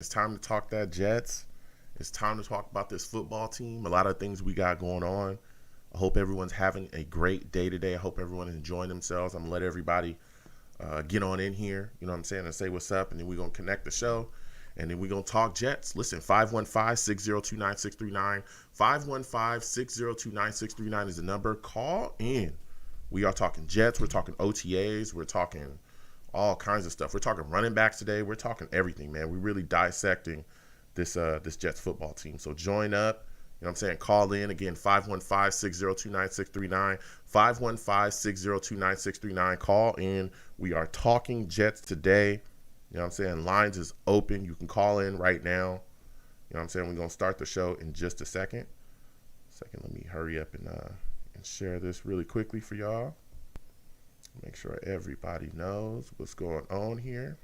It's time to talk that Jets. It's time to talk about this football team. A lot of things we got going on. I hope everyone's having a great day today. I hope everyone is enjoying themselves. I'm going to let everybody get on in here, you know what I'm saying, and say what's up, and then we're going to connect the show, and then we're going to talk Jets. Listen, 515-602-9639. 515-602-9639 is the number. Call in. We are talking Jets. We're talking OTAs. We're talking all kinds of stuff. We're talking running backs today. We're talking everything, man. We're really dissecting this Jets football team. So join up. You know what I'm saying? Call in. Again, 515-602-9639. 515-602-9639. Call in. We are talking Jets today. You know what I'm saying? Lines is open. You can call in right now. You know what I'm saying? We're going to start the show in just a second. Let me hurry up and share this really quickly for y'all. Make sure everybody knows what's going on here.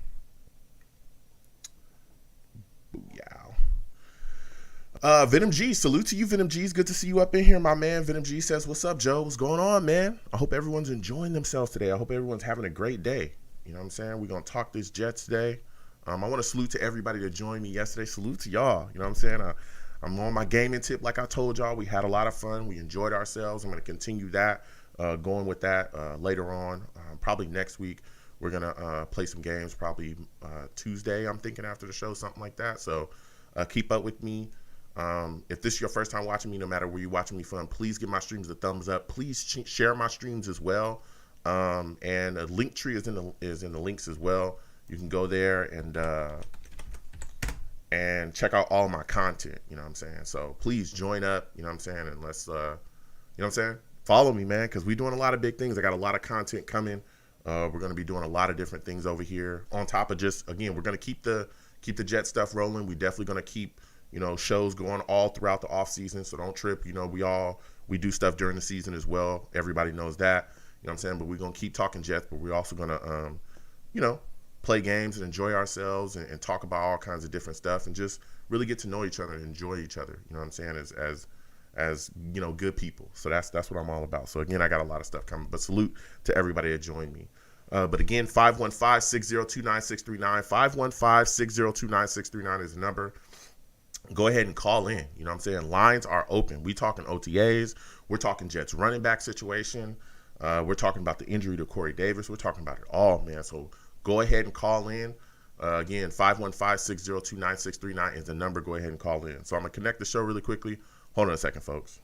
Booyah. Venom G, salute to you, Venom G. It's good to see you up in here, my man. Venom G says, what's up, Joe? What's going on, man? I hope everyone's enjoying themselves today. I hope everyone's having a great day. You know what I'm saying? We're going to talk this Jets today. I want to salute to everybody that joined me yesterday. Salute to y'all. You know what I'm saying? I'm on my gaming tip like I told y'all. We had a lot of fun. We enjoyed ourselves. I'm going to continue that. Going with that later on, probably next week. We're going to play some games, probably Tuesday, I'm thinking, after the show, something like that. So keep up with me. If this is your first time watching me, no matter where you're watching me from, please give my streams a thumbs up. Please share my streams as well. And a link tree is in the links as well. You can go there and check out all my content. You know what I'm saying? So please join up. You know what I'm saying? And let's, you know what I'm saying? Follow me, man, because we're doing a lot of big things. I got a lot of content coming. We're going to be doing a lot of different things over here. On top of just, again, we're going to keep the Jet stuff rolling. We're definitely going to keep, shows going all throughout the off season. So don't trip. We do stuff during the season as well. Everybody knows that. You know what I'm saying? But we're going to keep talking Jets, but we're also going to, play games and enjoy ourselves and talk about all kinds of different stuff and just really get to know each other and enjoy each other. You know what I'm saying? As good people. So that's what I'm all about. So again, I got a lot of stuff coming, but salute to everybody that joined me. But again, 515-602-9639. 515-602-9639 is the number. Go ahead and call in. You know what I'm saying? Lines are open. We talking OTAs. We're talking Jets running back situation. We're talking about the injury to Corey Davis. We're talking about it all, man. So go ahead and call in. Again, 515-602-9639 is the number. Go ahead and call in. So I'm going to connect the show really quickly. Hold on a second, folks.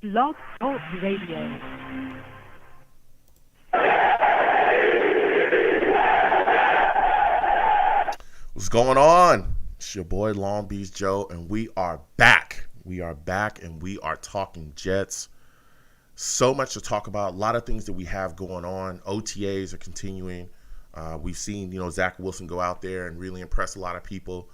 Blog Talk Radio. What's going on? It's your boy Long Beach Joe, and we are back. We are back, and we are talking Jets. So much to talk about. A lot of things that we have going on. OTAs are continuing. We've seen, Zach Wilson go out there and really impress a lot of people.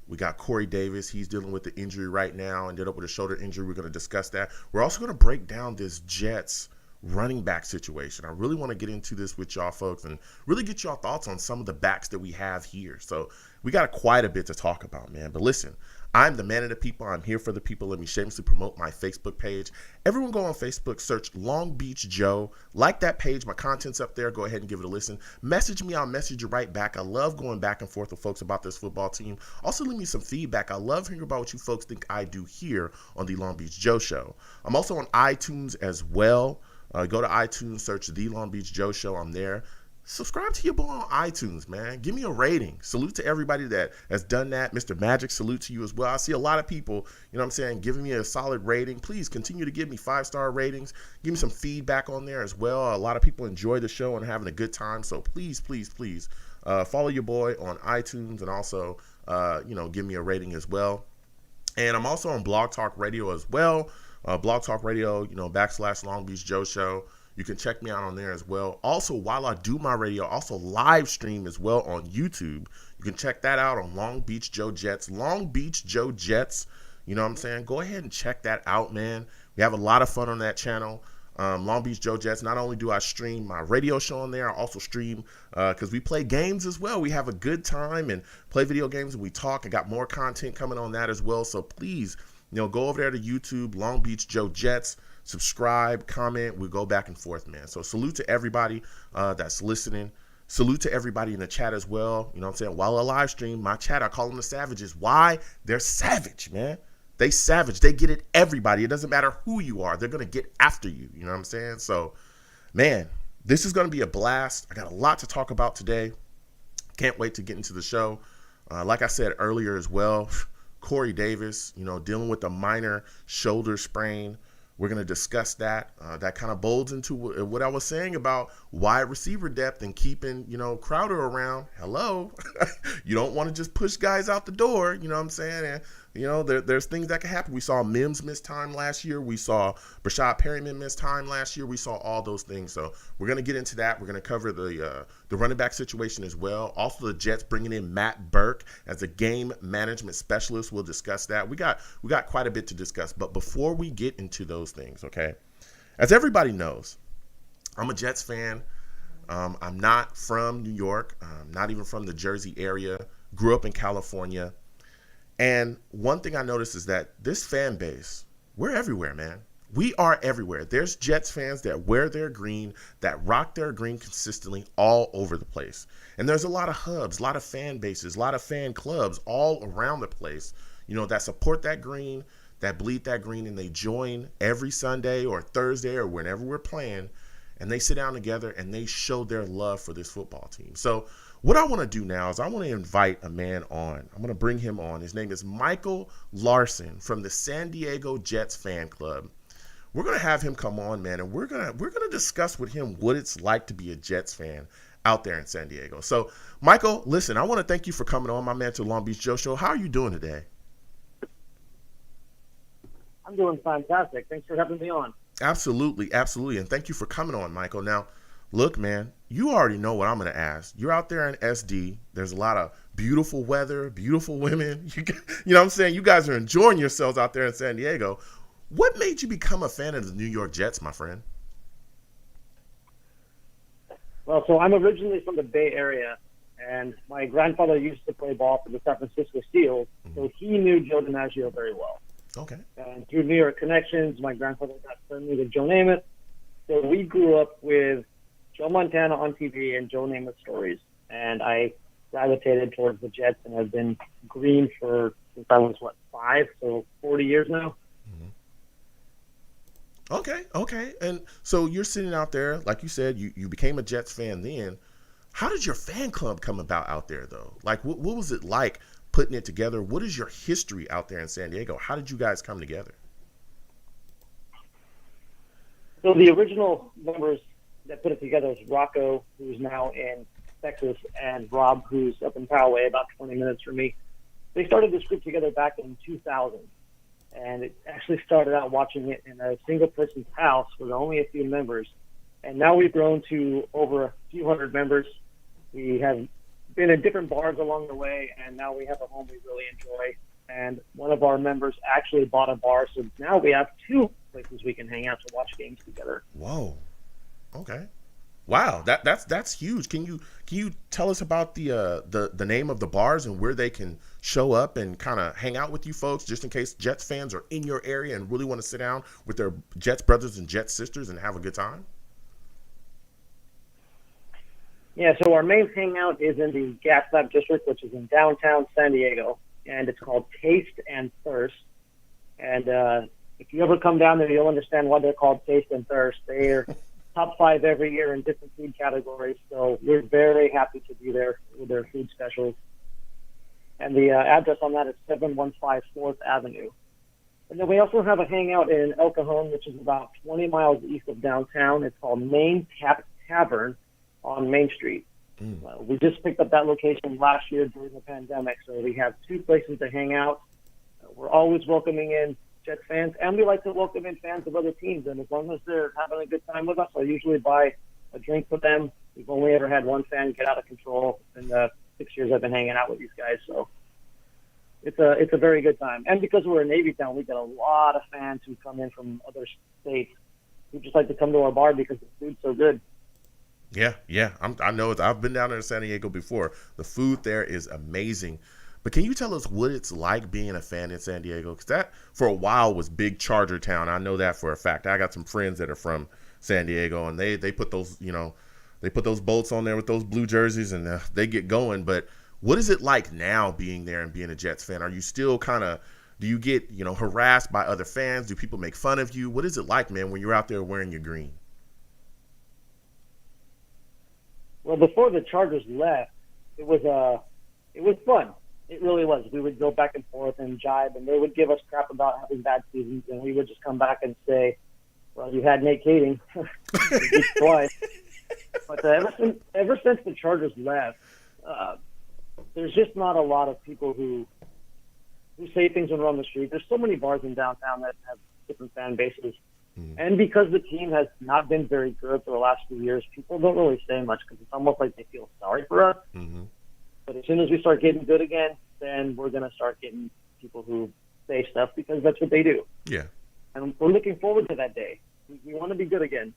We got Corey Davis. He's dealing with the injury right now. Ended up with a shoulder injury. We're going to discuss that. We're also going to break down this Jets running back situation. I really want to get into this with y'all folks and really get y'all thoughts on some of the backs that we have here. So we got quite a bit to talk about, man. But listen, I'm the man of the people. I'm here for the people. Let me shamelessly promote my Facebook page. Everyone go on Facebook, search Long Beach Joe. Like that page. My content's up there. Go ahead and give it a listen. Message me. I'll message you right back. I love going back and forth with folks about this football team. Also, leave me some feedback. I love hearing about what you folks think I do here on the Long Beach Joe Show. I'm also on iTunes as well. Go to iTunes, search The Long Beach Joe Show. I'm there. Subscribe to your boy on iTunes, man. Give me a rating. Salute to everybody that has done that. Mr. Magic, salute to you as well. I see a lot of people, giving me a solid rating. Please continue to give me 5-star ratings. Give me some feedback on there as well. A lot of people enjoy the show and having a good time. So please, please, please follow your boy on iTunes and also give me a rating as well. And I'm also on Blog Talk Radio as well. Blog Talk Radio, / Long Beach Joe Show. You can check me out on there as well. Also, while I do my radio, also live stream as well on YouTube. You can check that out on Long Beach Joe Jets. Long Beach Joe Jets. You know what I'm saying? Go ahead and check that out, man. We have a lot of fun on that channel. Long Beach Joe Jets. Not only do I stream my radio show on there, I also stream because we play games as well. We have a good time and play video games, and we talk. I got more content coming on that as well. So please, go over there to YouTube, Long Beach Joe Jets. Subscribe, comment. We go back and forth, man. So salute to everybody that's listening. Salute to everybody in the chat as well. You know what I'm saying? While I live stream, my chat, I call them the savages. Why? They're savage, man. They savage. They get it, everybody. It doesn't matter who you are. They're going to get after you. You know what I'm saying? So, man, this is going to be a blast. I got a lot to talk about today. Can't wait to get into the show. Like I said earlier as well, Corey Davis, dealing with a minor shoulder sprain. We're going to discuss that. That kind of bolds into what I was saying about wide receiver depth and keeping, Crowder around. Hello. You don't want to just push guys out the door. You know what I'm saying? And, there's things that can happen. We saw Mims miss time last year. We saw Brashad Perryman miss time last year. We saw all those things. So we're going to get into that. We're going to cover the running back situation as well. Also, the Jets bringing in Matt Burke as a game management specialist. We'll discuss that. We got quite a bit to discuss. But before we get into those things, okay, as everybody knows, I'm a Jets fan. I'm not from New York. I'm not even from the Jersey area. Grew up in California. And one thing I noticed is that this fan base, we're everywhere, man. We are everywhere. There's Jets fans that wear their green, that rock their green consistently all over the place. And there's a lot of hubs, a lot of fan bases, a lot of fan clubs all around the place, that support that green, that bleed that green, and they join every Sunday or Thursday or whenever we're playing, and they sit down together and they show their love for this football team. So what I want to do now is I want to invite a man on. I'm going to bring him on. His name is Michael Larson from the San Diego Jets fan club. We're going to have him come on, man, and we're going to discuss with him what it's like to be a Jets fan out there in San Diego. So, Michael, listen, I want to thank you for coming on, my man, to the Long Beach Joe Show. How are you doing today? I'm doing fantastic. Thanks for having me on. Absolutely. And thank you for coming on, Michael. Now, look, man, you already know what I'm going to ask. You're out there in SD. There's a lot of beautiful weather, beautiful women. You know what I'm saying? You guys are enjoying yourselves out there in San Diego. What made you become a fan of the New York Jets, my friend? Well, so I'm originally from the Bay Area, and my grandfather used to play ball for the San Francisco Steelers, so he knew Joe DiMaggio very well. Okay. And through New York connections, my grandfather got friendly with Joe Namath. So we grew up with Joe Montana on TV and Joe Namath stories. And I gravitated towards the Jets and have been green since I was, 5, so 40 years now. Okay. And so you're sitting out there, like you said, you became a Jets fan then. How did your fan club come about out there, though? Like, what was it like putting it together? What is your history out there in San Diego? How did you guys come together? So the original members that put it together is Rocco, who's now in Texas, and Rob, who's up in Poway, about 20 minutes from me. They started this group together back in 2000. And it actually started out watching it in a single person's house with only a few members. And now we've grown to over a few hundred members. We have been in different bars along the way, and now we have a home we really enjoy. And one of our members actually bought a bar, so now we have 2 places we can hang out to watch games together. Whoa. Okay. Wow, that's huge. Can you tell us about the name of the bars and where they can show up and kind of hang out with you folks, just in case Jets fans are in your area and really want to sit down with their Jets brothers and Jets sisters and have a good time? Yeah, so our main hangout is in the Gaslamp District, which is in downtown San Diego, and it's called Taste and Thirst. And if you ever come down there, you'll understand why they're called Taste and Thirst. They're top 5 every year in different food categories, so we're very happy to be there with their food specials. And the address on that is 715 4th Avenue. And then we also have a hangout in El Cajon, which is about 20 miles east of downtown. It's called Main Tavern on Main Street. We just picked up that location last year during the pandemic, so we have 2 places to hang out. We're always welcoming in Jets fans, and we like to welcome in fans of other teams. And as long as they're having a good time with us, I usually buy a drink for them. We've only ever had one fan get out of control in the 6 years I've been hanging out with these guys. So it's a very good time. And because we're a Navy town, we get a lot of fans who come in from other states who just like to come to our bar because the food's so good. Yeah. I know it. I've been down there in San Diego before. The food there is amazing. But can you tell us what it's like being a fan in San Diego? Because that, for a while, was big Charger town. I know that for a fact. I got some friends that are from San Diego, and they put those, they put those bolts on there with those blue jerseys, and they get going. But what is it like now being there and being a Jets fan? Are you still do you get, harassed by other fans? Do people make fun of you? What is it like, man, when you're out there wearing your green? Well, before the Chargers left, it was fun. It really was. We would go back and forth and jibe, and they would give us crap about having bad seasons, and we would just come back and say, well, you had Nate Kading twice. But ever since the Chargers left, there's just not a lot of people who say things when we're on the street. There's so many bars in downtown that have different fan bases. Mm-hmm. And because the team has not been very good for the last few years, people don't really say much because it's almost like they feel sorry for us. Mm-hmm. But as soon as we start getting good again, then we're going to start getting people who say stuff because that's what they do. Yeah. And we're looking forward to that day. We want to be good again.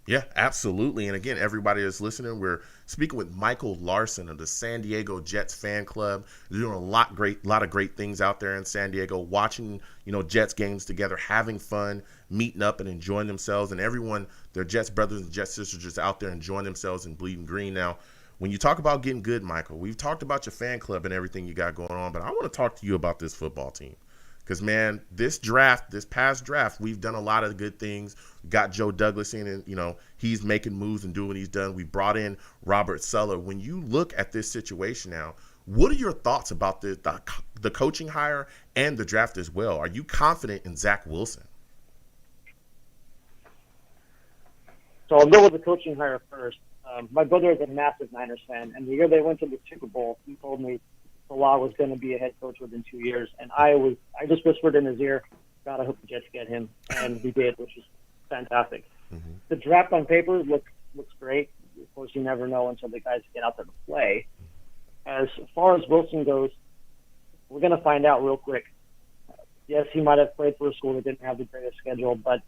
Yeah, absolutely. And again, everybody that's listening, we're speaking with Michael Larson of the San Diego Jets fan club. They're doing a lot of great things out there in San Diego, watching, Jets games together, having fun, meeting up and enjoying themselves. And everyone, their Jets brothers and Jets sisters just out there enjoying themselves and bleeding green. Now, when you talk about getting good, Michael, we've talked about your fan club and everything you got going on, but I want to talk to you about this football team. Because, man, this past draft, we've done a lot of good things. We got Joe Douglas in, and, he's making moves and doing what he's done. We brought in Robert Suller. When you look at this situation now, what are your thoughts about the coaching hire and the draft as well? Are you confident in Zach Wilson? So I'll go with the coaching hire first. My brother is a massive Niners fan, and the year they went to the Super Bowl, he told me Salah was going to be a head coach within 2 years, and I just whispered in his ear, God, I hope the Jets get him, and we did, which is fantastic. Mm-hmm. The draft on paper looks great. Of course, you never know until the guys get out there to play. As far as Wilson goes, we're going to find out real quick. Yes, he might have played for a school that didn't have the greatest schedule, but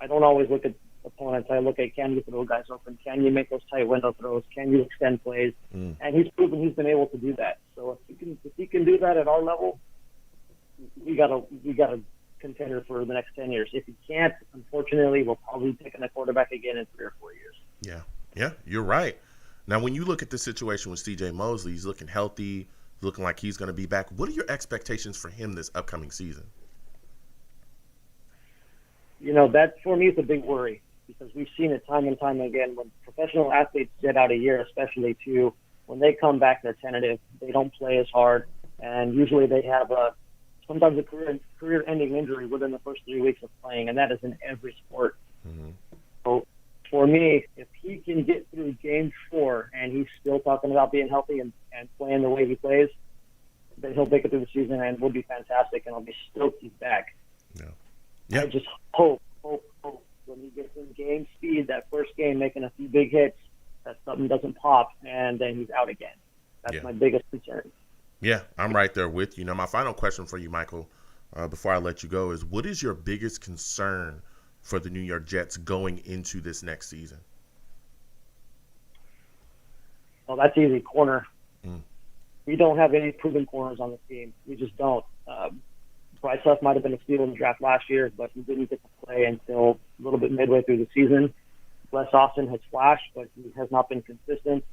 I don't always look at opponents. I look at, can you throw guys open? Can you make those tight window throws? Can you extend plays? And he's proven he's been able to do that. So if he can do that at our level, we got a contender for the next 10 years. If he can't, unfortunately, we'll probably be picking a quarterback again in 3 or 4 years. Yeah, you're right. Now, when you look at the situation with C.J. Mosley, he's looking healthy, looking like he's going to be back. What are your expectations for him this upcoming season? That for me is a big worry because we've seen it time and time again when professional athletes sit out a year, especially too, when they come back, they're tentative. They don't play as hard, and usually they have sometimes a career-ending injury within the first 3 weeks of playing, and that is in every sport. Mm-hmm. So for me, if he can get through game 4 and he's still talking about being healthy and playing the way he plays, then he'll make it through the season and we'll be fantastic, and I'll be stoked he's back. Yeah. I just hope when he gets in game speed, that first game, making a few big hits, that something doesn't pop, and then he's out again. That's my biggest concern. Yeah, I'm right there with you. Now, my final question for you, Michael, before I let you go, is what is your biggest concern for the New York Jets going into this next season? Well, that's easy. Corner. We don't have any proven corners on the team. We just don't. Bryce Huff might have been a steal in the draft last year, but he didn't get to play until a little bit midway through the season. Wes Austin has flashed, but he has not been consistent.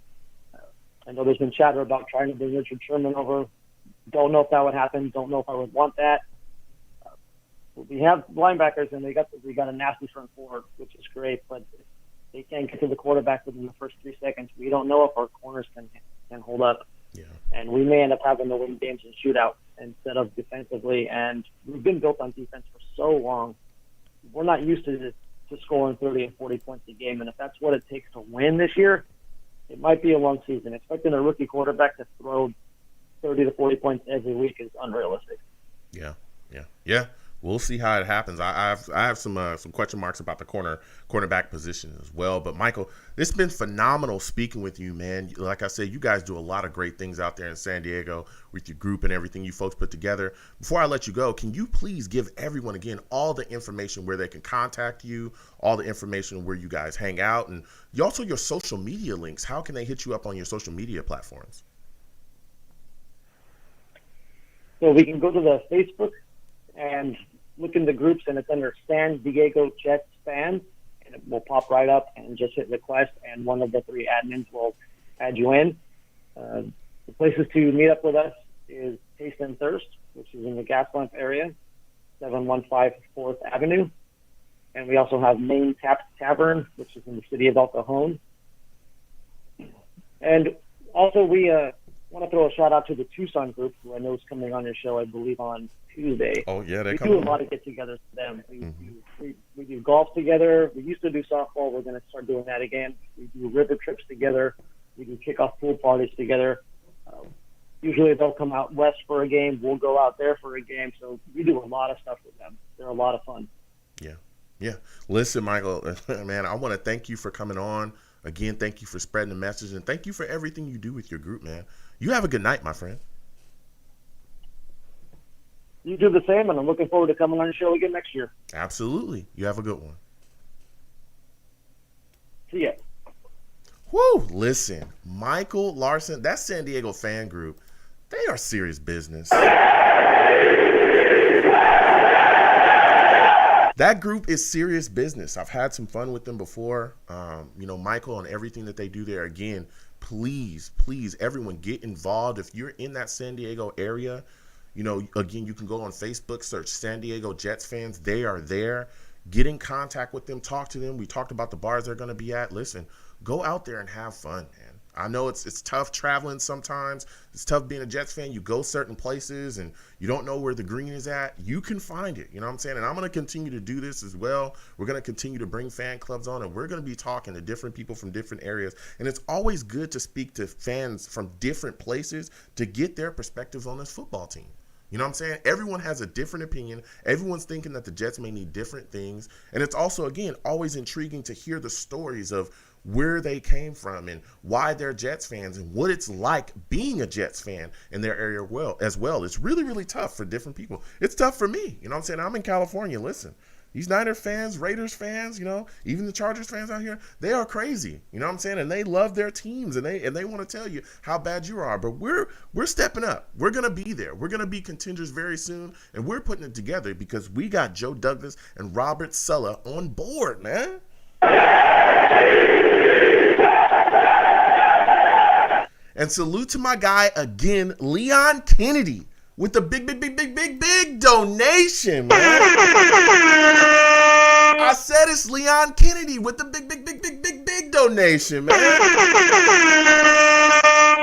I know there's been chatter about trying to bring Richard Sherman over. Don't know if that would happen. Don't know if I would want that. We have linebackers, and we got a nasty front four, which is great, but if they can't get to the quarterback within the first 3 seconds, we don't know if our corners can hold up. Yeah. And we may end up having to win games in shootout instead of defensively. And we've been built on defense for so long. We're not used to scoring 30 and 40 points a game. And if that's what it takes to win this year, it might be a long season. Expecting a rookie quarterback to throw 30 to 40 points every week is unrealistic. Yeah. We'll see how it happens. I have some question marks about the cornerback position as well. But Michael, it's been phenomenal speaking with you, man. Like I said, you guys do a lot of great things out there in San Diego with your group and everything you folks put together. Before I let you go, can you please give everyone again all the information where they can contact you, all the information where you guys hang out, and also your social media links? How can they hit you up on your social media platforms? So we can go to the Facebook and look in the groups, and it's under San Diego Jets fans, and it will pop right up, and just hit request, and one of the three admins will add you in. The places to meet up with us is Taste and Thirst, which is in the Gas Lamp area, 715 4th Avenue. And we also have Main Tavern, which is in the city of El Cajon. And also we want to throw a shout out to the Tucson group, who I know is coming on your show, I believe, on Tuesday. Oh, yeah, we do a lot of get-togethers with them. We do golf together. We used to do softball. We're going to start doing that again. We do river trips together. We do kickoff pool parties together. Usually they'll come out west for a game. We'll go out there for a game. So we do a lot of stuff with them. They're a lot of fun. Yeah. Listen, Michael, man, I want to thank you for coming on. Again, thank you for spreading the message, and thank you for everything you do with your group, man. You have a good night, my friend. You do the same, and I'm looking forward to coming on the show again next year. Absolutely. You have a good one. See ya. Woo! Listen, Michael Larson, that San Diego fan group, they are serious business. That group is serious business. I've had some fun with them before. Michael and everything that they do there. Again, please, everyone get involved. If you're in that San Diego area, again, you can go on Facebook, search San Diego Jets fans. They are there. Get in contact with them. Talk to them. We talked about the bars they're going to be at. Listen, go out there and have fun, man. I know it's tough traveling sometimes. It's tough being a Jets fan. You go certain places and you don't know where the green is at. You can find it. You know what I'm saying? And I'm going to continue to do this as well. We're going to continue to bring fan clubs on, and we're going to be talking to different people from different areas. And it's always good to speak to fans from different places to get their perspectives on this football team. You know what I'm saying? Everyone has a different opinion. Everyone's thinking that the Jets may need different things. And it's also, again, always intriguing to hear the stories of where they came from and why they're Jets fans and what it's like being a Jets fan in their area as well. It's really, really tough for different people. It's tough for me. You know what I'm saying? I'm in California. Listen, these Niner fans, Raiders fans, even the Chargers fans out here, they are crazy. You know what I'm saying? And they love their teams and they want to tell you how bad you are. But we're stepping up. We're going to be there. We're going to be contenders very soon. And we're putting it together because we got Joe Douglas and Robert Sulla on board, man. And salute to my guy again, Leon Kennedy, with the big donation, man. I said it's Leon Kennedy with the big donation, man.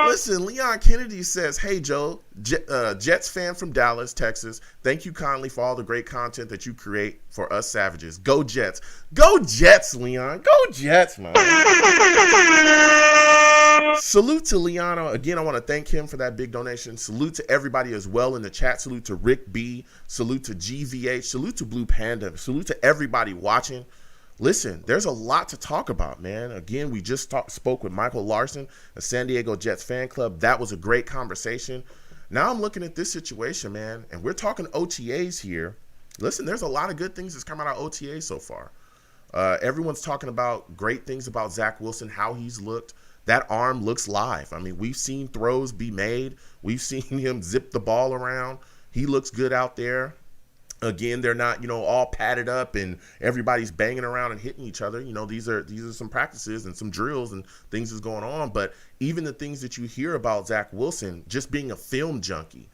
Listen, Leon Kennedy says, "Hey, Joe, Jets fan from Dallas, Texas. Thank you kindly for all the great content that you create for us savages. Go Jets. Go Jets, Leon. Go Jets, man." Salute to Leano. Again, I want to thank him for that big donation. Salute to everybody as well in the chat. Salute to Rick B. Salute to GVH. Salute to Blue Panda. Salute to everybody watching. Listen, there's a lot to talk about, man. Again, we just spoke with Michael Larson, a San Diego Jets fan club. That was a great conversation. Now I'm looking at this situation, man, and we're talking OTAs here. Listen, there's a lot of good things that's come out of OTAs so far. Everyone's talking about great things about Zach Wilson, how he's looked. That arm looks live. I mean, we've seen throws be made. We've seen him zip the ball around. He looks good out there. Again, they're not, all padded up and everybody's banging around and hitting each other. These are some practices and some drills and things that's going on. But even the things that you hear about Zach Wilson just being a film junkie,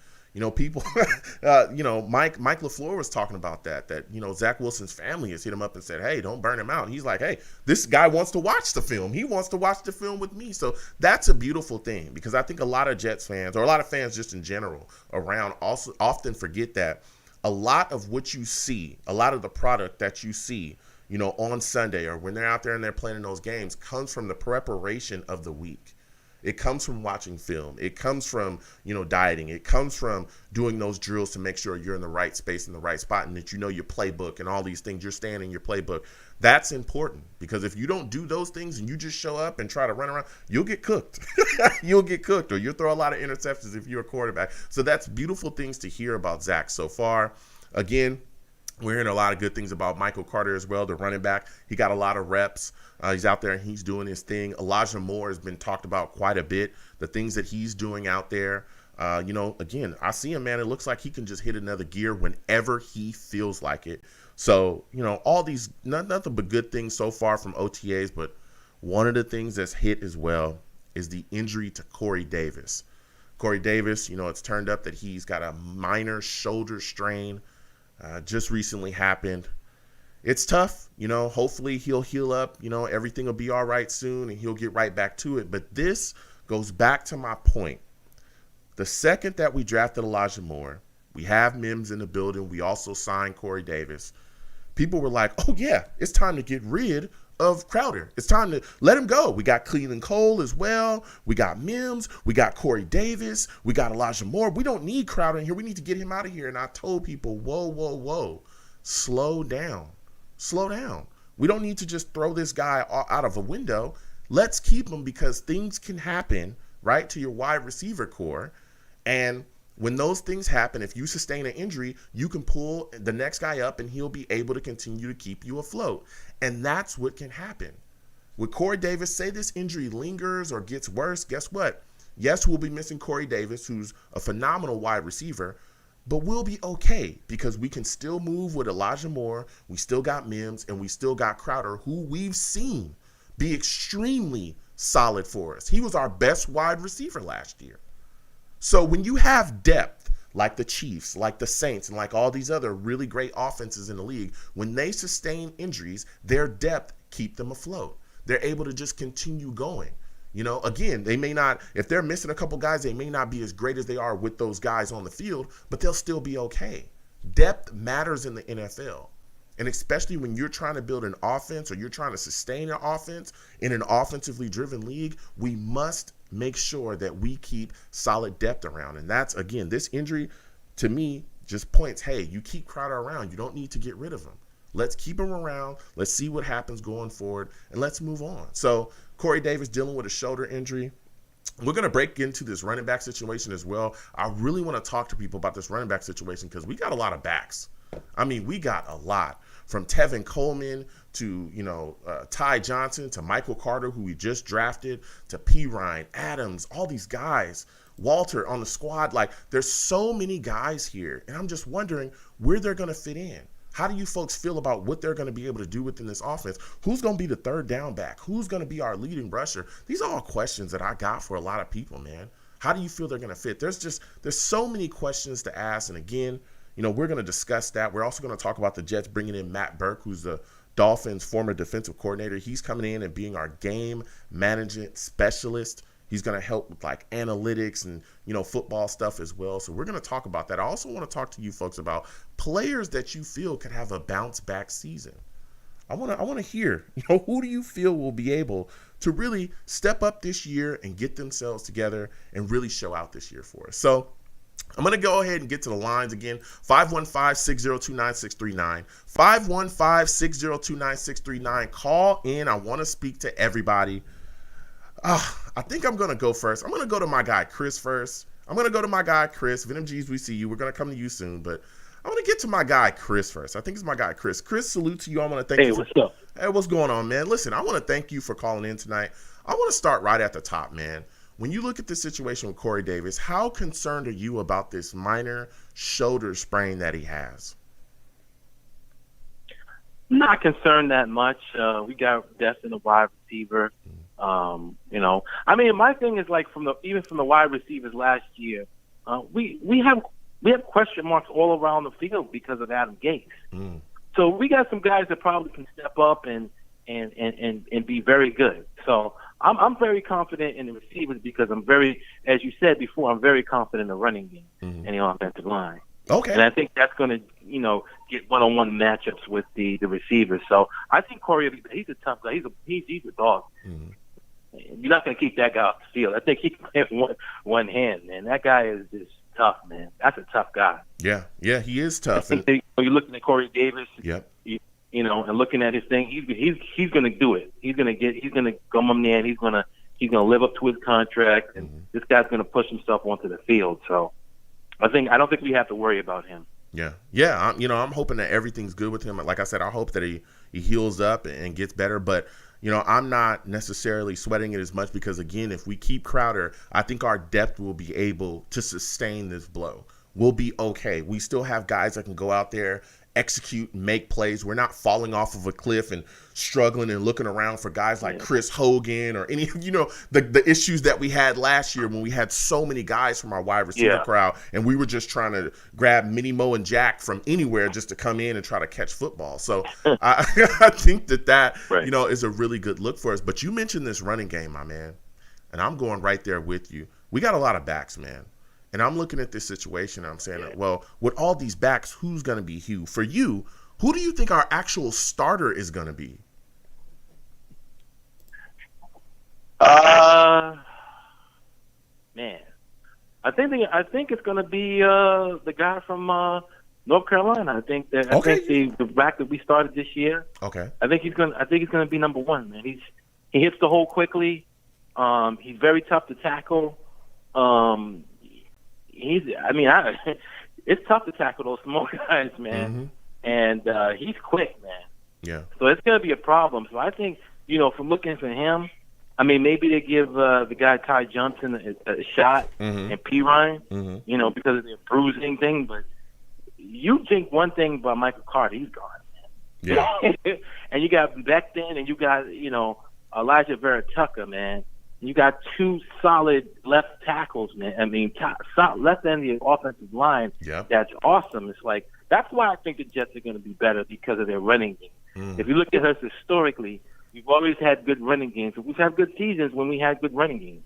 people, Mike LaFleur was talking about that Zach Wilson's family has hit him up and said, "Hey, don't burn him out." He's like, "Hey, this guy wants to watch the film. He wants to watch the film with me." So that's a beautiful thing, because I think a lot of Jets fans, or a lot of fans just in general around, also often forget that a lot of what you see, a lot of the product that you see, on Sunday, or when they're out there and they're playing in those games, comes from the preparation of the week. It comes from watching film. It comes from, dieting. It comes from doing those drills to make sure you're in the right space, in the right spot, and that you know your playbook and all these things. You're staying in your playbook. That's important, because if you don't do those things and you just show up and try to run around, you'll get cooked. You'll get cooked, or you'll throw a lot of interceptions if you're a quarterback. So that's beautiful things to hear about Zach so far. Again, we're hearing a lot of good things about Michael Carter as well, the running back. He got a lot of reps. He's out there and he's doing his thing. Elijah Moore has been talked about quite a bit, the things that he's doing out there. Again, I see him, man. It looks like he can just hit another gear whenever he feels like it. So, all these, nothing but good things so far from OTAs. But one of the things that's hit as well is the injury to Corey Davis. Corey Davis, it's turned up that he's got a minor shoulder strain. Just recently happened. It's tough, hopefully he'll heal up, everything will be all right soon and he'll get right back to it. But this goes back to my point. The second that we drafted Elijah Moore, we have Mims in the building. We also signed Corey Davis. People were like, oh yeah, it's time to get rid of Crowder. It's time to let him go. We got Cleveland Cole as well. We got Mims. We got Corey Davis. We got Elijah Moore. We don't need Crowder in here. We need to get him out of here. And I told people, whoa. Slow down. We don't need to just throw this guy out of a window. Let's keep him, because things can happen, right, to your wide receiver core. And when those things happen, if you sustain an injury, you can pull the next guy up and he'll be able to continue to keep you afloat. And that's what can happen. With Corey Davis, say this injury lingers or gets worse, guess what? Yes, we'll be missing Corey Davis, who's a phenomenal wide receiver, but we'll be okay, because we can still move with Elijah Moore. We still got Mims, and we still got Crowder, who we've seen be extremely solid for us. He was our best wide receiver last year. So when you have depth like the Chiefs, like the Saints, and like all these other really great offenses in the league, when they sustain injuries, their depth keep them afloat. They're able to just continue going. Again, they may not, if they're missing a couple guys, they may not be as great as they are with those guys on the field, but they'll still be okay. Depth matters in the NFL. And especially when you're trying to build an offense, or you're trying to sustain an offense in an offensively driven league, we must make sure that we keep solid depth around. And that's, again, this injury to me just points, hey, you keep Crowder around. You don't need to get rid of him. Let's keep him around. Let's see what happens going forward, and let's move on. So Corey Davis dealing with a shoulder injury. We're going to break into this running back situation as well. I really want to talk to people about this running back situation, because we got a lot of backs. We got a lot. From Tevin Coleman to, Ty Johnson, to Michael Carter, who we just drafted, to P. Ryan, Adams, all these guys, Walter on the squad. Like, there's so many guys here, and I'm just wondering where they're going to fit in. How do you folks feel about what they're going to be able to do within this offense? Who's going to be the third down back? Who's going to be our leading rusher? These are all questions that I got for a lot of people, man. How do you feel they're going to fit? There's so many questions to ask. And again, we're going to discuss that. We're also going to talk about the Jets bringing in Matt Burke, who's the Dolphins' former defensive coordinator. He's coming in and being our game management specialist. He's going to help with like analytics and, football stuff as well. So we're going to talk about that. I also want to talk to you folks about players that you feel could have a bounce back season. I want to hear, who do you feel will be able to really step up this year and get themselves together and really show out this year for us. So I'm going to go ahead and get to the lines again. 515-602-9639. 515-602-9639. Call in. I want to speak to everybody. I think I'm going to go first. I'm going to go to my guy, Chris, first. Venom G's, we see you. We're going to come to you soon, but I want to get to my guy, Chris, first. I think it's my guy, Chris. Chris, salute to you. I want to thank you. Hey, what's up? Hey, what's going on, man? Listen, I want to thank you for calling in tonight. I want to start right at the top, man. When you look at the situation with Corey Davis, how concerned are you about this minor shoulder sprain that he has? Not concerned that much. We got depth in the wide receiver. My thing is like from the wide receivers last year, we have question marks all around the field because of Adam Gase. So we got some guys that probably can step up and be very good. So I'm very confident in the receivers because as you said before, I'm very confident in the running game and the offensive line. Okay. And I think that's going to, get one-on-one matchups with the receivers. So I think Corey, he's a tough guy. He's a dog. Mm-hmm. You're not going to keep that guy off the field. I think he can play one hand, man. That guy is just tough, man. That's a tough guy. Yeah, he is tough. I think you're looking at Corey Davis. Yep. And looking at his thing, he's going to do it. He's going to come in there, and he's going to live up to his contract, and this guy's going to push himself onto the field. So I don't think we have to worry about him. Yeah. I'm hoping that everything's good with him. Like I said, I hope that he heals up and gets better. But I'm not necessarily sweating it as much because, again, if we keep Crowder, I think our depth will be able to sustain this blow. We'll be okay. We still have guys that can go out there, execute, make plays. We're not falling off of a cliff and struggling and looking around for guys like Chris Hogan or any, the issues that we had last year when we had so many guys from our wide receiver crowd and we were just trying to grab Minnie Mo and Jack from anywhere just to come in and try to catch football. So I think that is a really good look for us. But you mentioned this running game, my man, and I'm going right there with you. We got a lot of backs, man. And I'm looking at this situation and I'm saying, well, with all these backs, who's going to be Hugh? For you, who do you think our actual starter is going to be? Man, I think it's going to be the guy from North Carolina. I think the back that we started this year. Okay. I think he's going to be number one, man. He hits the hole quickly. He's very tough to tackle. It's tough to tackle those small guys, man. Mm-hmm. And he's quick, man. Yeah. So it's going to be a problem. So I think, from looking for him, maybe they give the guy Ty Johnson a shot and P. Ryan, because of the bruising thing. But you think one thing about Michael Carter, he's gone, man. Yeah. And you got Becton and you got, Elijah Vera Tucker, man. You got two solid left tackles, man. Left end of the offensive line. Yep. That's awesome. It's like that's why I think the Jets are going to be better because of their running game. If you look at us historically, we've always had good running games. We've had good seasons when we had good running games.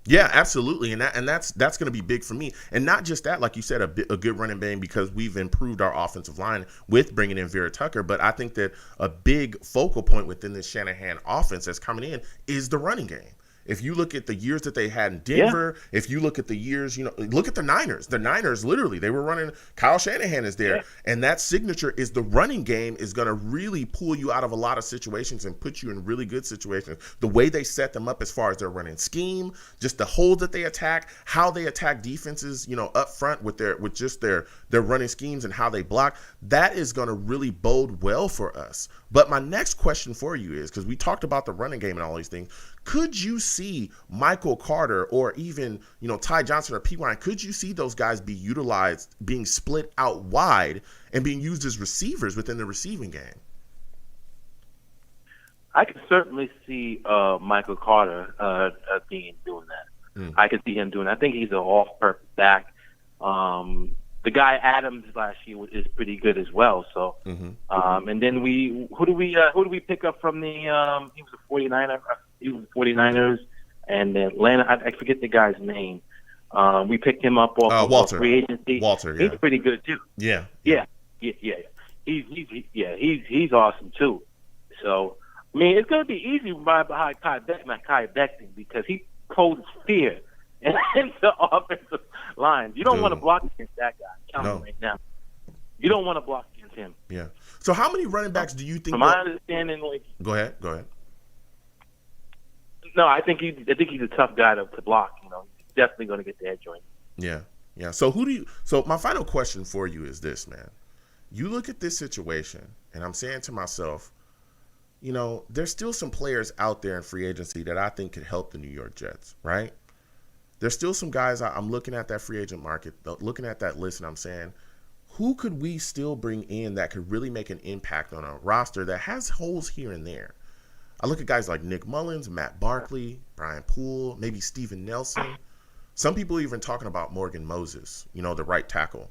Yeah, absolutely, and that's going to be big for me, and not just that, like you said, a good running game because we've improved our offensive line with bringing in Vera Tucker. But I think that a big focal point within this Shanahan offense that's coming in is the running game. If you look at the years that they had in Denver, if you look at the years, look at the Niners. The Niners, literally, they were running. Kyle Shanahan is there, and that signature is the running game is going to really pull you out of a lot of situations and put you in really good situations. The way they set them up as far as their running scheme, just the hole that they attack, how they attack defenses, up front with their running schemes and how they block, that is going to really bode well for us. But my next question for you is, because we talked about the running game and all these things, could you see Michael Carter or even, Ty Johnson or P. Ryan, could you see those guys be utilized, being split out wide and being used as receivers within the receiving game? I can certainly see Michael Carter doing that. I can see him doing that. I think he's an all-purpose back. The guy Adams last year is pretty good as well. So, and then who do we pick up from the? He was a 49er. He was the 49ers and Atlanta. I forget the guy's name. We picked him up off of free agency. Walter, yeah. He's pretty good too. Yeah. He's awesome too. So, it's going to be easy behind Kai Becton because he poses fear into the offensive line. You don't want to block against that guy. Count him right now. You don't want to block against him. Yeah. So how many running backs do you think? From my understanding, Go ahead. No, I think he's a tough guy to block. He's definitely going to get the edge on him. Yeah. So So my final question for you is this, man. You look at this situation, and I'm saying to myself, there's still some players out there in free agency that I think could help the New York Jets, right? There's still some guys I'm looking at that free agent market, looking at that list, and I'm saying, who could we still bring in that could really make an impact on a roster that has holes here and there? I look at guys like Nick Mullins, Matt Barkley, Brian Poole, maybe Steven Nelson. Some people even talking about Morgan Moses, the right tackle.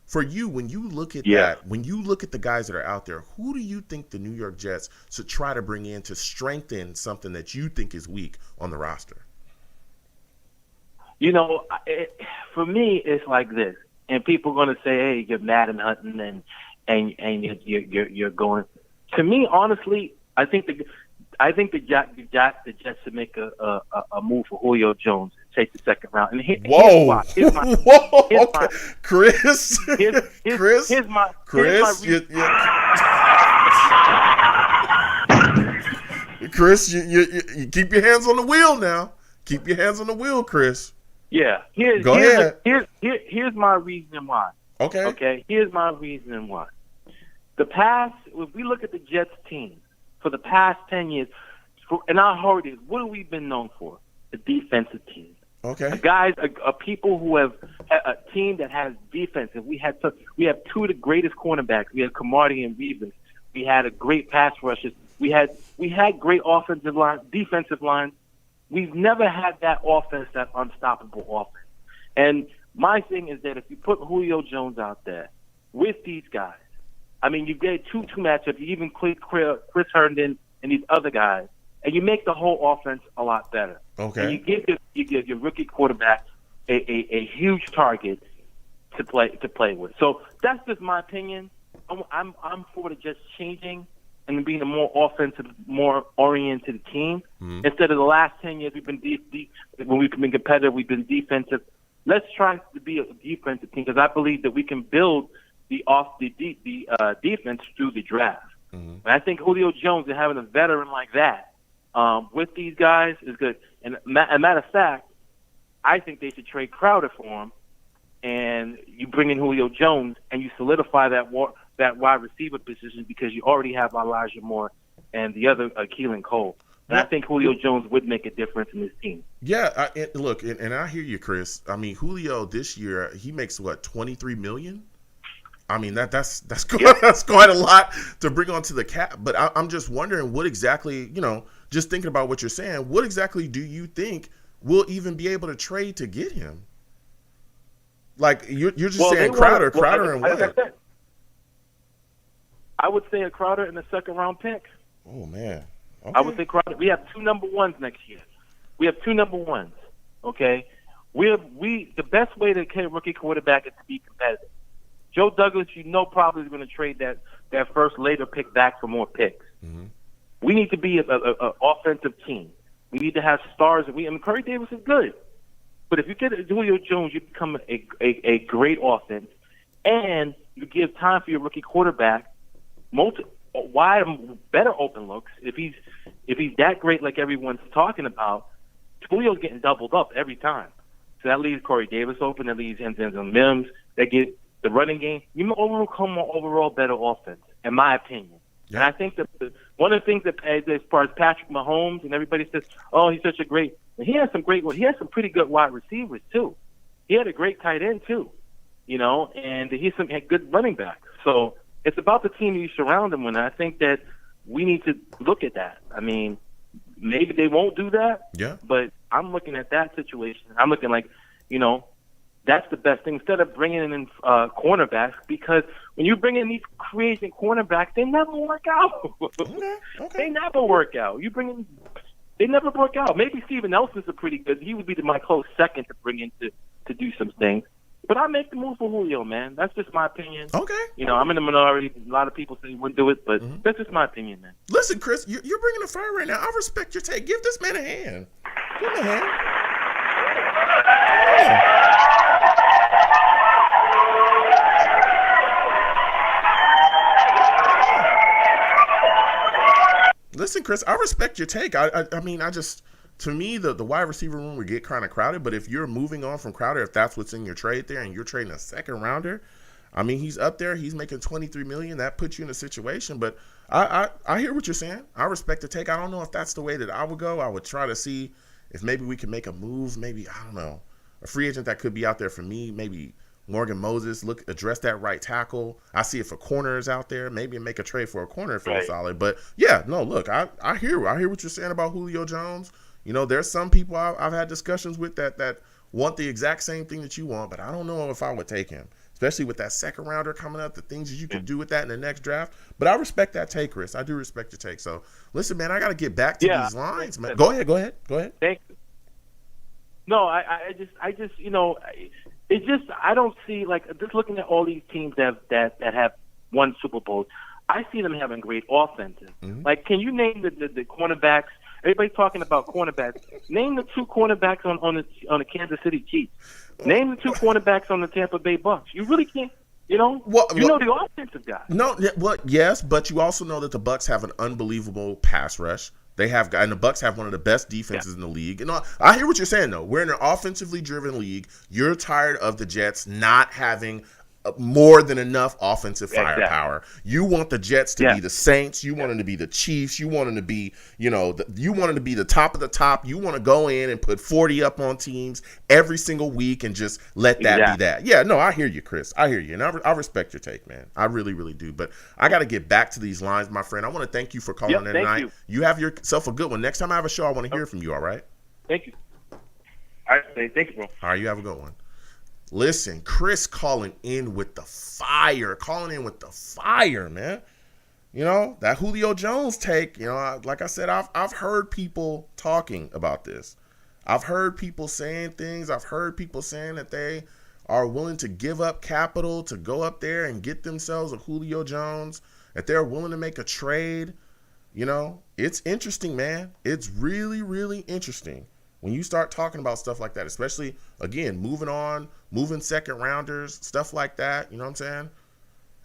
For you, when you look at that, when you look at the guys that are out there, who do you think the New York Jets should try to bring in to strengthen something that you think is weak on the roster? For me, it's like this. and people are going to say, "Hey, you're mad and hunting, and you're going." To me, honestly, I think the Jets should make a move for Julio Jones and take the second round. And here's why. Whoa, Chris, here's my reason. Chris, you keep your hands on the wheel now. Keep your hands on the wheel, Chris. Yeah. Here's my reason why. Okay. Here's my reason why. If we look at the Jets team for the past 10 years, and I heard it, what have we been known for? The defensive team. Okay. Guys, people who have a team that has defense. And we have two of the greatest cornerbacks. We had Camardi and Reeves. We had a great pass rushers. We had great offensive line, defensive line. We've never had that offense, that unstoppable offense. And my thing is that if you put Julio Jones out there with these guys, I mean, you get two matchups. You even Chris Herndon and these other guys, and you make the whole offense a lot better. Okay. And you give your rookie quarterback a huge target to play with. So that's just my opinion. I'm for the Jets changing and being a more offensive, more oriented team. Mm-hmm. Instead of the last 10 years, we've been when we've been competitive, we've been defensive. Let's try to be a defensive team because I believe that we can build the defense through the draft. Mm-hmm. And I think Julio Jones and having a veteran like that with these guys is good. And a matter of fact, I think they should trade Crowder for him, and you bring in Julio Jones and you solidify that wide receiver position because you already have Elijah Moore and the other Keelan Cole. And I think Julio Jones would make a difference in this team. Yeah, look, and I hear you, Chris. I mean, Julio this year, he makes what, $23 million? I mean, that's quite a lot to bring onto the cap. But I'm just wondering what exactly, just thinking about what you're saying, what exactly do you think we'll even be able to trade to get him? Like you're just saying Crowder and what? Like I said, I would say a Crowder in the second round pick. Oh man. Okay. I would say Crowder. We have two number ones next year. We have two number ones. Okay. The best way to get a rookie quarterback is to be competitive. Joe Douglas, probably is going to trade that first later pick back for more picks. Mm-hmm. We need to be an offensive team. We need to have stars. Corey Davis is good. But if you get Julio Jones, you become a great offense, and you give time for your rookie quarterback better open looks. If he's that great like everyone's talking about, Julio's getting doubled up every time. So that leaves Corey Davis open. That leaves Denzel Mims. They get the running game. You overcome an overall better offense, in my opinion. Yeah. And I think that one of the things that, as far as Patrick Mahomes and everybody says, oh, he's such a great. He has some pretty good wide receivers too. He had a great tight end too, and had good running backs. So it's about the team you surround him with. And I think that we need to look at that. I mean, maybe they won't do that. Yeah. But I'm looking at that situation. I'm looking like, that's the best thing instead of bringing in cornerbacks, because when you bring in these creating cornerbacks, they never work out. Okay. They never work out. They never work out. Maybe Steven Nelson's a pretty good. He would be my close second to bring in to do some things. But I make the move for Julio, man. That's just my opinion. Okay. I'm in the minority. A lot of people say he wouldn't do it, but that's just my opinion, man. Listen, Chris, you're bringing the fire right now. I respect your take. Give this man a hand. Give him a hand. Yeah. Listen, Chris, I respect your take. I mean, to me, the wide receiver room would get kind of crowded, but if you're moving on from Crowder, if that's what's in your trade there and you're trading a second rounder, I mean, he's up there. He's making $23 million. That puts you in a situation, but I hear what you're saying. I respect the take. I don't know if that's the way that I would go. I would try to see if maybe we can make a move, maybe, I don't know, a free agent that could be out there for me, maybe Morgan Moses, address that right tackle. I see if a corner is out there, maybe make a trade for a corner if it's solid. But yeah, no, look, I hear what you're saying about Julio Jones. There's some people I've had discussions with that want the exact same thing that you want, but I don't know if I would take him, especially with that second rounder coming up, the things that you can do with that in the next draft. But I respect that take, Chris. I do respect your take. So listen, man, I got to get back to these lines, man. Go ahead. Thank you. No, I just It's just I don't see just looking at all these teams that have won Super Bowls. I see them having great offenses. Mm-hmm. Like, can you name the cornerbacks? Everybody's talking about cornerbacks. Name the two cornerbacks on the Kansas City Chiefs. Name the two cornerbacks on the Tampa Bay Bucks. You really can't. You know, the offensive guy. No, well, yes, but you also know that the Bucks have an unbelievable pass rush. And the Bucks have one of the best defenses in the league. And I hear what you're saying, though. We're in an offensively driven league. You're tired of the Jets not having more than enough offensive firepower. You want the Jets to be the Saints. You want them to be the Chiefs. You want them to be, you want them to be the top of the top. You want to go in and put 40 up on teams every single week and just let that be that. Yeah, no, I hear you, Chris. I hear you. And I respect your take, man. I really, really do. But I got to get back to these lines, my friend. I want to thank you for calling in tonight. You have yourself a good one. Next time I have a show, I want to hear from you, all right? Thank you. All right, thank you, bro. All right, you have a good one. Listen, Chris calling in with the fire, man. That Julio Jones take, like I said, I've heard people talking about this. I've heard people saying things. I've heard people saying that they are willing to give up capital to go up there and get themselves a Julio Jones, that they're willing to make a trade. It's interesting, man. It's really, really interesting. When you start talking about stuff like that, especially, again, moving second rounders, stuff like that, you know what I'm saying?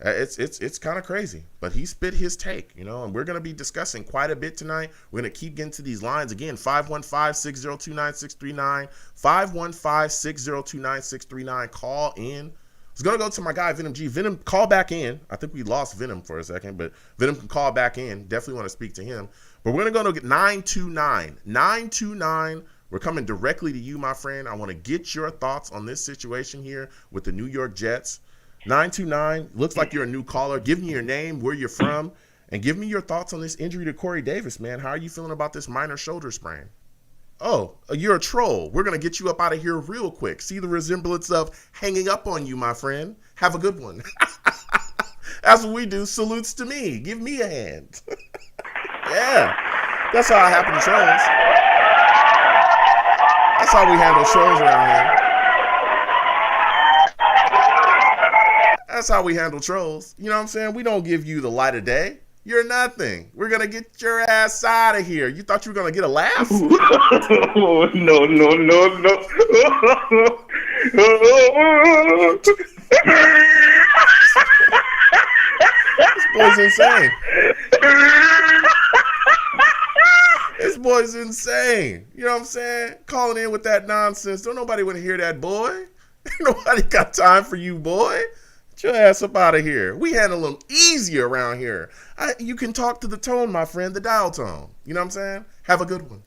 It's kind of crazy. But he spit his take, and we're going to be discussing quite a bit tonight. We're going to keep getting to these lines. Again, 515-602-9639, 515-602-9639. Call in. I was going to go to my guy, Venom G. Venom, call back in. I think we lost Venom for a second, but Venom can call back in. Definitely want to speak to him. But we're going to go to 929. 929. We're coming directly to you, my friend. I want to get your thoughts on this situation here with the New York Jets. 929, looks like you're a new caller. Give me your name, where you're from, and give me your thoughts on this injury to Corey Davis, man. How are you feeling about this minor shoulder sprain? Oh, you're a troll. We're going to get you up out of here real quick. See the resemblance of hanging up on you, my friend. Have a good one. That's what we do. Salutes to me. Give me a hand. Yeah. That's how I happen to trolls. That's how we handle shows around here. That's how we handle trolls. You know what I'm saying? We don't give you the light of day. You're nothing. We're going to get your ass out of here. You thought you were going to get a laugh? Oh, no. This boy's insane. This boy's insane. You know what I'm saying? Calling in with that nonsense. Don't nobody want to hear that, boy. Ain't nobody got time for you, boy. Get your ass up out of here. We handle them easy around here. You can talk to the tone, my friend, the dial tone. You know what I'm saying? Have a good one.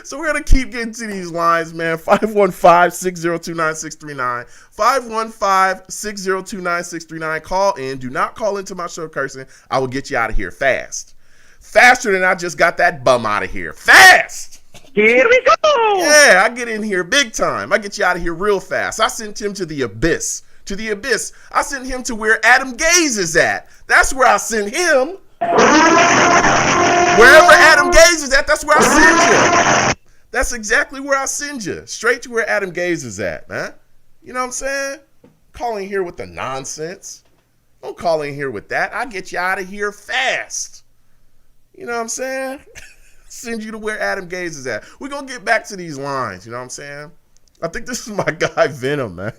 So we're going to keep getting to these lines, man. 515-602-9639. 515-602-9639. Call in. Do not call into my show cursing. I will get you out of here fast. Faster than I just got that bum out of here. Fast! Here we go! Yeah, I get in here big time. I get you out of here real fast. I sent him to the abyss. To the abyss. I sent him to where Adam Gaze is at. That's where I sent him. Wherever Adam Gaze is at, that's where I send you. That's exactly where I send you. Straight to where Adam Gaze is at, man. You know what I'm saying? Calling here with the nonsense. Don't call in here with that. I get you out of here fast. You know what I'm saying? Send you to where Adam Gaze is at. We're going to get back to these lines. You know what I'm saying? I think this is my guy, Venom, man.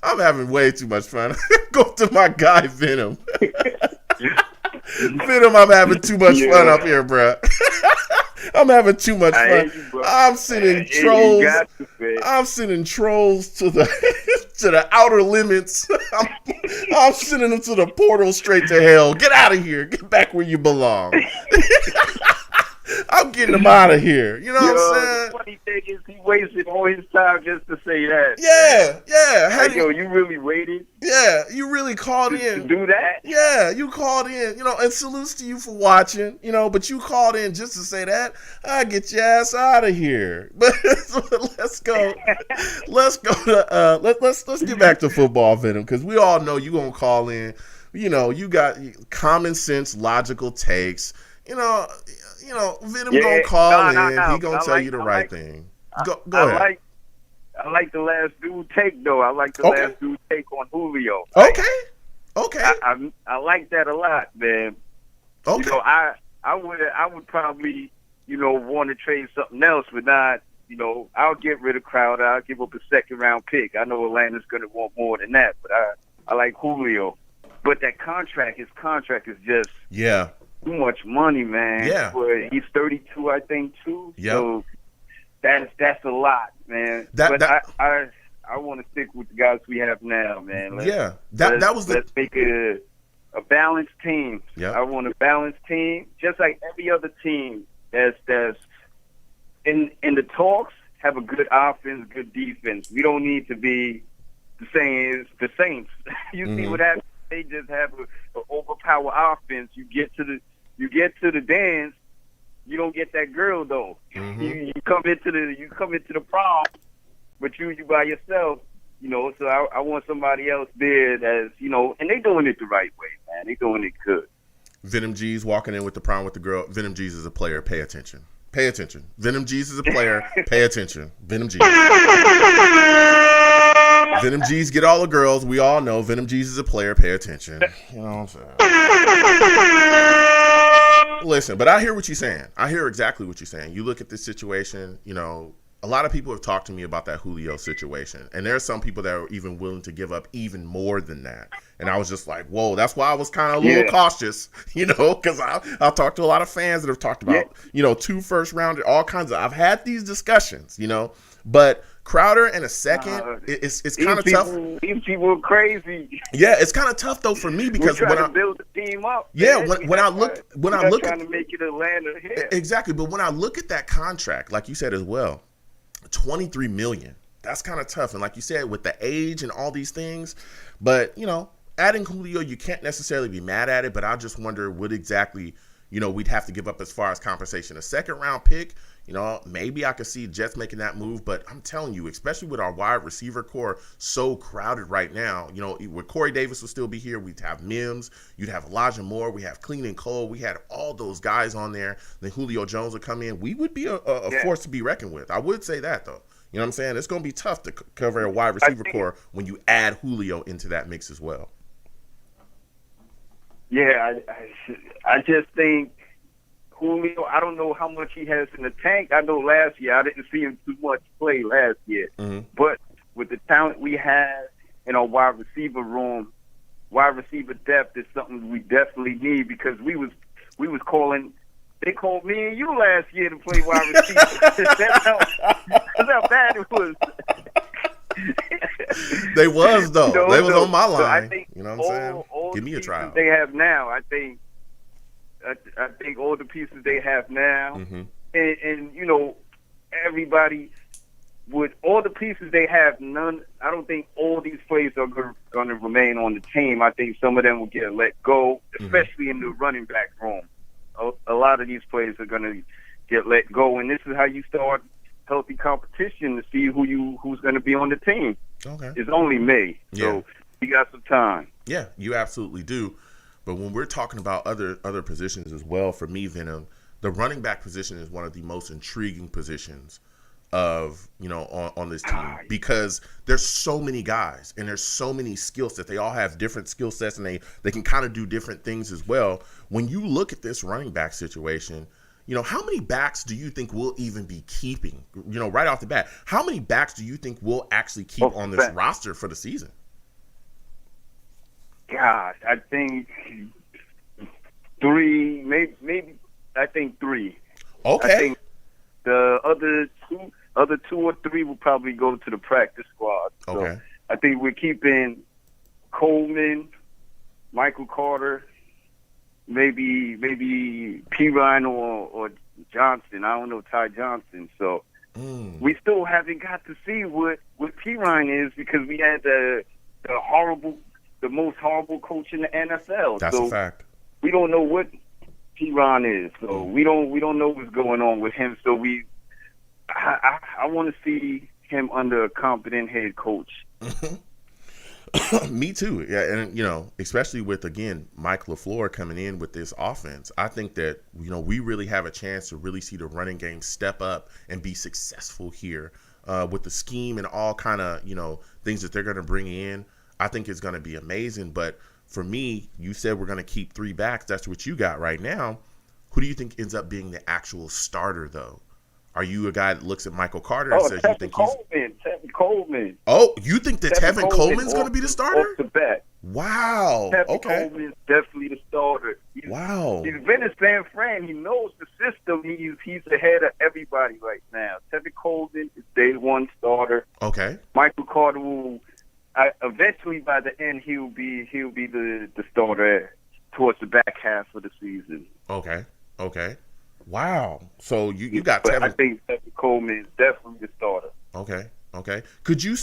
I'm having way too much fun. Go to my guy, Venom. Venom, I'm having too much fun up here, bro. I'm having too much fun. I'm sending trolls. I'm sending trolls to the to the outer limits. I'm sending them to the portal straight to hell. Get out of here. Get back where you belong. I'm getting him out of here. You know what I'm saying? The funny thing is he wasted all his time just to say that. Yeah. Like, you really waited? Yeah, you really called in. To do that? Yeah, you called in. And salutes to you for watching. But you called in just to say that. I'll get your ass out of here. But let's go. Let's go to let's get back to football, Venom, because we all know you gonna call in. You got common sense, logical takes. Venom gonna call in. He gonna tell you the right thing. Go ahead. I like the last dude take though. I like the Okay. last dude take on Julio. Okay. I like that a lot, man. Okay. You know, I would probably, want to trade something else, but not, I'll get rid of Crowder. I'll give up a second round pick. I know Atlanta's going to want more than that, but I like Julio. But that his contract is just too much money, man. Yeah. He's 32, I think, too. Yeah. So that's a lot, man. I want to stick with the guys we have now, man. Let's make it a balanced team. Yeah. I want a balanced team, just like every other team that's in the talks, have a good offense, good defense. We don't need to be the same as the Saints. You see what happens? They just have an overpower offense. You get to the dance, you don't get that girl though. You come into the prom, but you by yourself. So I want somebody else there that's, and they doing it the right way, man. They doing it good. Venom G's walking in with the prom with the girl. Venom G's is a player. Pay attention. Pay attention. Venom G's is a player. Pay attention. Venom G's. Venom G's get all the girls. We all know Venom G's is a player. Pay attention. You know what I'm saying? Listen, but I hear what you're saying. I hear exactly what you're saying. You look at this situation, a lot of people have talked to me about that Julio situation. And there are some people that are even willing to give up even more than that. And I was just like, whoa, that's why I was kind of a little cautious, because I've talked to a lot of fans that have talked about, 2 first rounders, all kinds of, I've had these discussions, but Crowder in a second, it's kind of tough. These people are crazy. Yeah, it's kind of tough though for me because we're trying to build the team up. Yeah, man. when I look trying to make it Atlanta here. Exactly, but when I look at that contract, like you said as well, $23 million. That's kind of tough, and like you said, with the age and all these things, but adding Julio, you can't necessarily be mad at it. But I just wonder what exactly we'd have to give up as far as compensation. A second round pick. Maybe I could see Jets making that move, but I'm telling you, especially with our wide receiver core so crowded right now, with Corey Davis will still be here. We'd have Mims, you'd have Elijah Moore, we have Clean and Cole, we had all those guys on there. Then Julio Jones would come in. We would be a force to be reckoned with. I would say that though. You know what I'm saying? It's going to be tough to cover a wide receiver core when you add Julio into that mix as well. Yeah, I just think Julio, I don't know how much he has in the tank. I know last year I didn't see him too much play last year. But with the talent we have in our wide receiver room, wide receiver depth is something we definitely need because we was calling. They called me and you last year to play wide receiver. That's how bad it was. They was though. They was on my line. So I think you know what I'm saying? Give me a try. They have now. I think all the pieces they have now, and everybody with all the pieces they have, I don't think all these players are going to remain on the team. I think some of them will get let go, especially in the running back room. A lot of these players are going to get let go, and this is how you start healthy competition to see who's going to be on the team. Okay, it's only May, so we got some time. Yeah, you absolutely do. But when we're talking about other positions as well, for me, Venom, the running back position is one of the most intriguing positions of on this team because there's so many guys and there's so many skill sets. They all have different skill sets and they can kind of do different things as well. When you look at this running back situation, how many backs do you think we'll even be keeping? Right off the bat, how many backs do you think we'll actually keep on this roster for the season? God, I think 3, maybe. I think 3. Okay. I think the other 2 or 3 will probably go to the practice squad. So okay. I think we're keeping Coleman, Michael Carter, maybe Pirine or Johnson. I don't know Ty Johnson. So we still haven't got to see what Pirine is because we had the most horrible coach in the NFL. That's a fact. We don't know what Pirine is, so we don't know what's going on with him. So I want to see him under a competent head coach. Me too. Yeah, and especially with again Mike LaFleur coming in with this offense, I think that we really have a chance to really see the running game step up and be successful here with the scheme and all kind of, things that they're going to bring in, I think it's going to be amazing. But for me, you said we're going to keep 3 backs. That's what you got right now. Who do you think ends up being the actual starter, though? Are you a guy that looks at Michael Carter and says you think Tevin Coleman. Oh, you think that Tevin Coleman's going to be the starter? Off the bat. Wow. Tevin Coleman is definitely the starter. He's been in San Fran. He knows the system. He's ahead of everybody right now. Tevin Coleman is day 1 starter. Okay. Michael Carter will eventually by the end he'll be the starter towards the back half of the season. Okay. Wow. So you got Tevin. I think Tevin Coleman is definitely the starter. Okay.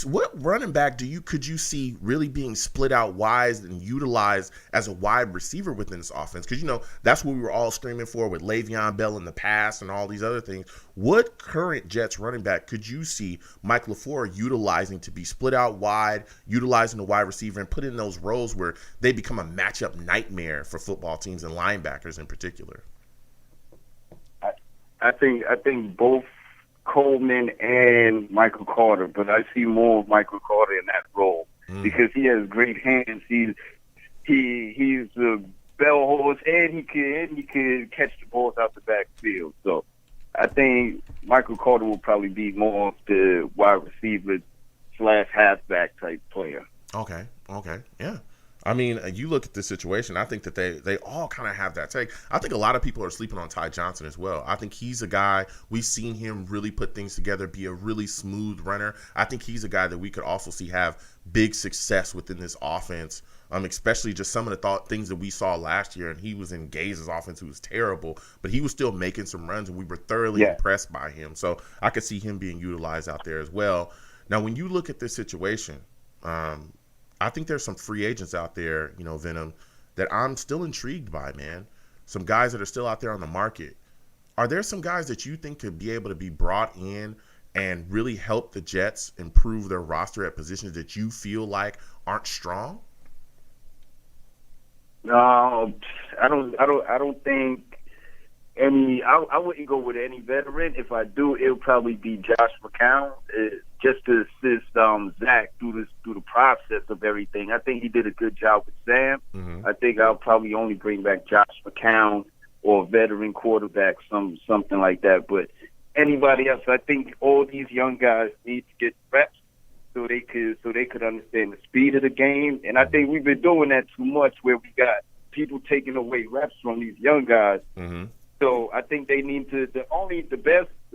What running back could you see really being split out wide and utilized as a wide receiver within this offense? Because that's what we were all screaming for with Le'Veon Bell in the past and all these other things. What current Jets running back could you see Mike LaFleur utilizing to be split out wide, utilizing the wide receiver, and put in those roles where they become a matchup nightmare for football teams and linebackers in particular? I think both Coleman and Michael Carter, but I see more of Michael Carter in that role because he has great hands. He's a bell horse, and he could catch the balls out the backfield. So I think Michael Carter will probably be more of the wide receiver / halfback type player. Okay, yeah. I mean, you look at this situation, I think that they all kind of have that take. I think a lot of people are sleeping on Ty Johnson as well. I think he's a guy, we've seen him really put things together, be a really smooth runner. I think he's a guy that we could also see have big success within this offense, especially just some of the things that we saw last year. And he was in Gaze's offense, who was terrible, but he was still making some runs, and we were thoroughly impressed by him. So I could see him being utilized out there as well. Now, when you look at this situation, I think there's some free agents out there, Venom, that I'm still intrigued by, man. Some guys that are still out there on the market. Are there some guys that you think could be able to be brought in and really help the Jets improve their roster at positions that you feel like aren't strong? No, I don't think any. I wouldn't go with any veteran. If I do, it'll probably be Josh McCown, just to assist Zach through the process of everything. I think he did a good job with Sam. Mm-hmm. I think I'll probably only bring back Josh McCown or a veteran quarterback, something like that. But anybody else, I think all these young guys need to get reps so they could understand the speed of the game. And I think we've been doing that too much, where we got people taking away reps from these young guys. Mm-hmm. So I think they need to. The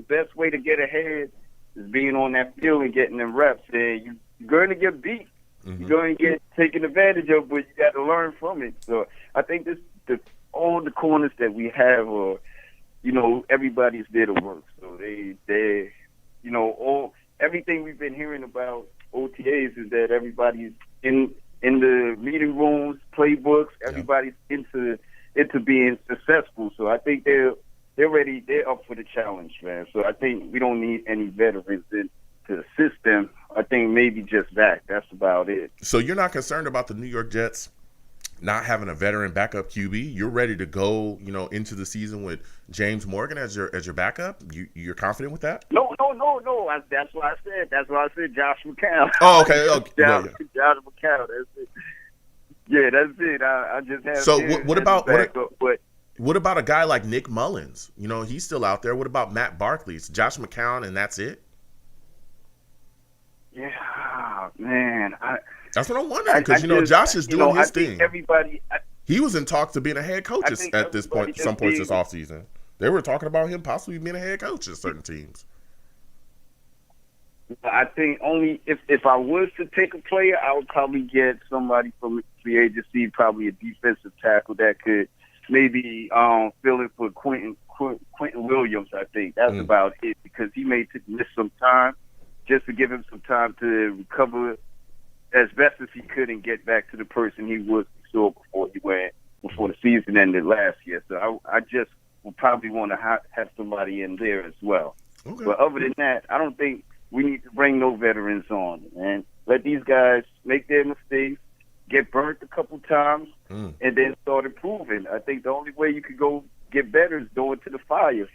best way to get ahead is being on that field and getting them reps. And you're going to get beat. Mm-hmm. You're going to get taken advantage of, but you got to learn from it. So I think all the corners that we have are, everybody's there to work. So they all everything we've been hearing about OTAs is that everybody's in the meeting rooms, playbooks. Everybody's into being successful. So I think they're ready. They're up for the challenge, man. So I think we don't need any veterans to assist them. I think maybe just that. That's about it. So you're not concerned about the New York Jets not having a veteran backup QB? You're ready to go, into the season with James Morgan as your backup? You're confident with that? No. That's what I said. That's why I said Josh McCown. Oh, okay. Josh McCown. That's it. Yeah, that's it. I just have. So what about a guy like Nick Mullins? He's still out there. What about Matt Barkley? It's Josh McCown, and that's it. Yeah, man. That's what I'm wondering, because Josh is doing his thing. Everybody. He was in talks to being a head coach at this point. Some points this offseason, they were talking about him possibly being a head coach at certain teams. I think only if I was to take a player, I would probably get somebody from free agency, probably a defensive tackle that could maybe fill in for Quentin Williams. I think that's about it, because he may miss some time, just to give him some time to recover as best as he could and get back to the person he was before the season ended last year. So I just would probably want to have somebody in there as well. Okay. But other than that, I don't think we need to bring no veterans on, man. Let these guys make their mistakes, get burnt a couple times, and then start improving. I think the only way you could go get better is going to the fire.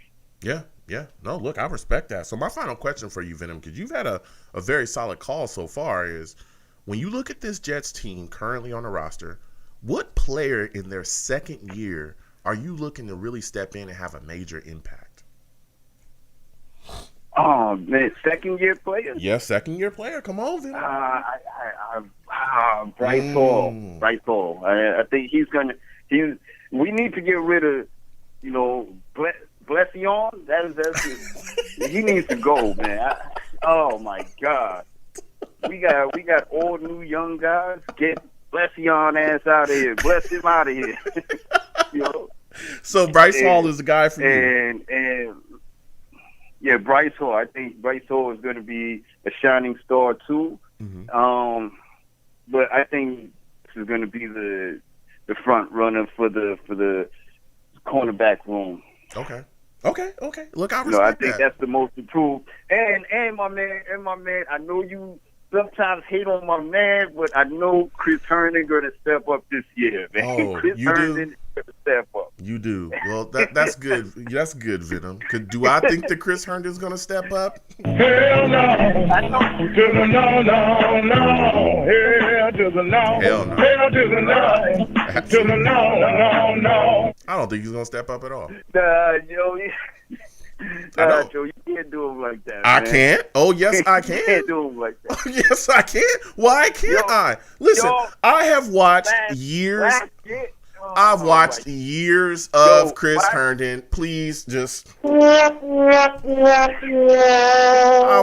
Yeah, Yeah. No, look, I respect that. So my final question for you, Venom, because you've had a very solid call so far, is when you look at this Jets team currently on the roster, what player in their second year are you looking to really step in and have a major impact? Oh man, second-year player. Yeah, second-year player. Come on, Venom. Bryce Hall. Bryce Hall. I think he's gonna. We need to get rid of, Blession. He needs to go, man. Oh my God. We got all new young guys. Get Blession ass out of here. Bless him out of here. So Bryce Hall is the guy for you. And yeah, Bryce Hall. I think Bryce Hall is going to be a shining star too. Mm-hmm. But I think this is going to be the front runner for the cornerback room. Okay. Look, I respect I think that. that's the most improved. And my man, I know you sometimes hate on my man, but I know Chris Herndon going to step up this year, man. Oh, Chris you Herndon do? going to step up. You do. Well, that's good. That's good, Venom. Do I think that Chris Herndon's going to step up? Hell no. To the no. Hell to the no. Hell no. Hell to the no. To the no. I don't think he's going to step up at all. Joe, Joe, you can't do him like that. I man. can't. Oh, yes, I can. You can't do him like that. Oh, yes, I can. Why can't I? Listen, I have watched years. I've watched years of Chris Herndon. Please just. I've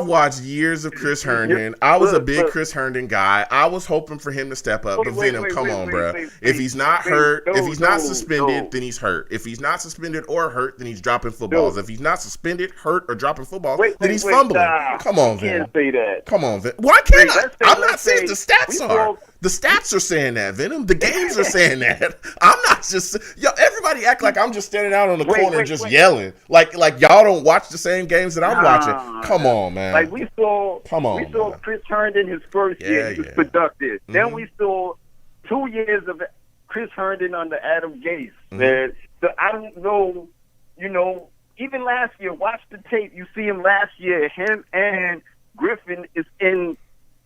watched years of Chris Herndon. I was a big Chris Herndon guy. I was hoping for him to step up. But Venom, come on, bro. If he's not hurt, if he's not suspended, then he's hurt. If he's not suspended or hurt, then he's dropping footballs. If he's not suspended, hurt, or dropping footballs, then he's fumbling. Come on, Venom. Can't say that. Come on, Venom. Why can't I? I'm not saying the say stats are. The stats are saying that, Venom. The games are saying that. I'm not just everybody act like I'm just standing out on the corner just yelling. Like y'all don't watch the same games that I'm watching. Come on, man. Like we saw man. Chris Herndon his first year, he was productive. Mm-hmm. Then we saw 2 years of Chris Herndon under Adam Gase. Mm-hmm. So I don't know, even last year, watch the tape, you see him last year, him and Griffin is in.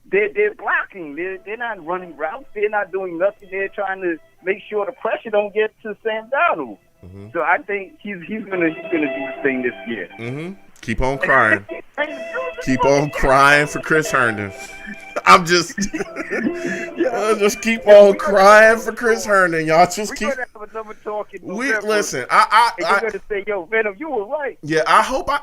They're blocking. They're not running routes. They're not doing nothing. They're trying to make sure the pressure don't get to Sam Darnold. Mm-hmm. So I think he's gonna do his thing this year. Mm-hmm. Keep on crying. Keep on crying for Chris Herndon. I'm just keep on crying for Chris Herndon. Y'all just keep. We're gonna have another talk in November. Listen. You're gonna say, "Yo, Venom, you were right." Yeah, I hope. I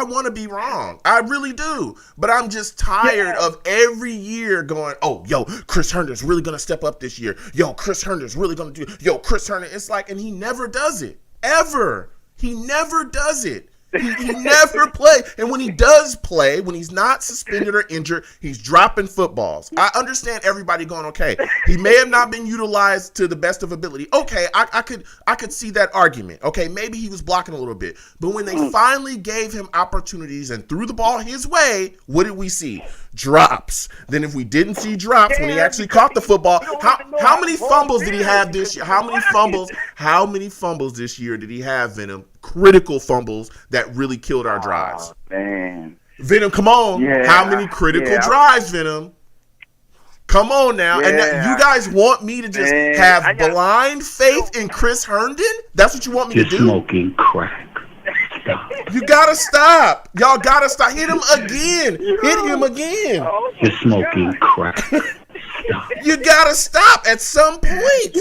want to be wrong. I really do. But I'm just tired of every year going, "Oh, yo, Chris Herndon's really gonna step up this year. Yo, Chris Herndon's really gonna do. Yo, Chris Herndon." It's like, and he never does it ever. He never does it. He never plays. And when he does play, when he's not suspended or injured, he's dropping footballs. I understand everybody going, okay, he may have not been utilized to the best of ability. Okay, I could see that argument. Okay, maybe he was blocking a little bit. But when they finally gave him opportunities and threw the ball his way, what did we see? Drops. Then if we didn't see drops when he actually caught the football, how many fumbles did he have this year? How many fumbles this year did he have, Venom? Critical fumbles that really killed our drives. Oh, man. Venom, come on. Yeah, how many critical drives, Venom? Come on now. And you guys want me to just have blind faith in Chris Herndon? That's what you want me to do? You're smoking crack. Stop. You gotta stop. Y'all gotta stop. Hit him again. Hit him again. You're smoking crack. Stop. You gotta stop at some point.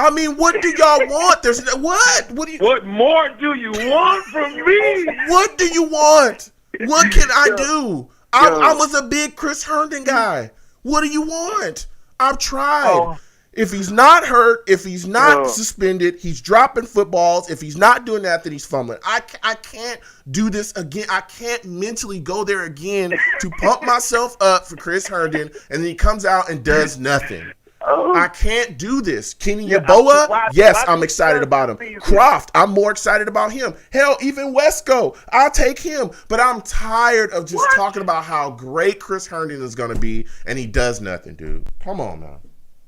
I mean, what do y'all want? What? What more do you want from me? What do you want? What can I do? I was a big Chris Herndon guy. What do you want? I've tried. If he's not hurt, if he's not suspended, he's dropping footballs. If he's not doing that, then he's fumbling. I can't do this again. I can't mentally go there again to pump myself up for Chris Herndon, and then he comes out and does nothing. I can't do this. Kenny Yeboah, yes, I'm excited about him. Croft, I'm more excited about him. Hell, even Wesco, I'll take him. But I'm tired of just talking about how great Chris Herndon is going to be, and he does nothing, dude. Come on now.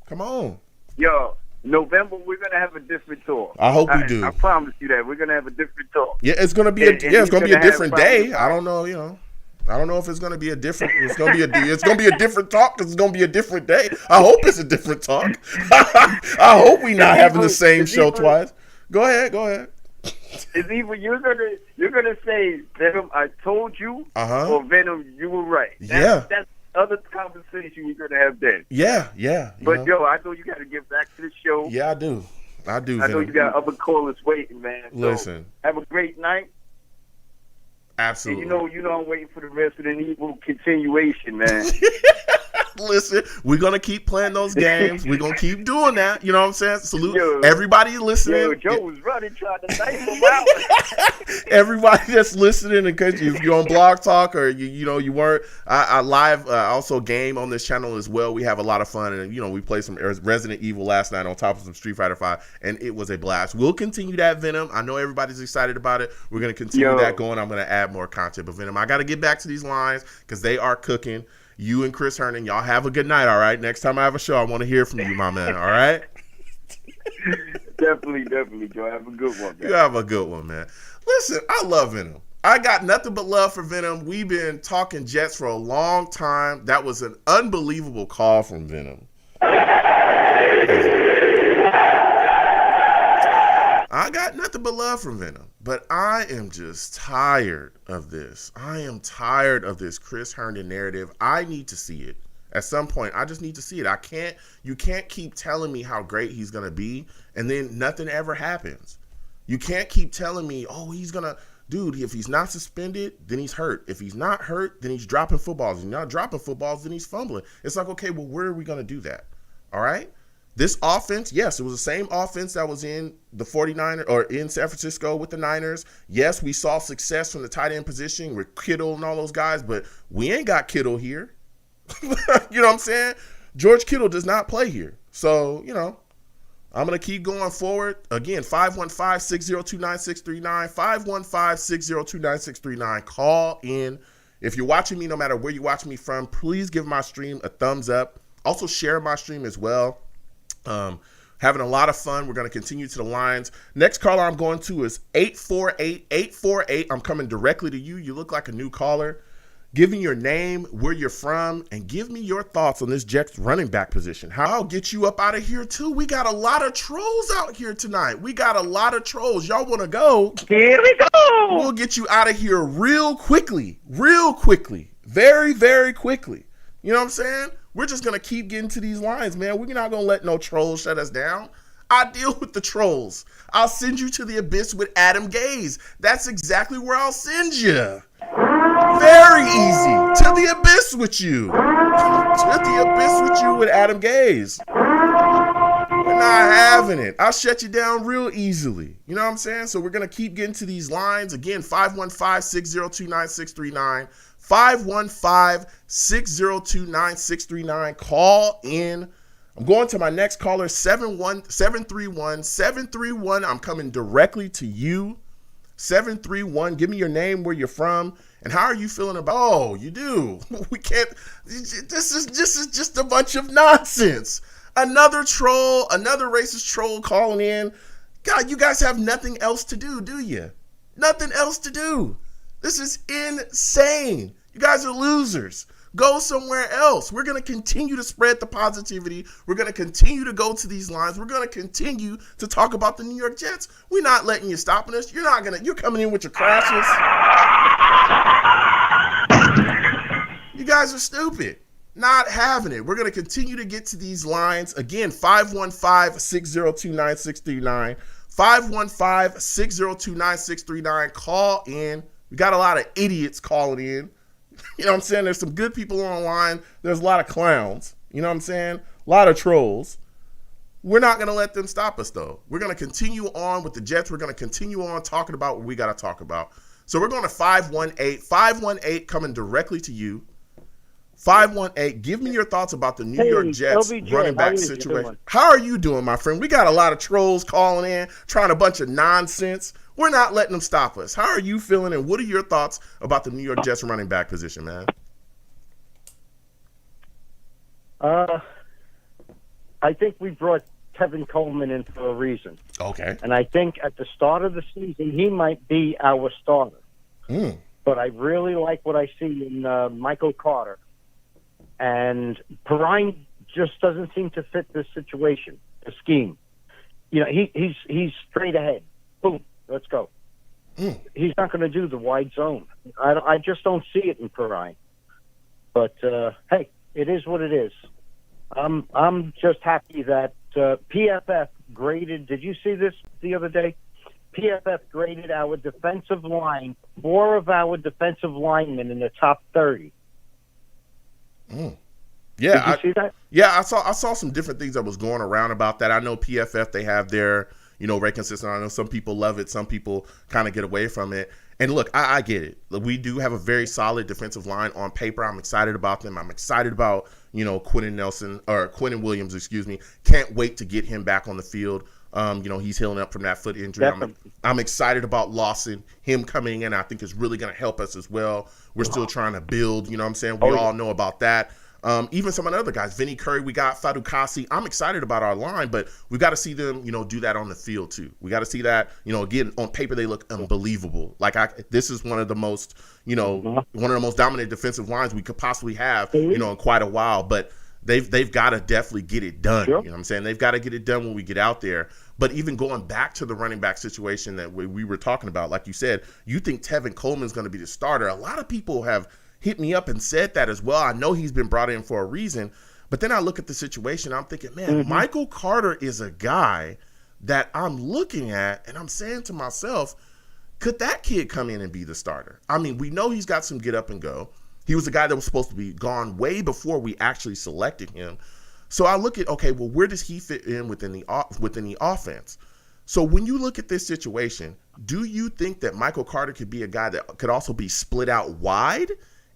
Come on. Yo, November, we're gonna have a different talk. I hope we do. I promise you that we're gonna have a different talk. Yeah, it's gonna be it's gonna be a different day. I don't know, I don't know if it's gonna be a different. It's gonna be a different talk because it's gonna be a different day. I hope it's a different talk. I hope we not having the same show twice. Go ahead. It's either you're gonna say Venom, I told you, or Venom, you were right. That's other conversation we're gonna have then. Yeah. But Joe, I know you got to get back to the show. Yeah, I do. I know you got other callers waiting, man. So listen, have a great night. Absolutely. And you know, I'm waiting for the Resident Evil continuation, man. Listen, we're gonna keep playing those games. We're gonna keep doing that. You know what I'm saying? Salute everybody listening. Joe was running, trying to knife him out. Everybody that's listening, in case if you're on Blog Talk or you weren't, I live also game on this channel as well. We have a lot of fun, and we played some Resident Evil last night on top of some Street Fighter 5, and it was a blast. We'll continue that, Venom. I know everybody's excited about it. We're gonna continue that going. I'm gonna add more content, but Venom, I got to get back to these lines because they are cooking. You and Chris Herndon, y'all have a good night, all right? Next time I have a show, I want to hear from you, my man, all right? Definitely, Joe. Have a good one, man. You have a good one, man. Listen, I love Venom. I got nothing but love for Venom. We've been talking Jets for a long time. That was an unbelievable call from Venom. I got nothing but love from Venom, but I am just tired of this. I am tired of this Chris Herndon narrative. I need to see it. At some point, I just need to see it. You can't keep telling me how great he's going to be, and then nothing ever happens. You can't keep telling me, dude, if he's not suspended, then he's hurt. If he's not hurt, then he's dropping footballs. If he's not dropping footballs, then he's fumbling. It's like, okay, well, where are we going to do that? All right? This offense, yes, it was the same offense that was in the 49ers or in San Francisco with the Niners. Yes, we saw success from the tight end position with Kittle and all those guys, but we ain't got Kittle here. You know what I'm saying? George Kittle does not play here. So, I'm going to keep going forward. Again, 515-602-9639, 515-602-9639. Call in. If you're watching me, no matter where you're watching me from, please give my stream a thumbs up. Also share my stream as well. Having a lot of fun. We're going to continue to the lines. Next caller I'm going to is 848-848. I'm coming directly to you. You look like a new caller. Give me your name, where you're from, and give me your thoughts on this Jets running back position. I'll get you up out of here, too. We got a lot of trolls out here tonight. We got a lot of trolls. Y'all want to go? Here we go. We'll get you out of here real quickly. Very, very quickly. You know what I'm saying? We're just going to keep getting to these lines, man. We're not going to let no trolls shut us down. I deal with the trolls. I'll send you to the abyss with Adam Gaze. That's exactly where I'll send you. Very easy. To the abyss with you. To the abyss with you with Adam Gaze. We're not having it. I'll shut you down real easily. You know what I'm saying? So we're going to keep getting to these lines. Again, 515-602-9639. 515-602-9639. Call in. I'm going to my next caller, 731-731. I'm coming directly to you. 731. Give me your name, where you're from, and how are you feeling about? Oh, you do. We can't. This is just a bunch of nonsense. Another troll, another racist troll calling in. God, you guys have nothing else to do you? Nothing else to do. This is insane. You guys are losers. Go somewhere else. We're going to continue to spread the positivity. We're going to continue to go to these lines. We're going to continue to talk about the New York Jets. We're not letting you stopping us. You're coming in with your crashes. You guys are stupid. Not having it. We're going to continue to get to these lines. Again, 515-602-9639. 515-602-9639. Call in. We got a lot of idiots calling in. You know what I'm saying? There's some good people online. There's a lot of clowns. You know what I'm saying? A lot of trolls. We're not going to let them stop us, though. We're going to continue on with the Jets. We're going to continue on talking about what we got to talk about. So we're going to 518. 518 coming directly to you. 518, give me your thoughts about the New York Jets LBJ, running back situation. How are you doing, my friend? We got a lot of trolls calling in, trying a bunch of nonsense. We're not letting them stop us. How are you feeling, and what are your thoughts about the New York Jets running back position, man? I think we brought Tevin Coleman in for a reason. Okay. And I think at the start of the season, he might be our starter. But I really like what I see in Michael Carter. And Perrine just doesn't seem to fit this situation, the scheme. You know, he's straight ahead. Boom, let's go. He's not going to do the wide zone. I just don't see it in Perrine. But, hey, it is what it is. I'm just happy that PFF graded. Did you see this the other day? PFF graded our defensive line, 4 of our defensive linemen in the top 30. Yeah, Did you see that? Yeah, I saw some different things that was going around about that. I know PFF, they have their, rate system. I know some people love it, some people kind of get away from it. And look, I get it. We do have a very solid defensive line on paper. I'm excited about them. I'm excited about, Quentin Williams, excuse me. Can't wait to get him back on the field. He's healing up from that foot injury. I'm excited about Lawson, him coming in. I think is really going to help us as well. We're still trying to build, you know what I'm saying? We all know about that. Even some of the other guys, Vinny Curry, we got Fadukasi. I'm excited about our line, but we got to see them, do that on the field too. We got to see that, again, on paper, they look unbelievable. This is one of the most, one of the most dominant defensive lines we could possibly have, in quite a while, but they've got to definitely get it done. Sure. You know what I'm saying? They've got to get it done when we get out there. But even going back to the running back situation that we were talking about, like you said, you think Tevin Coleman's going to be the starter. A lot of people have hit me up and said that as well. I know he's been brought in for a reason, but then I look at the situation, I'm thinking, man, Michael Carter is a guy that I'm looking at and I'm saying to myself, could that kid come in and be the starter? I mean, we know he's got some get up and go. He was a guy that was supposed to be gone way before we actually selected him. So I look at, okay, well, where does he fit in within the offense? So when you look at this situation, do you think that Michael Carter could be a guy that could also be split out wide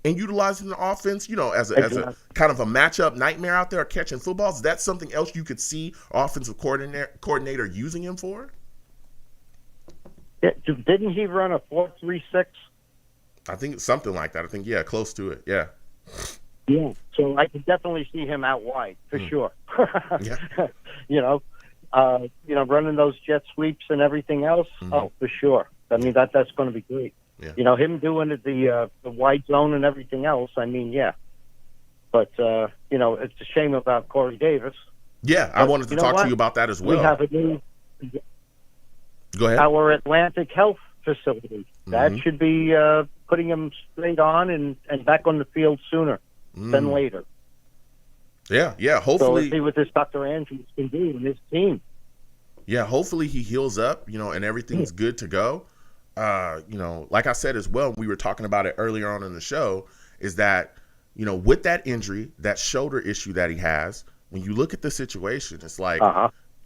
and utilizing the offense, as a kind of a matchup nightmare out there catching footballs? Is that something else you could see offensive coordinator using him for? Yeah, didn't he run a 4.36? I think it's something like that. I think, close to it. Yeah. Yeah. So I could definitely see him out wide for sure. Yeah. Running those jet sweeps and everything else. Oh, for sure. I mean, that's going to be great. Yeah. Him doing the wide zone and everything else. I mean, yeah. But it's a shame about Corey Davis. Yeah, I wanted to talk to you about that as well. We have a new. Go ahead. Our Atlantic Health facility that should be putting him straight on and back on the field sooner than later. Yeah. So Hopefully, let's see what this Dr. Andrews can do in his team. Yeah, hopefully he heals up, and everything's good to go. Like I said as well, we were talking about it earlier on in the show, is that, with that injury, that shoulder issue that he has, when you look at the situation, it's like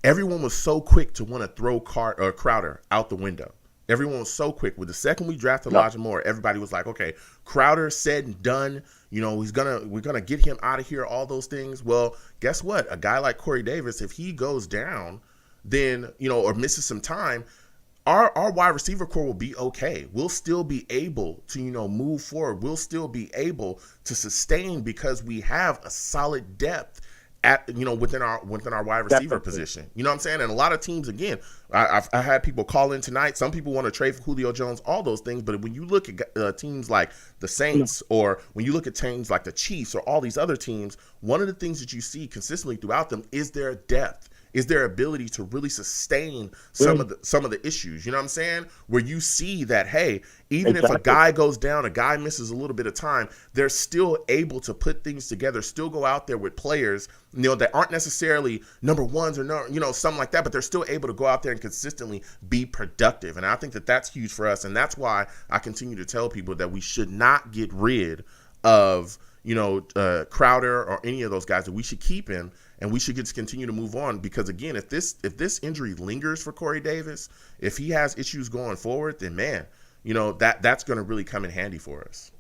everyone was so quick to want to throw Crowder out the window. Everyone was so quick. With the second we drafted Elijah Moore, everybody was like, okay, Crowder said and done. We're gonna get him out of here, all those things. Well, guess what? A guy like Corey Davis, if he goes down, then, or misses some time, our wide receiver core will be okay. We'll still be able to, move forward. We'll still be able to sustain because we have a solid depth at, within our wide receiver position. You know what I'm saying? And a lot of teams, again, I had people call in tonight. Some people want to trade for Julio Jones, all those things. But when you look at teams like the Saints, or when you look at teams like the Chiefs, or all these other teams, one of the things that you see consistently throughout them is their depth. Is their ability to really sustain some of the issues, you know what I'm saying? Where you see that, hey, even if a guy goes down, a guy misses a little bit of time, they're still able to put things together, still go out there with players, that aren't necessarily number ones or something like that, but they're still able to go out there and consistently be productive. And I think that that's huge for us, and that's why I continue to tell people that we should not get rid of Crowder or any of those guys, that we should keep him. And we should just continue to move on, because, again, if this injury lingers for Corey Davis, if he has issues going forward, then, man, that's going to really come in handy for us.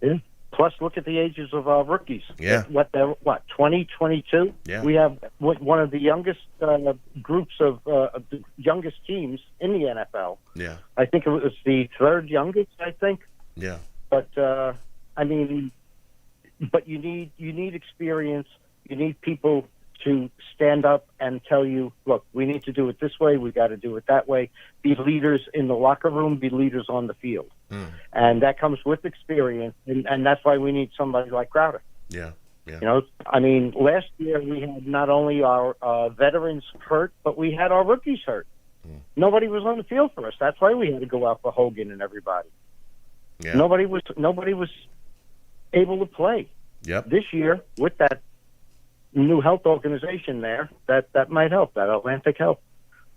Yeah. Plus, look at the ages of our rookies. Yeah. They're 20, 22? Yeah. We have one of the youngest groups of the youngest teams in the NFL. Yeah. I think it was the third youngest, I think. Yeah. But, but you need experience. You need people to stand up and tell you, look, we need to do it this way. We got to do it that way. Be leaders in the locker room. Be leaders on the field. And that comes with experience. And that's why we need somebody like Crowder. Yeah. Yeah. You know, I mean, last year we had not only our veterans hurt, but we had our rookies hurt. Nobody was on the field for us. That's why we had to go out for Hogan and everybody. Yeah. Nobody was able to play. Yep. This year, with that new health organization there, that might help. That Atlantic help.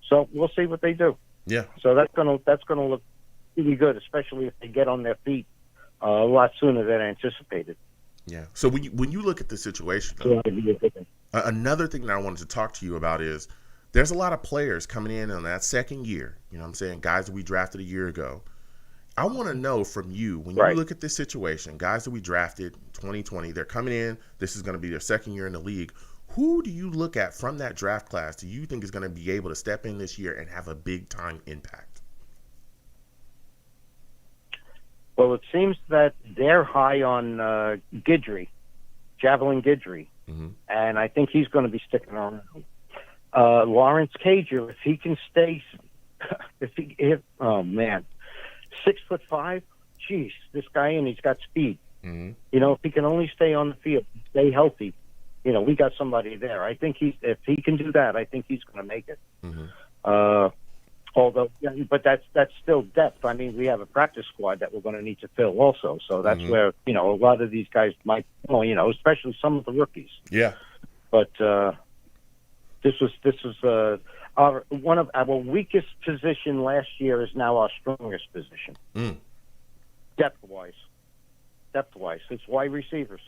So we'll see what they do. Yeah. So that's gonna look really good, especially if they get on their feet a lot sooner than anticipated. Yeah. So when you look at the situation, though, another thing that I wanted to talk to you about is there's a lot of players coming in on that second year. You know what I'm saying? Guys that we drafted a year ago. I want to know from you, when you look at this situation, guys that we drafted 2020, they're coming in. This is going to be their second year in the league. Who do you look at from that draft class do you think is going to be able to step in this year and have a big-time impact? Well, it seems that they're high on Guidry, Javelin Guidry, and I think he's going to be sticking around. Lawrence Cager, if he can stay, oh man, 6'5", geez, this guy, and he's got speed. You know, if he can only stay on the field, stay healthy, you know, we got somebody there. I think if he can do that, I think he's going to make it. Although, yeah, but that's still depth. I mean, we have a practice squad that we're going to need to fill also. So that's where, you know, a lot of these guys might, well, you know, especially some of the rookies. Yeah. But this was one of our weakest position last year is now our strongest position. Depth-wise, it's wide receivers.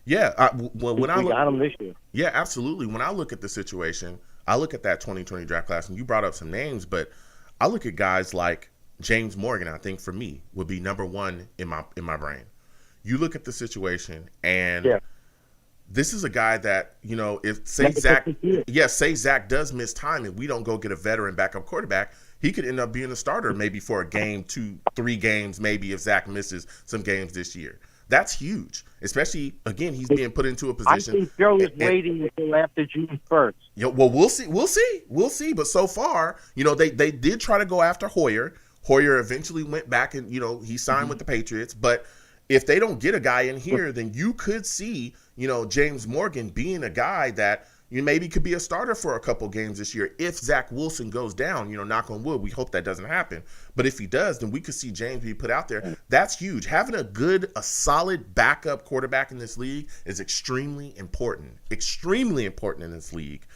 Yeah. When I got them this year. Yeah, absolutely. When I look at the situation, I look at that 2020 draft class, and you brought up some names, but I look at guys like James Morgan. I think for me would be number one in my brain. You look at the situation, and this is a guy that, you know, if say Zach does miss time and we don't go get a veteran backup quarterback, he could end up being a starter maybe for a game, 2-3 games, maybe if Zach misses some games this year. That's huge, especially, again, he's being put into a position. I think Joe is waiting until after June 1st. Yeah, well, we'll see. But so far, you know, they did try to go after Hoyer. Hoyer eventually went back and, you know, he signed with the Patriots. But if they don't get a guy in here, then you could see, you know, James Morgan being a guy that you maybe could be a starter for a couple games this year. If Zach Wilson goes down, you know, knock on wood, we hope that doesn't happen. But if he does, then we could see James be put out there. That's huge. Having a solid backup quarterback in this league is extremely important in this league.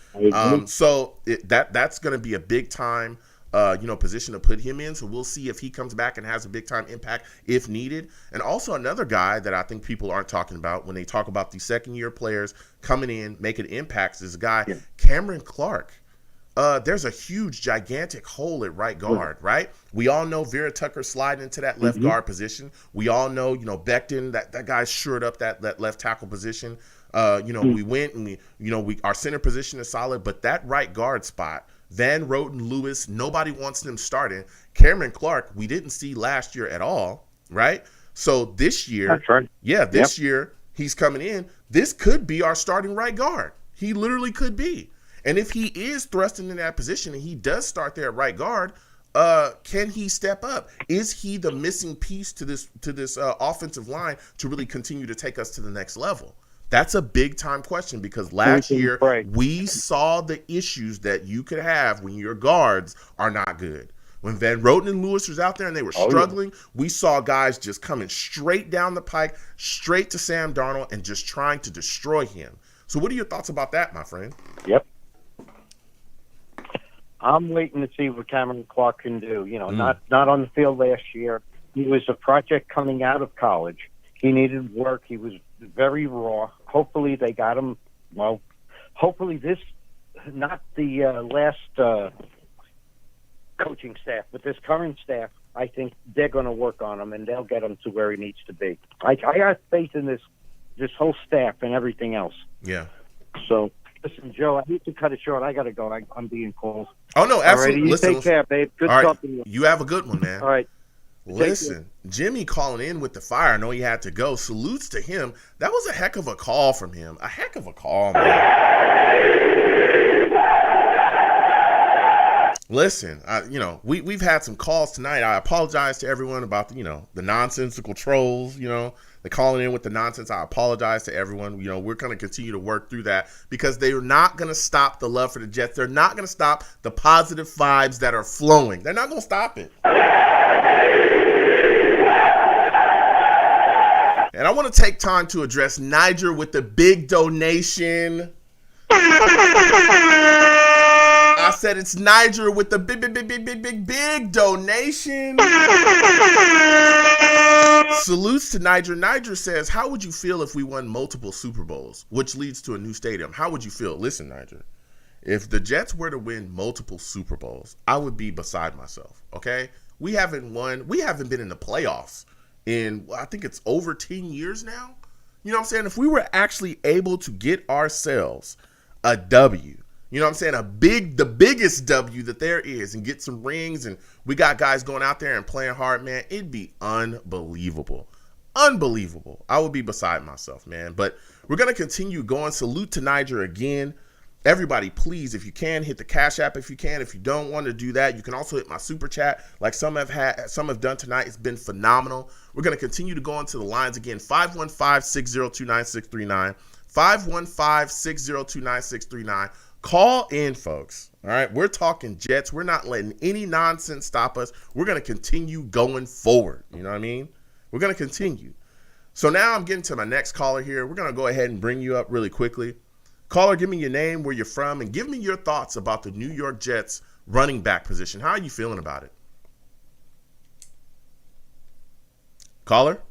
So that's going to be a big time, you know, position to put him in. So we'll see if he comes back and has a big time impact if needed. And also another guy that I think people aren't talking about when they talk about these second year players coming in, making impacts, is a guy, Cameron Clark. There's a huge, gigantic hole at right guard, right? We all know Vera Tucker sliding into that left guard position. We all know, you know, Becton, that guy's shored up that left tackle position. You know, we went and our center position is solid, but that right guard spot, Van Roten, Lewis, nobody wants them starting. Cameron Clark, we didn't see last year at all, right? So this year, that's right. This year he's coming in. This could be our starting right guard. He literally could be. And if he is thrust into that position and he does start there at right guard, can he step up? Is he the missing piece to this offensive line to really continue to take us to the next level? That's a big time question, because last year we saw the issues that you could have when your guards are not good. When Van Roten and Lewis was out there and they were struggling, we saw guys just coming straight down the pike, straight to Sam Darnold and just trying to destroy him. So what are your thoughts about that, my friend? Yep. I'm waiting to see what Cameron Clark can do. You know, not on the field last year. He was a project coming out of college. He needed work. He was very raw. Hopefully they got him. Well, hopefully this, not the last coaching staff, but this current staff, I think they're going to work on him and they'll get him to where he needs to be. I got faith in this whole staff and everything else. Yeah. So, listen, Joe, I hate to cut it short. I got to go. I'm being called. Oh, no, absolutely. All right, you take care, babe. Good talking to you. You have a good one, man. All right. Listen, Jimmy calling in with the fire. I know he had to go. Salutes to him. That was a heck of a call from him. A heck of a call, man. Listen, we've had some calls tonight. I apologize to everyone about the nonsensical trolls. The calling in with the nonsense. I apologize to everyone. We're going to continue to work through that because they're not going to stop the love for the Jets. They're not going to stop the positive vibes that are flowing. They're not going to stop it. And I want to take time to address Niger with the big donation. I said it's Niger with the big donation. Salutes to Niger. Niger says, how would you feel if we won multiple Super Bowls, which leads to a new stadium? How would you feel? Listen, Niger, if the Jets were to win multiple Super Bowls, I would be beside myself, okay? We haven't been in the playoffs in, I think it's over 10 years now. You know what I'm saying? If we were actually able to get ourselves a W, you know what I'm saying? The biggest W that there is, and get some rings, and we got guys going out there and playing hard, man, it'd be unbelievable. Unbelievable. I would be beside myself, man. But we're going to continue going. Salute to Niger again. Everybody, please, if you can, hit the Cash App if you can. If you don't want to do that, you can also hit my Super Chat like some have done tonight. It's been phenomenal. We're going to continue to go into the lines again. 515-602-9639. 515-602-9639. Call in, folks. All right, we're talking Jets. We're not letting any nonsense stop us. We're going to continue going forward. You know what I mean? We're going to continue. So now I'm getting to my next caller here. We're going to go ahead and bring you up really quickly. Caller, give me your name, where you're from, and give me your thoughts about the New York Jets running back position. How are you feeling about it? Caller?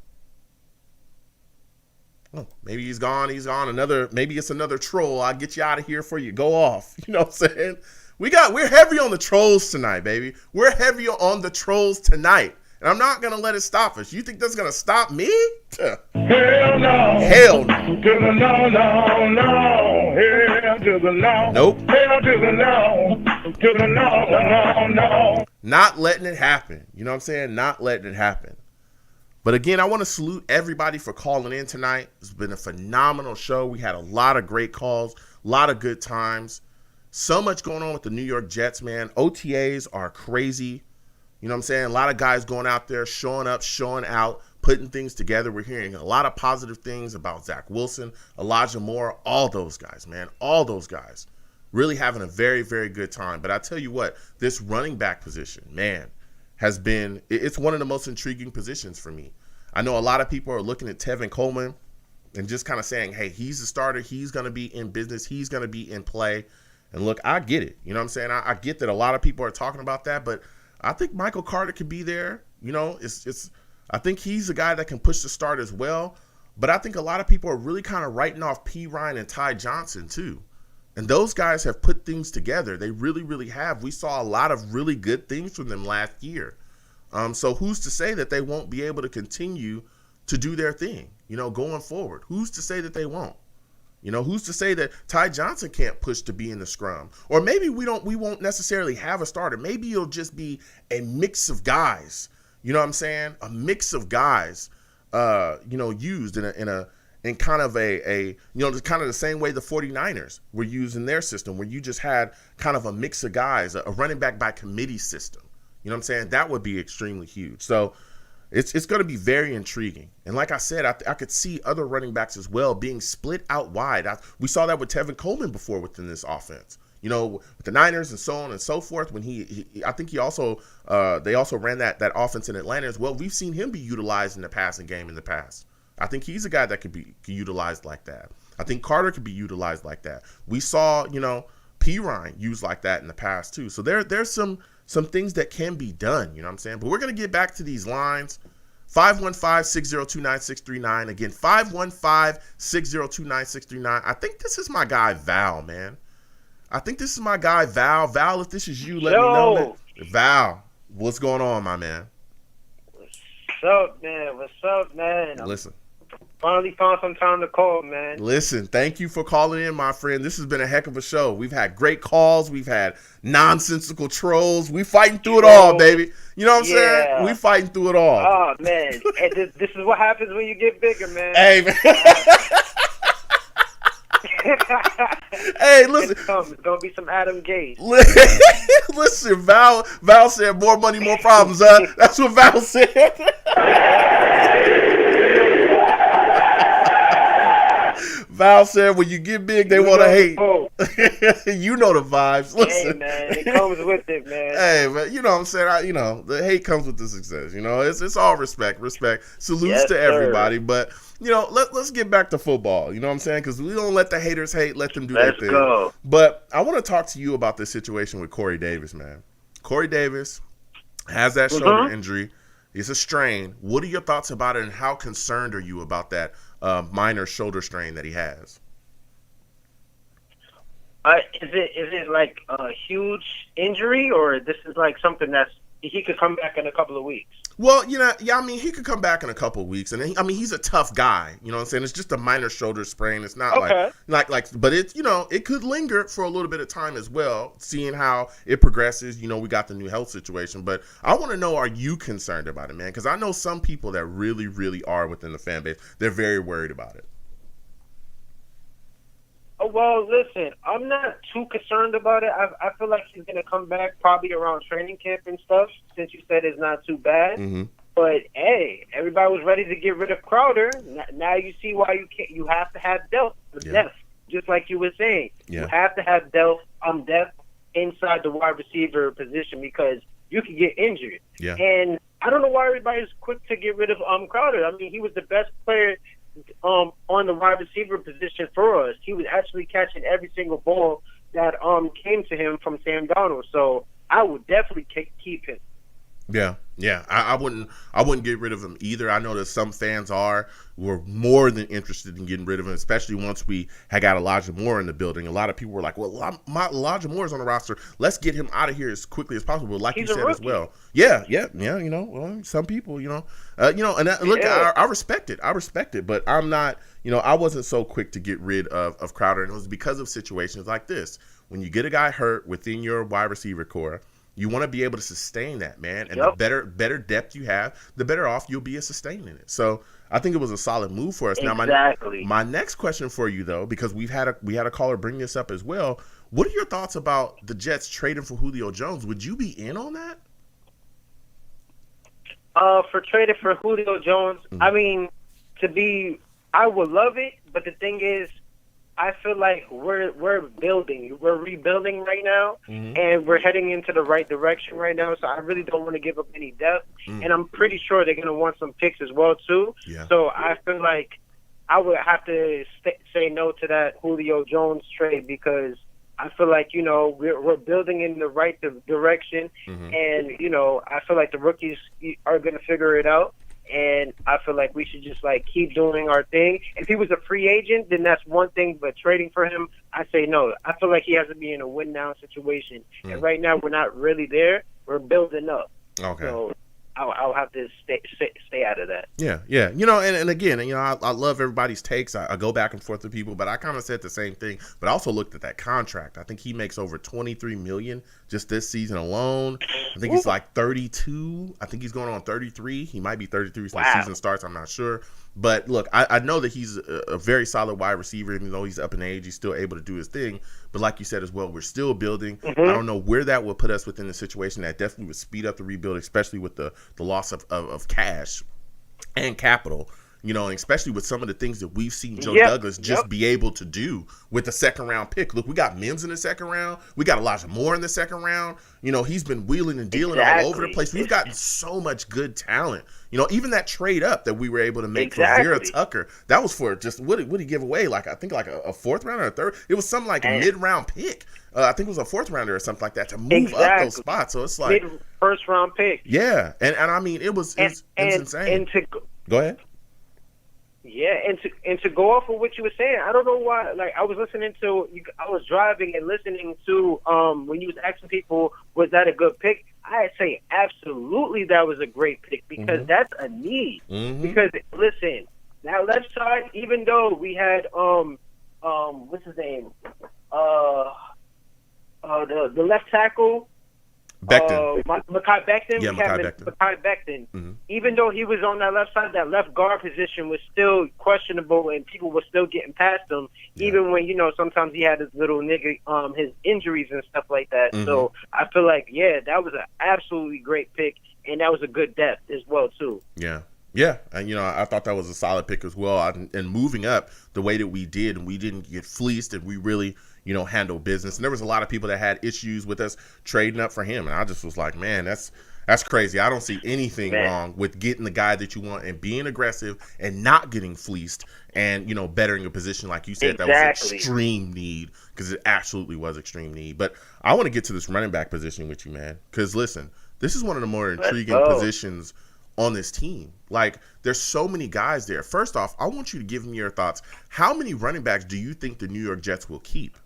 Oh, maybe he's gone. Maybe it's another troll. I'll get you out of here before you go off. You know what I'm saying? We're heavy on the trolls tonight, baby. We're heavy on the trolls tonight. And I'm not going to let it stop us. You think that's going to stop me? Hell no. Hell no. To the no, no, no. Hell to the no. Nope. Hell to the no. To the no, no, no. Not letting it happen. You know what I'm saying? Not letting it happen. But again, I want to salute everybody for calling in tonight. It's been a phenomenal show. We had a lot of great calls, a lot of good times. So much going on with the New York Jets, man. OTAs are crazy. You know what I'm saying? A lot of guys going out there, showing up, showing out, putting things together. We're hearing a lot of positive things about Zach Wilson, Elijah Moore, all those guys, man. All those guys really having a very, very good time. But I tell you what, this running back position, man, it's one of the most intriguing positions for me. I know a lot of people are looking at Tevin Coleman and just kind of saying, hey, he's a starter. He's going to be in business. He's going to be in play. And look, I get it. You know what I'm saying? I get that a lot of people are talking about that, but I think Michael Carter could be there. You know, I think he's a guy that can push the start as well. But I think a lot of people are really kind of writing off P. Ryan and Ty Johnson too. And those guys have put things together. They really, really have. We saw a lot of really good things from them last year. So who's to say that they won't be able to continue to do their thing, going forward? Who's to say that they won't? Who's to say that Ty Johnson can't push to be in the scrum? Or maybe we won't necessarily have a starter. Maybe it'll just be a mix of guys. You know what I'm saying? A mix of guys, used in kind of kind of the same way the 49ers were used in their system, where you just had kind of a mix of guys, a running back by committee system. You know what I'm saying? That would be extremely huge. So it's going to be very intriguing. And like I said, I could see other running backs as well being split out wide. We saw that with Tevin Coleman before within this offense. With the Niners and so on and so forth. When I think he also they also ran that offense in Atlanta as well. We've seen him be utilized in the passing game in the past. I think he's a guy that could be utilized like that. I think Carter could be utilized like that. We saw, P. Ryan used like that in the past too. So there's some things that can be done, you know what I'm saying? But we're going to get back to these lines. 515-602-9639. Again, 515-602-9639. I think this is my guy, Val, man. I think this is my guy, Val. Val, if this is you, let me know, man. Val, what's going on, my man? What's up, man? Listen, Finally found some time to call, man. Listen, thank you for calling in, my friend. This has been a heck of a show. We've had great calls. We've had nonsensical trolls. We fighting through it all, baby. You know what I'm saying? We fighting through it all. Oh, man. And this is what happens when you get bigger, man. Hey, man. Hey, listen. It's going to be some Adam Gates. Listen, Val said more money, more problems, huh? That's what Val said. Val said when you get big, they want to hate. You know the vibes. Listen. Hey, man, it comes with it, man. Hey, man, you know what I'm saying? The hate comes with the success. It's all respect. Salutes to everybody. But, let's get back to football. You know what I'm saying? Because we don't let the haters hate. Let them do their thing. Let's go. But I want to talk to you about this situation with Corey Davis, man. Corey Davis has that shoulder injury. It's a strain. What are your thoughts about it, and how concerned are you about that minor shoulder strain that he has? Is it like a huge injury, or this is like something that's he could come back in a couple of weeks? Well, he could come back in a couple of weeks, and he's a tough guy. You know what I'm saying? It's just a minor shoulder sprain. It's not but it's it could linger for a little bit of time as well. Seeing how it progresses, we got the new health situation. But I want to know, are you concerned about it, man? Because I know some people that really, really are within the fan base. They're very worried about it. Oh, well, listen, I'm not too concerned about it. I feel like he's going to come back probably around training camp and stuff, since you said it's not too bad. Mm-hmm. But, hey, everybody was ready to get rid of Crowder. Now you see why you have to have depth, just like you were saying. Yeah. You have to have depth inside the wide receiver position because you can get injured. Yeah. And I don't know why everybody's quick to get rid of Crowder. I mean, he was the best player on the wide receiver position for us. He was actually catching every single ball that came to him from Sam Darnold. So I would definitely keep him. Yeah. I wouldn't get rid of him either. I know that some fans were more than interested in getting rid of him, especially once we had got Elijah Moore in the building. A lot of people were like, well, Elijah Moore's on the roster. Let's get him out of here as quickly as possible. Like you said as well. Yeah. Well, some people, and look, I respect it, but I'm not, I wasn't so quick to get rid of Crowder. And it was because of situations like this. When you get a guy hurt within your wide receiver core, you want to be able to sustain that, man. And the better depth you have, the better off you'll be at sustaining it. So I think it was a solid move for us. Exactly. Now, my next question for you, though, because we had a caller bring this up as well. What are your thoughts about the Jets trading for Julio Jones? Would you be in on that? For trading for Julio Jones, mm-hmm. I mean, I would love it, but the thing is, I feel like we're rebuilding right now, mm-hmm. and we're heading into the right direction right now. So I really don't want to give up any depth, and I'm pretty sure they're gonna want some picks as well too. Yeah. So I feel like I would have to say no to that Julio Jones trade because I feel like we're building in the right direction, mm-hmm. and I feel like the rookies are gonna figure it out. And I feel like we should just keep doing our thing. If he was a free agent, then that's one thing. But trading for him, I say no. I feel like he has to be in a win-now situation. Mm. And right now, we're not really there. We're building up. Okay. So I'll have to stay out of that. Yeah. And again, I love everybody's takes. I go back and forth with people, but I kind of said the same thing. But I also looked at that contract. I think he makes over $23 million just this season alone. I think he's like 32. I think he's going on 33. He might be 33 when the season starts. I'm not sure. But look, I know that he's a very solid wide receiver. Even though he's up in age, he's still able to do his thing. But like you said as well, we're still building. Mm-hmm. I don't know where that would put us within the situation. That definitely would speed up the rebuild, especially with the loss of cash and capital. And especially with some of the things that we've seen Joe Douglas just be able to do with the second round pick. Look, we got Mims in the second round. We got Elijah Moore in the second round. He's been wheeling and dealing all over the place. We've gotten so much good talent. Even that trade up that we were able to make for Vera Tucker, that was for just what did he give away? I think a fourth round or a third. It was some mid-round pick. I think it was a fourth rounder or something like that to move up those spots. So it's like first round pick. Yeah, and I mean it was insane. Go ahead. Yeah, and to go off of what you were saying, I don't know why. I was listening to, I was driving and listening to when you was asking people, was that a good pick? I'd say absolutely that was a great pick because mm-hmm. that's a need. Mm-hmm. Because listen, that left side, even though we had what's his name? The left tackle. Becton. Mekhi Becton. Yeah, we had Mekhi Becton. Mm-hmm. Even though he was on that left side, that left guard position was still questionable, and people were still getting past him. Yeah. Even when sometimes he had his little nigga, his injuries and stuff like that. Mm-hmm. So I feel like that was an absolutely great pick, and that was a good depth as well too. Yeah. Yeah, and I thought that was a solid pick as well. And moving up the way that we did, and we didn't get fleeced, and we really handle business. And there was a lot of people that had issues with us trading up for him. And I just was like, man, that's crazy. I don't see anything wrong with getting the guy that you want and being aggressive and not getting fleeced and, bettering a position like you said. Exactly. That was extreme need, because it absolutely was extreme need. But I want to get to this running back position with you, man, because listen, this is one of the more intriguing positions on this team. Like, there's so many guys there. First off, I want you to give me your thoughts. How many running backs do you think the New York Jets will keep?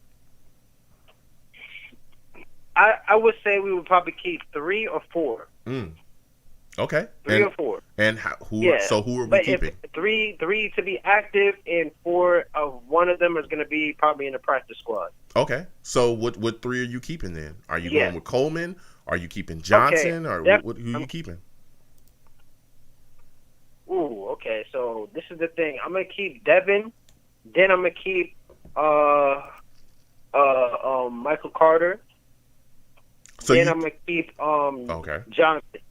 I would say we would probably keep 3 or 4. Okay. 3 or 4. And so who are we keeping? Three to be active, and 4 of one of them is going to be probably in the practice squad. Okay. So what 3 are you keeping then? Are you going with Coleman? Are you keeping Johnson? Or who are you keeping? Ooh, okay. So this is the thing. I'm going to keep Devin. Then I'm going to keep Michael Carter. So then I'm going to keep Jonathan.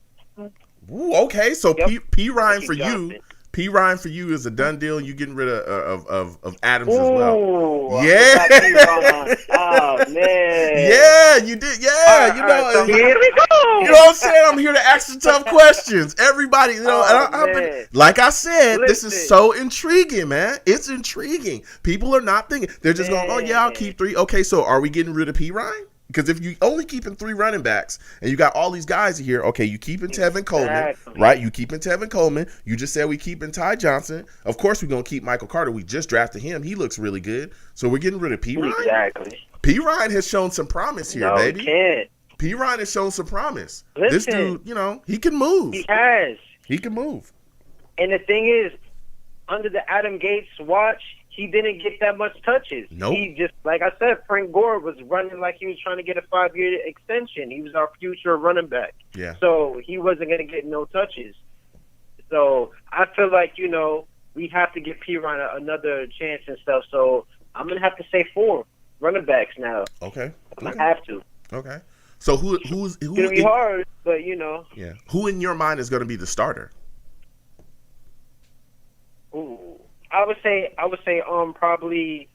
Ooh, okay. So P. Ryan for you. P. Ryan for you is a done deal. You getting rid of Adams as well. Yeah. Oh man. Yeah, you did. Yeah, so here we go. You know what I'm saying? I'm here to ask the tough questions. Everybody, like I said, this is so intriguing, man. It's intriguing. People are not thinking. They're just going, oh yeah, I'll keep 3. Okay, so are we getting rid of P. Ryan? Because if you only keeping 3 running backs and you got all these guys here, okay, you keeping Tevin Coleman, right? You keeping Tevin Coleman. You just said we keeping Ty Johnson. Of course, we're going to keep Michael Carter. We just drafted him. He looks really good. So we're getting rid of P. Ryan? Exactly. P. Ryan has shown some promise here, baby. He can't. P. Ryan has shown some promise. Listen, this dude, he can move. He has. He can move. And the thing is, under the Adam Gates watch, he didn't get that much touches. Nope. He just, like I said, Frank Gore was running like he was trying to get a 5-year extension. He was our future running back. Yeah. So he wasn't going to get no touches. So I feel like, we have to give P. Ryan another chance and stuff. So I'm going to have to say 4 running backs now. Okay. I have to. Okay. So who's it's going to be hard, but Yeah. Who in your mind is going to be the starter? Ooh. I would say probably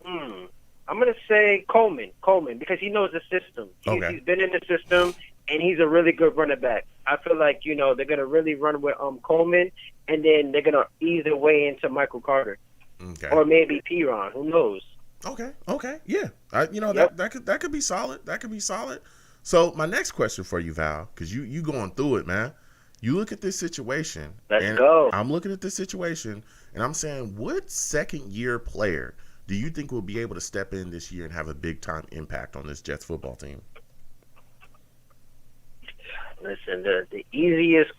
I'm gonna say Coleman because he knows the system. He's been in the system and he's a really good running back. I feel like they're gonna really run with Coleman, and then they're gonna ease their way into Michael Carter, or maybe P-Ron. Who knows? Okay, yeah. That could be solid. That could be solid. So my next question for you, Val, because you going through it, man. You look at this situation. Let's go. I'm looking at this situation, and I'm saying, what second-year player do you think will be able to step in this year and have a big-time impact on this Jets football team? Listen, the easiest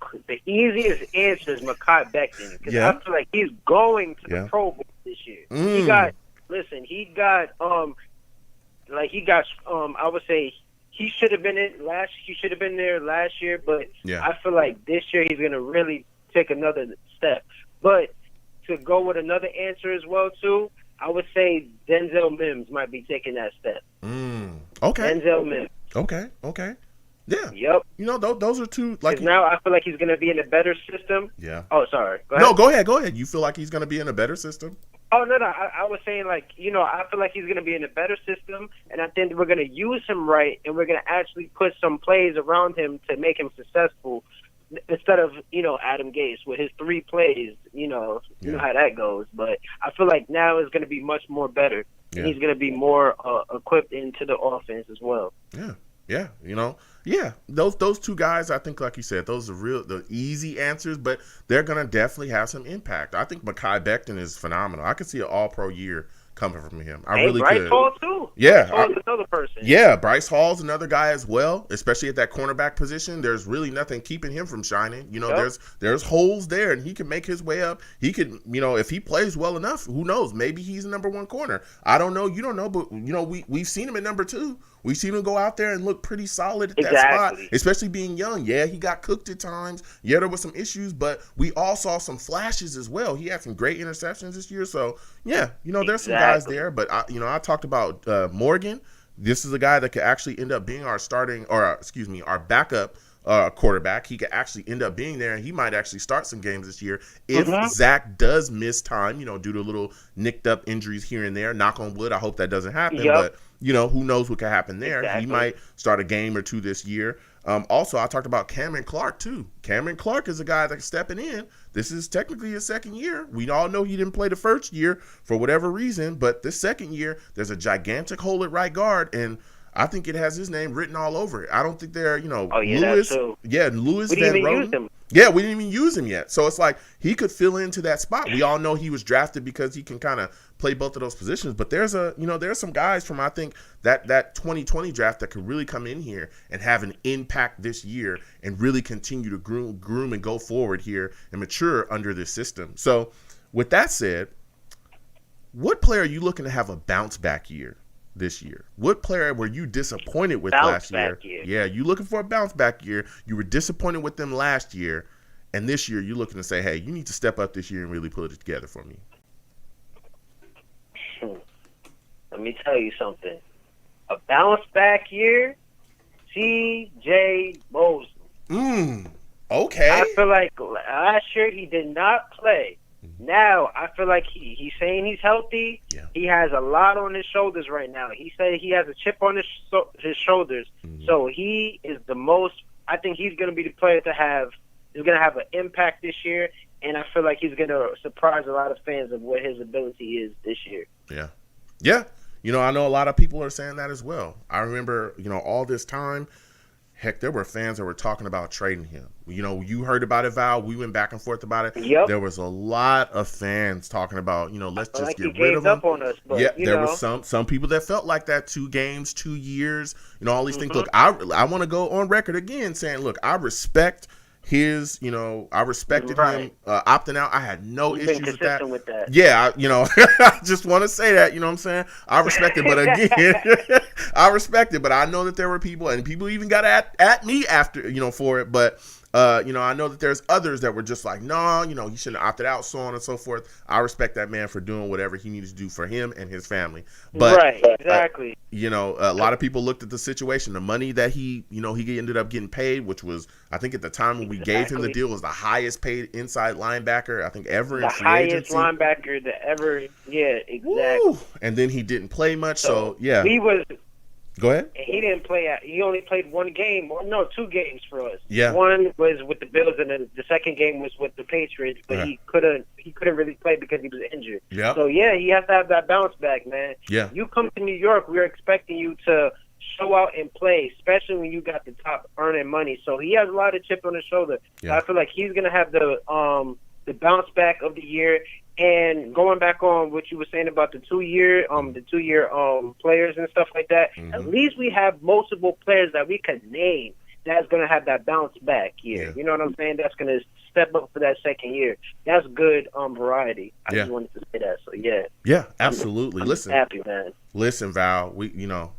answer is Mekhi Becton, because I feel like he's going to the Pro Bowl this year. He got I would say. He should have been there last year, but I feel like this year he's going to really take another step. But to go with another answer as well, too, I would say Denzel Mims might be taking that step. Okay. Denzel Mims. Okay. Yeah. Yep. Those are two. Like now, I feel like he's going to be in a better system. Yeah. Oh, sorry. Go ahead. You feel like he's going to be in a better system? Oh, no. I was saying, I feel like he's going to be in a better system, and I think we're going to use him right, and we're going to actually put some plays around him to make him successful instead of, Adam Gase with his 3 plays. You know how that goes. But I feel like now it's going to be much more better, and he's going to be more equipped into the offense as well. Yeah. Those 2 guys, I think, like you said, those are the easy answers, but they're going to definitely have some impact. I think Mekhi Becton is phenomenal. I could see an all-pro year coming from him. I really could. Tall too. Yeah. other person. Yeah, Bryce Hall's another guy as well, especially at that cornerback position. There's really nothing keeping him from shining. You know, there's holes there, and he can make his way up. He could, you know, if he plays well enough, who knows? Maybe he's the number 1 corner. I don't know. You don't know, but, you know, we've seen him at number 2. We've seen him go out there and look pretty solid at that spot, especially being young. Yeah, he got cooked at times. Yeah, there was some issues, but we all saw some flashes as well. He had some great interceptions this year. So, yeah, you know, there's some guys there. But, I talked about Morgan. This is a guy that could actually end up being our backup quarterback. He could actually end up being there, and he might actually start some games this year if Zach does miss time, you know, due to little nicked up injuries here and there. Knock on wood. I hope that doesn't happen, but you know, who knows what could happen there. He might start a game or two this year. Also, I talked about Cameron Clark too. Cameron Clark is a guy that's stepping in. This is technically his second year. We all know he didn't play the first year for whatever reason, but this second year, there's a gigantic hole at right guard, and I think it has his name written all over it. I don't think they're, you know, Lewis. Yeah, Lewis Van Roten. Yeah, we didn't even use him yet. So it's like he could fill into that spot. We all know he was drafted because he can kind of play both of those positions. But there's some guys from, I think, that 2020 draft that could really come in here and have an impact this year and really continue to groom and go forward here and mature under this system. So with that said, what player are you looking to have a bounce back year this year? What player were you disappointed with last year? Yeah, you looking for a bounce back year. You were disappointed with them last year, and this year you're looking to say, hey, you need to step up this year and really put it together for me. Let me tell you something. A bounce back year, C.J. Mosley. Okay. I feel like last year he did not play. Now, I feel like he's saying he's healthy. Yeah. He has a lot on his shoulders right now. He said he has a chip on his shoulders. So he is the most – I think he's going to be the player to have – he's going to have an impact this year, and I feel like he's going to surprise a lot of fans of what his ability is this year. Yeah. Yeah. You know, I know a lot of people are saying that as well. I remember, you know, all this time – heck, there were fans that were talking about trading him. You know, you heard about it, Val. We went back and forth about it. Yep. There was a lot of fans talking about, you know, let's just get rid of him. Up on us, but, yeah, there were some people that felt like that. 2 games, 2 years, you know, all these things. Look, I want to go on record again saying, look, I respect his, you know, I respected him opting out. I had no issues with that. Yeah, I just want to say that, you know what I'm saying? I respect it, but again, I respect it, but I know that there were people, and people even got at me after, you know, for it, but I know that there's others that were just like, no, you know, he shouldn't have opted out, so on and so forth. I respect that man for doing whatever he needed to do for him and his family. But, right, exactly. A lot of people looked at the situation, the money that he ended up getting paid, which was, I think at the time when we gave him the deal, was the highest paid inside linebacker, I think, ever in free agency. The highest linebacker to ever, yeah, exactly. Woo! And then he didn't play much, so yeah. Go ahead. He didn't play. He only played 1 game, or no, 2 games for us. Yeah. One was with the Bills, and then the second game was with the Patriots. But he couldn't really play because he was injured. Yeah. So yeah, he has to have that bounce back, man. Yeah. You come to New York, we're expecting you to show out and play, especially when you got the top earning money. So he has a lot of chip on his shoulder. Yeah. So I feel like he's gonna have the bounce back of the year. And going back on what you were saying about the 2-year players and stuff like that, at least we have multiple players that we can name that's going to have that bounce back year. Yeah. You know what I'm saying? That's going to step up for that second year. That's good variety. I just wanted to say that. So yeah. Yeah, absolutely. Listen, happy, man. Listen, Val,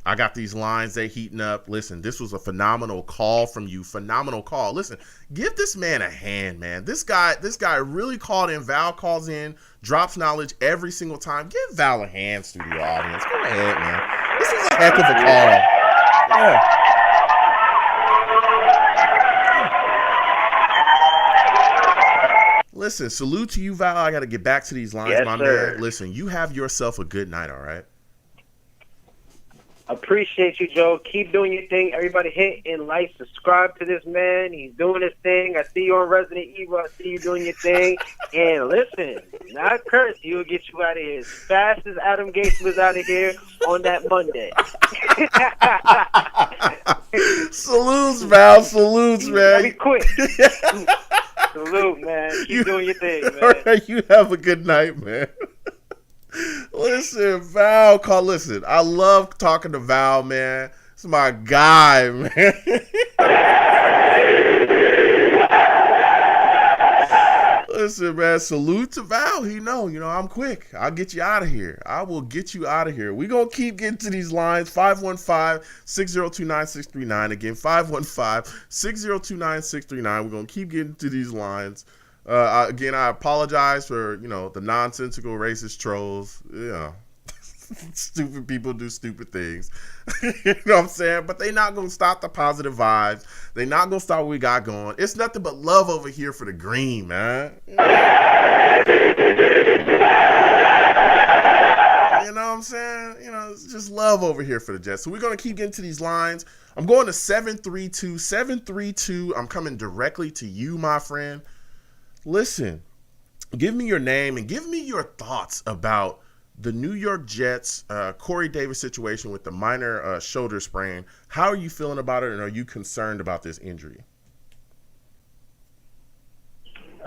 I got these lines, they heating up. Listen, this was a phenomenal call from you. Phenomenal call. Listen, give this man a hand, man. This guy really called in. Val calls in, drops knowledge every single time. Give Val a hand, studio audience. Go ahead, man. This was a heck of a call. Yeah. Listen, salute to you, Val. I got to get back to these lines, my man. Listen, you have yourself a good night, all right? Appreciate you, Joe. Keep doing your thing. Everybody hit and like, subscribe to this man. He's doing his thing. I see you on Resident Evil. I see you doing your thing. And listen, not curse. He'll get you out of here as fast as Adam Gates was out of here on that Monday. Salutes, Val. Salutes, man. Be quick. Salute, man. Keep doing your thing, man. All right, you have a good night, man. Listen, Val, listen, I love talking to Val, man. It's my guy, man. Listen, man, salute to Val. You know, I'm quick. I'll get you out of here. I will get you out of here. We're going to keep getting to these lines. 515-602-9639. Again, 515-602-9639. We're going to keep getting to these lines. Again, I apologize for, the nonsensical racist trolls. Stupid people do stupid things. You know what I'm saying? But they not going to stop the positive vibes. They not going to stop what we got going. It's nothing but love over here for the green, man. You know what I'm saying? It's just love over here for the Jets. So we're going to keep getting to these lines. I'm going to 732. 732. I'm coming directly to you, my friend. Listen, give me your name and give me your thoughts about the New York Jets, Corey Davis situation with the minor shoulder sprain. How are you feeling about it, and are you concerned about this injury?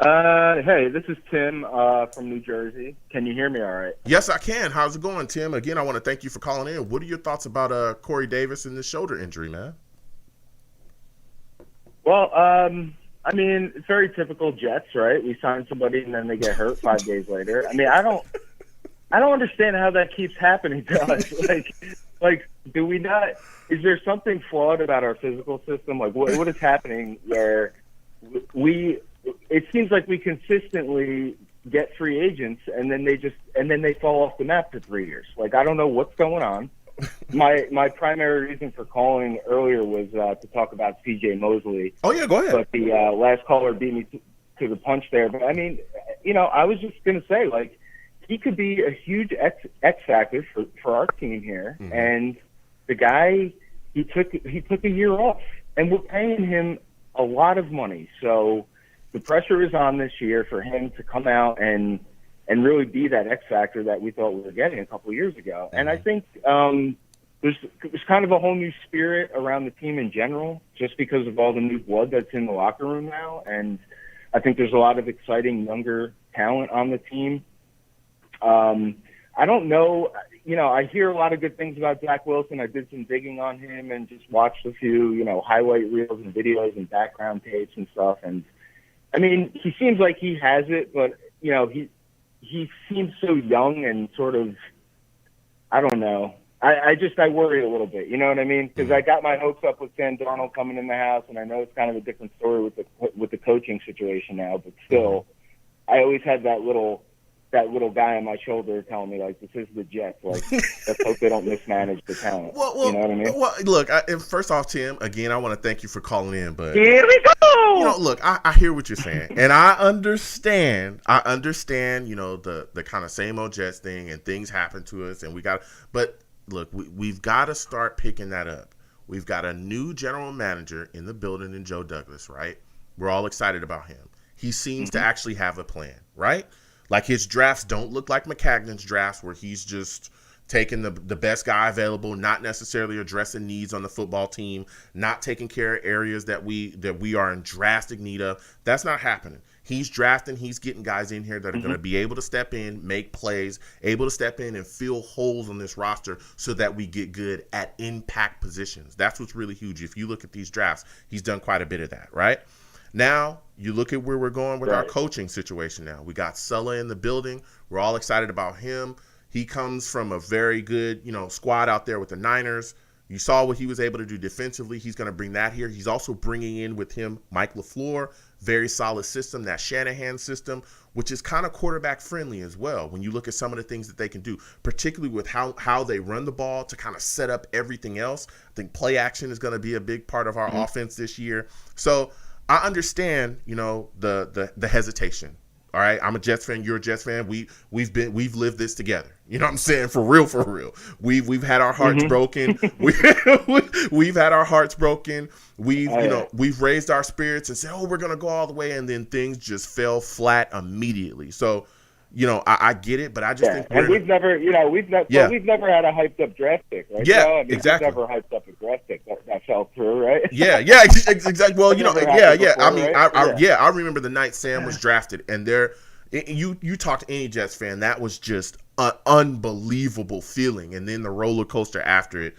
Hey, this is Tim from New Jersey. Can you hear me all right? Yes, I can. How's it going, Tim? Again, I want to thank you for calling in. What are your thoughts about Corey Davis and this shoulder injury, man? Well, it's very typical Jets, right? We sign somebody and then they get hurt 5 days later. I don't understand how that keeps happening to us. Like, do we not? Is there something flawed about our physical system? Like, what is happening where it seems like we consistently get free agents and then they fall off the map for 3 years. Like, I don't know what's going on. My primary reason for calling earlier was to talk about C.J. Mosley. Oh yeah, go ahead. But the last caller beat me to the punch there. But I was just gonna say, like, he could be a huge X factor for our team here. Mm-hmm. And the guy, he took a year off, and we're paying him a lot of money. So the pressure is on this year for him to come out and really be that X factor that we thought we were getting a couple of years ago. Mm-hmm. And I think there's kind of a whole new spirit around the team in general, just because of all the new blood that's in the locker room now. And I think there's a lot of exciting younger talent on the team. I don't know. I hear a lot of good things about Zach Wilson. I did some digging on him and just watched a few, highlight reels and videos and background tapes and stuff. And he seems like he has it, but he seems so young and sort of, I don't know. I worry a little bit. You know what I mean? Because I got my hopes up with Sam Darnold coming in the house, and I know it's kind of a different story with the coaching situation now. But still, I always had that little guy on my shoulder telling me, like, this is the Jets. Like, let's hope they don't mismanage the talent. Well, you know what I mean? Well, look, first off, Tim, again, I want to thank you for calling in. But here we go. Look, I hear what you're saying, and I understand. The kind of same old Jets thing, and things happen to us, and but look, we've got to start picking that up. We've got a new general manager in the building in Joe Douglas, right? We're all excited about him. He seems to actually have a plan, right? Like, his drafts don't look like McCagnon's drafts, where he's just taking the best guy available, not necessarily addressing needs on the football team, not taking care of areas that we are in drastic need of. That's not happening. He's drafting, he's getting guys in here that are going to be able to step in, make plays, able to step in and fill holes on this roster so that we get good at impact positions. That's what's really huge. If you look at these drafts, he's done quite a bit of that, right? Now, you look at where we're going with our coaching situation now. We got Sulla in the building. We're all excited about him. He comes from a very good, squad out there with the Niners. You saw what he was able to do defensively. He's going to bring that here. He's also bringing in with him Mike LaFleur, very solid system, that Shanahan system, which is kind of quarterback friendly as well. When you look at some of the things that they can do, particularly with how they run the ball to kind of set up everything else. I think play action is going to be a big part of our offense this year. So I understand, the hesitation. All right, I'm a Jets fan. You're a Jets fan. We've lived this together. You know what I'm saying? For real. We've had our hearts broken. We've had our hearts broken. We've raised our spirits and said, we're gonna go all the way, and then things just fell flat immediately. So, I get it, but I just think we've never had a hyped up draft pick, right? Yeah, exactly. We've never hyped up a draft pick that fell through, right? Yeah, exactly. Well, I remember the night Sam was drafted, and you talk to any Jets fan, that was just an unbelievable feeling. And then the roller coaster after it,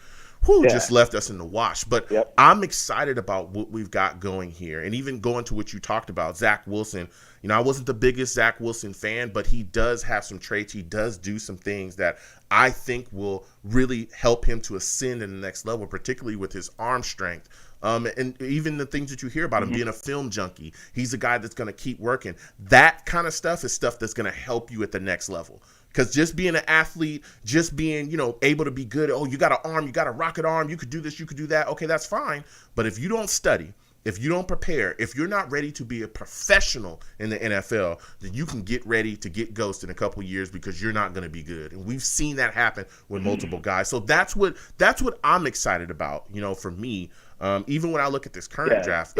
just left us in the wash. But I'm excited about what we've got going here. And even going to what you talked about, Zach Wilson. You know, I wasn't the biggest Zach Wilson fan, but he does have some traits. He does do some things that I think will really help him to ascend in the next level, particularly with his arm strength. And even the things that you hear about him being a film junkie. He's a guy that's going to keep working. That kind of stuff is stuff that's going to help you at the next level. Because just being an athlete, just being, you know, able to be good. Oh, you got an arm, you got a rocket arm. You could do this, you could do that. Okay, that's fine. But if you don't study, if you don't prepare, if you're not ready to be a professional in the NFL, then you can get ready to get ghosted in a couple years because you're not going to be good. And we've seen that happen with multiple guys. So that's what I'm excited about, you know, for me. Even when I look at this current draft,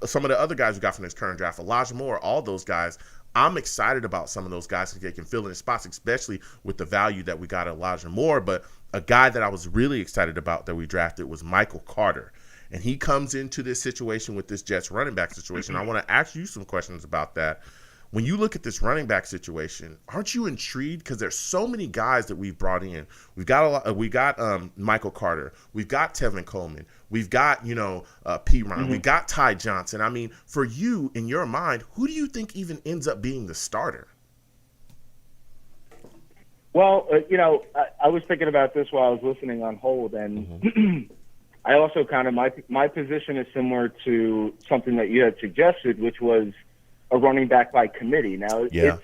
some of the other guys we got from this current draft, Elijah Moore, all those guys, I'm excited about some of those guys because they can fill in the spots, especially with the value that we got at Elijah Moore. But a guy that I was really excited about that we drafted was Michael Carter. And he comes into this situation with this Jets running back situation. I want to ask you some questions about that. When you look at this running back situation, aren't you intrigued? Because there's so many guys that we've brought in. We got Michael Carter. We've got Tevin Coleman. We've got, P. Ryan. We've got Ty Johnson. I mean, for you, in your mind, who do you think even ends up being the starter? Well, I was thinking about this while I was listening on hold, and I also kind of my position is similar to something that you had suggested, which was a running back by committee. Now, it's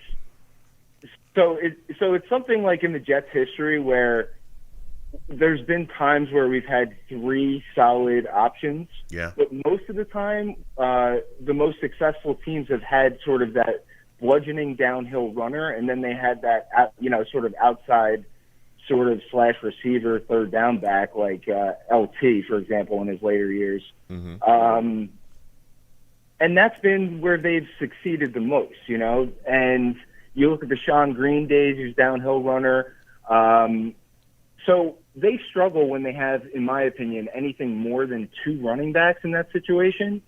something like in the Jets' history where there's been times where we've had three solid options. Yeah. But most of the time, the most successful teams have had sort of that bludgeoning downhill runner, and then they had that, sort of outside sort of slash receiver third down back like LT, for example, in his later years. And that's been where they've succeeded the most, And you look at the Sean Green days, who's downhill runner. So they struggle when they have, in my opinion, anything more than two running backs in that situation.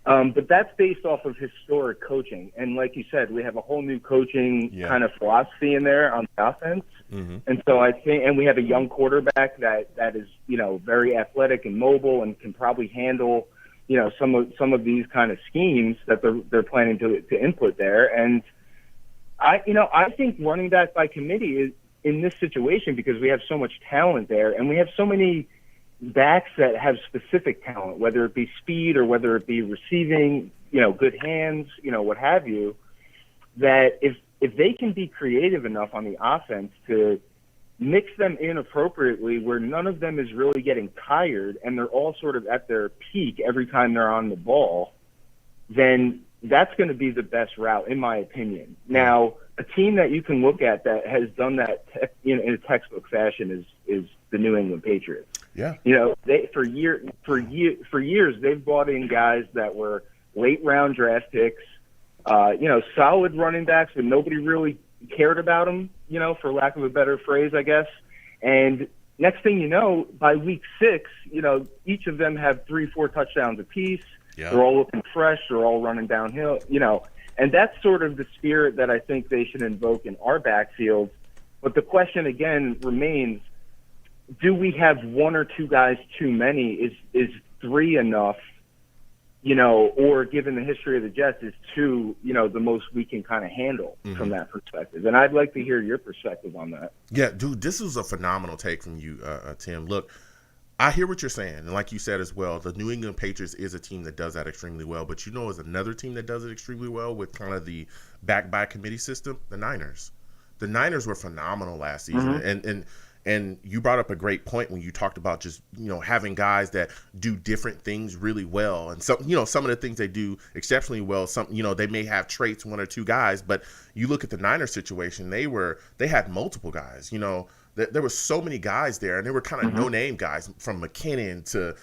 But that's based off of historic coaching. And like you said, we have a whole new coaching kind of philosophy in there on the offense. And so I think, and we have a young quarterback that is, very athletic and mobile and can probably handle, some of these kind of schemes that they're planning to input there. And I think running back by committee is in this situation because we have so much talent there and we have so many backs that have specific talent, whether it be speed or whether it be receiving, good hands, what have you, that if they can be creative enough on the offense to mix them in appropriately where none of them is really getting tired and they're all sort of at their peak every time they're on the ball, then that's going to be the best route, in my opinion. Now, a team that you can look at that has done that in a textbook fashion is the New England Patriots. Yeah. They for years they've brought in guys that were late round draft picks, solid running backs, but nobody really cared about them, for lack of a better phrase, I guess. And next thing you know, by week 6, each of them have 3-4 touchdowns apiece. Yeah. They're all looking fresh. They're all running downhill, and that's sort of the spirit that I think they should invoke in our backfield. But the question again remains, do we have one or two guys too many? Is 3 enough? Or given the history of the Jets, is 2, the most we can kind of handle from that perspective. And I'd like to hear your perspective on that. Yeah, dude, this was a phenomenal take from you, Tim. Look, I hear what you're saying. And like you said as well, the New England Patriots is a team that does that extremely well. But is another team that does it extremely well with kind of the back by committee system? The Niners. The Niners were phenomenal last season. And you brought up a great point when you talked about just, having guys that do different things really well. And some of the things they do exceptionally well, they may have traits, one or two guys, but you look at the Niners situation, they had multiple guys, there were so many guys there, and they were kind of no-name guys from McKinnon to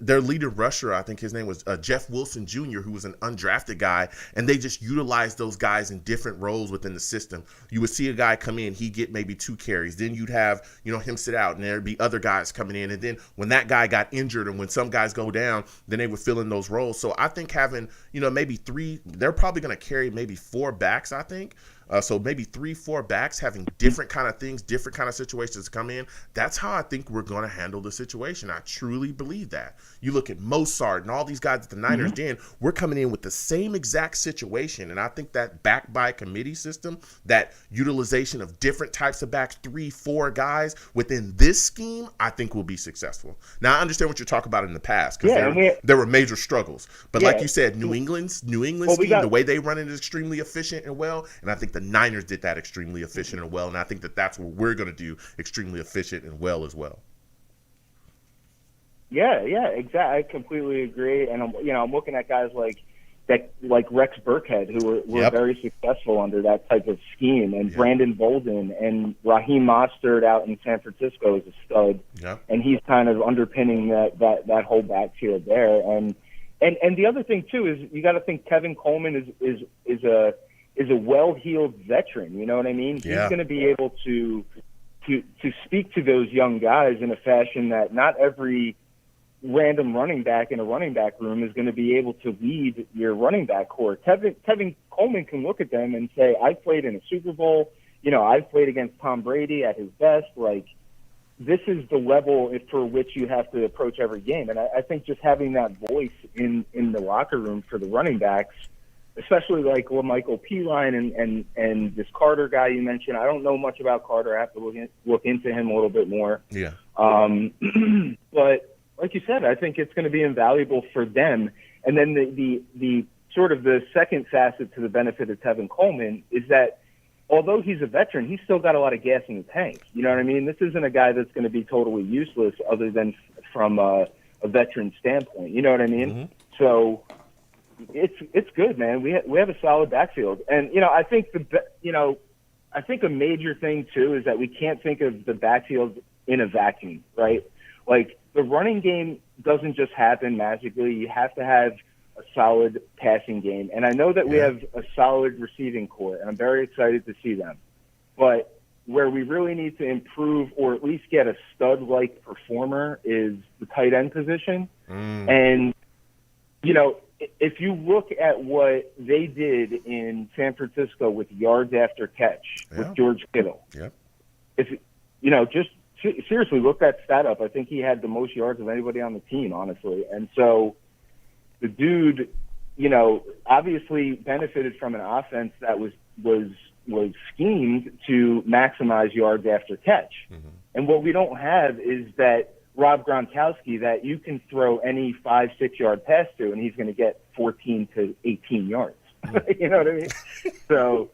their leader rusher. I think his name was Jeff Wilson Jr., who was an undrafted guy, and they just utilized those guys in different roles within the system. You would see a guy come in, he'd get maybe 2 carries. Then you'd have, him sit out, and there'd be other guys coming in. And then when that guy got injured and when some guys go down, then they would fill in those roles. So I think having, maybe 3, they're probably going to carry maybe 4 backs, I think. So maybe 3-4 backs having different kind of things, different kind of situations come in. That's how I think we're going to handle the situation. I truly believe that. You look at Mozart and all these guys at the Niners den, we're coming in with the same exact situation. And I think that back by committee system, that utilization of different types of backs, 3-4 guys within this scheme, I think will be successful. Now, I understand what you're talking about in the past because there were major struggles. But like you said, New England's scheme, the way they run it is extremely efficient and well. And I think the Niners did that extremely efficient and well. And I think that that's what we're going to do extremely efficient and well as well. Yeah, exactly. I completely agree. And I'm looking at guys like Rex Burkhead, who were very successful under that type of scheme, and Brandon Bolden and Raheem Mostert out in San Francisco is a stud, and he's kind of underpinning that whole backfield there. And the other thing too is you got to think Kevin Coleman is a well-heeled veteran. You know what I mean? He's going to be able to speak to those young guys in a fashion that not every random running back in a running back room is going to be able to lead your running back core. Kevin Coleman can look at them and say, I played in a Super Bowl. I've played against Tom Brady at his best. Like, this is the level for which you have to approach every game. And I think just having that voice in the locker room for the running backs, especially like LaMichael P-Line and this Carter guy you mentioned. I don't know much about Carter. I have to look into him a little bit more. Yeah. But like you said, I think it's going to be invaluable for them. And then the sort of the second facet to the benefit of Tevin Coleman is that although he's a veteran, he's still got a lot of gas in the tank. You know what I mean? This isn't a guy that's going to be totally useless other than from a veteran standpoint. You know what I mean? Mm-hmm. So it's good, man. We have a solid backfield. And, I think I think a major thing too is that we can't think of the backfield in a vacuum, right? Like, the running game doesn't just happen magically. You have to have a solid passing game. And I know that we have a solid receiving core, and I'm very excited to see them. But where we really need to improve or at least get a stud-like performer is the tight end position. And, if you look at what they did in San Francisco with yards after catch with George Kittle, just seriously, look that stat up. I think he had the most yards of anybody on the team, honestly. And so the dude, obviously benefited from an offense that was schemed to maximize yards after catch. Mm-hmm. And what we don't have is that Rob Gronkowski that you can throw any 5-6 yard pass to, and he's going to get 14 to 18 yards. You know what I mean? So,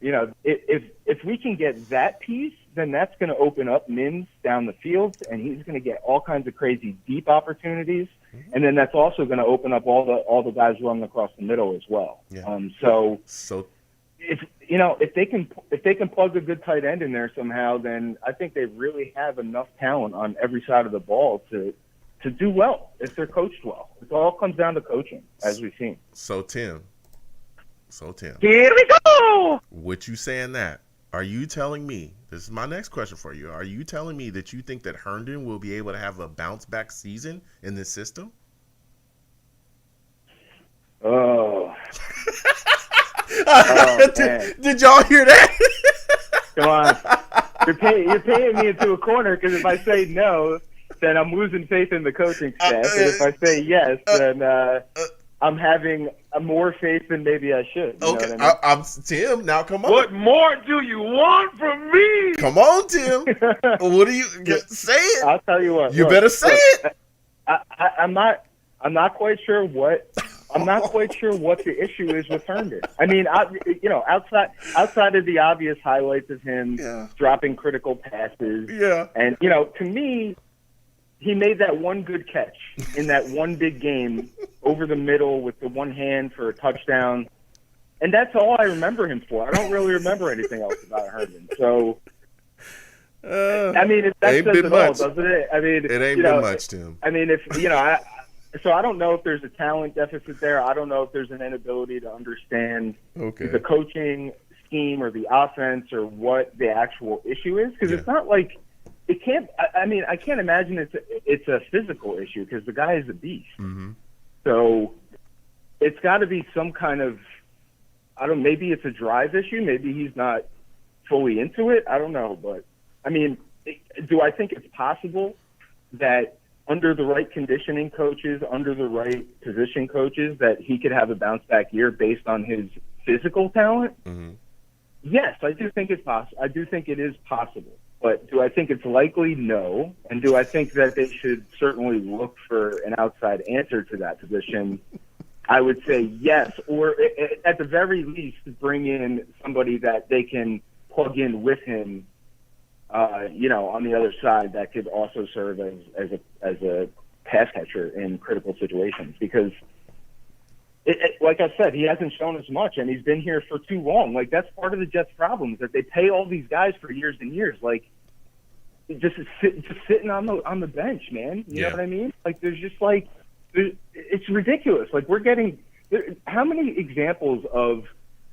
if we can get that piece, then that's going to open up Mims down the field, and he's going to get all kinds of crazy deep opportunities. And then that's also going to open up all the guys running across the middle as well. Yeah. So if they can plug a good tight end in there somehow, then I think they really have enough talent on every side of the ball to do well if they're coached well. It all comes down to coaching, as we've seen. So Tim, here we go. With you saying that, are you telling me, this is my next question for you, are you telling me that you think that Herndon will be able to have a bounce back season in this system? Oh. Did y'all hear that? Come on. You're paying me into a corner because if I say no, then I'm losing faith in the coaching staff. And if I say yes, then I'm having more faith than maybe I should. Okay, I'm Tim. Now come on. What more do you want from me? Come on, Tim. What do you say? It. I'll tell you what. You better say it. I'm not quite sure what. I'm not quite sure what the issue is with Herndon. I mean, outside of the obvious highlights of him dropping critical passes, and to me, he made that one good catch in that one big game over the middle with the one hand for a touchdown, and that's all I remember him for. I don't really remember anything else about Herndon. So, I mean, that says it all, doesn't it? I mean, it ain't been much, Tim. I mean, So I don't know if there's a talent deficit there. I don't know if there's an inability to understand the coaching scheme or the offense or what the actual issue is. Because it's not like it can't. I mean, I can't imagine it's a physical issue because the guy is a beast. Mm-hmm. So it's got to be some kind of don't. Maybe it's a drive issue. Maybe he's not fully into it. I don't know. But I mean, do I think it's possible that under the right conditioning coaches, under the right position coaches, that he could have a bounce back year based on his physical talent? Mm-hmm. Yes, I do think it's possible. I do think it is possible. But do I think it's likely? No. And do I think that they should certainly look for an outside answer to that position? I would say yes, or at the very least, bring in somebody that they can plug in with him, on the other side that could also serve as a pass catcher in critical situations. Because, like I said, he hasn't shown us much, and he's been here for too long. Like, that's part of the Jets' problem, is that they pay all these guys for years and years. Like, just sitting on the bench, man. You know what I mean? Like, it's ridiculous. Like, we're getting how many examples of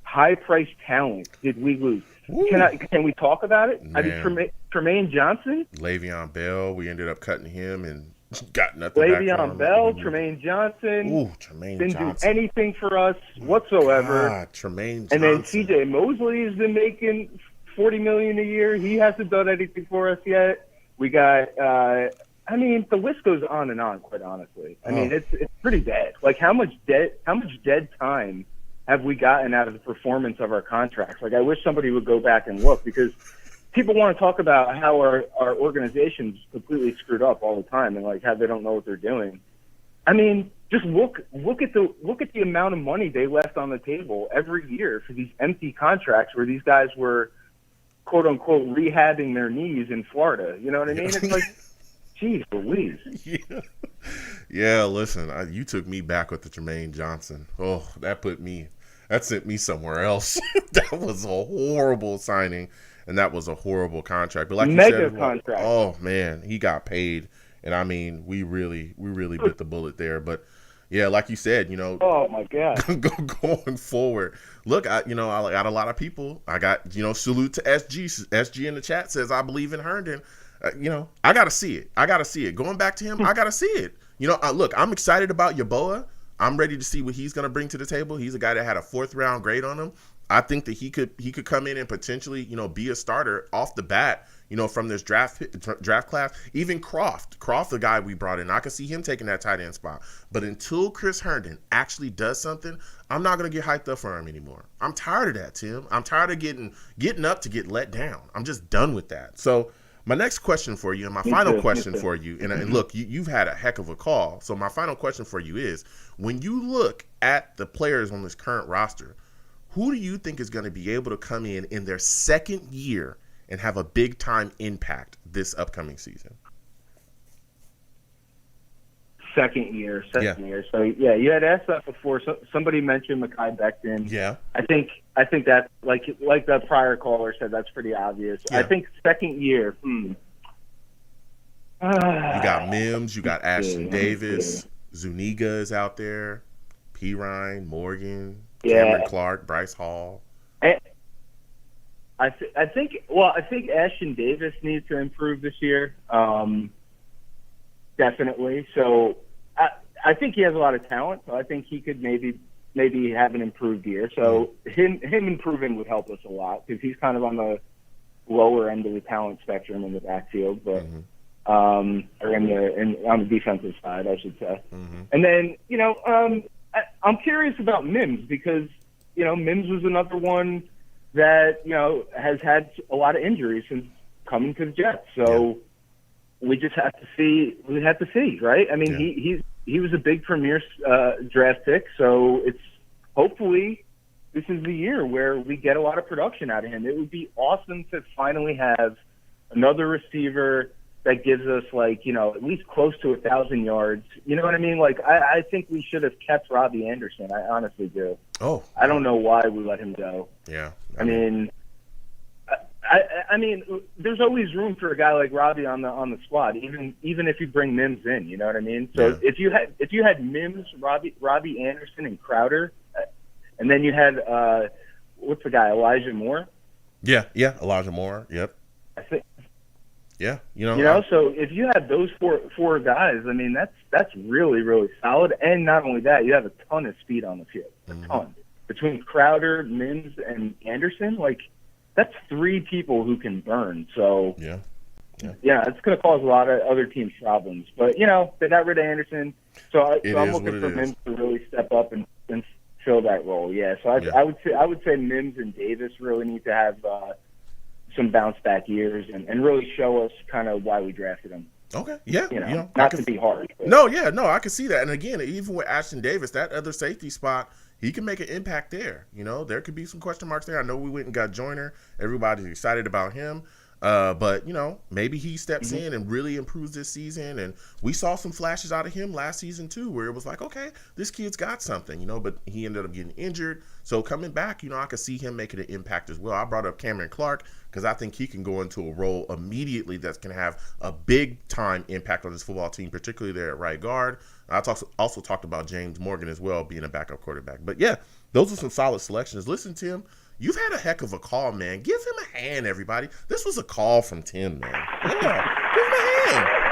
high-priced talent did we lose? Can we talk about it? Man. I mean, Tremaine Johnson, Le'Veon Bell, we ended up cutting him and got nothing back from him. Le'Veon Bell, Tremaine Johnson. Ooh, Tremaine didn't Johnson. do anything for us whatsoever. God, Tremaine Johnson. And then C.J. Mosley has been making $40 million a year. He hasn't done anything for us yet. We got. The list goes on and on. Quite honestly, I mean, it's pretty bad. Like, how much dead time have we gotten out of the performance of our contracts? Like, I wish somebody would go back and look, because people want to talk about how our organization's completely screwed up all the time, and like how they don't know what they're doing. I mean, just look at the amount of money they left on the table every year for these empty contracts where these guys were, quote unquote, rehabbing their knees in Florida. You know what I mean? It's like, geez Louise. Yeah, listen, you took me back with the Tremaine Johnson. Oh, that sent me somewhere else. That was a horrible signing, and that was a horrible contract. But like you said, contract. Oh man, he got paid, and I mean, we really bit the bullet there. But yeah, like you said, oh my God, going forward. Look, I got a lot of people. I got salute to SG. SG in the chat says I believe in Herndon. I got to see it. Going back to him, I got to see it. Look, I'm excited about Yeboah. I'm ready to see what he's going to bring to the table. He's a guy that had a 4th round grade on him. I think that he could come in and potentially, be a starter off the bat, from this draft class. Even Croft, the guy we brought in, I could see him taking that tight end spot. But until Chris Herndon actually does something, I'm not going to get hyped up for him anymore. I'm tired of that, Tim. I'm tired of getting up to get let down. I'm just done with that. So my next question for you, and my final question for you, and look, you've had a heck of a call. So my final question for you is, when you look at the players on this current roster, who do you think is going to be able to come in their second year and have a big time impact this upcoming season? Second year. So yeah, you had asked that before. So, somebody mentioned Mekhi Becton. Yeah. I think that's like the prior caller said, that's pretty obvious. Yeah. I think second year. You got Mims, you got Ashton Davis, Zuniga is out there, P. Ryan, Morgan, Cameron Clark, Bryce Hall. I think Ashton Davis needs to improve this year. Definitely. So I think he has a lot of talent. So I think he could maybe have an improved year. So him improving would help us a lot, because he's kind of on the lower end of the talent spectrum in the backfield, but or on the defensive side, I should say. And then I'm curious about Mims, because Mims was another one that has had a lot of injuries since coming to the Jets. So we just have to see. We have to see, right? I mean, he was a big premier draft pick, so it's hopefully this is the year where we get a lot of production out of him. It would be awesome to finally have another receiver that gives us at least close to 1,000 yards. You know what I mean? Like, I think we should have kept Robbie Anderson. I honestly do. Oh, I don't know why we let him go. Yeah. I mean, there's always room for a guy like Robbie on the squad, even if you bring Mims in. You know what I mean? So if you had Mims, Robbie Anderson, and Crowder, and then you had what's the guy, Elijah Moore? Yeah, Elijah Moore. Yep. I think. Yeah, so if you have those four guys, I mean, that's really, really solid. And not only that, you have a ton of speed on the field, a ton. between Crowder, Mims, and Anderson, like, that's 3 people who can burn. So, yeah, it's going to cause a lot of other teams problems. But, you know, they got rid of Anderson. So I'm looking for Mims to really step up and fill that role. Yeah, so I would say Mims and Davis really need to have some bounce back years and really show us kind of why we drafted them. Okay, yeah, not to be hard. But. No, I can see that. And again, even with Ashton Davis, that other safety spot, he can make an impact there. You know, there could be some question marks there. I know we went and got Joyner. Everybody's excited about him. But, you know, maybe he steps in and really improves this season. And we saw some flashes out of him last season, too, where it was like, okay, this kid's got something, you know, but he ended up getting injured. So coming back, you know, I could see him making an impact as well. I brought up Cameron Clark because I think he can go into a role immediately that's going to have a big-time impact on this football team, particularly there at right guard. I also talked about James Morgan as well being a backup quarterback. But, yeah, those are some solid selections. Listen, Tim, you've had a heck of a call, man. Give him a hand, everybody. This was a call from Tim, man. Yeah, give him a hand. Yeah.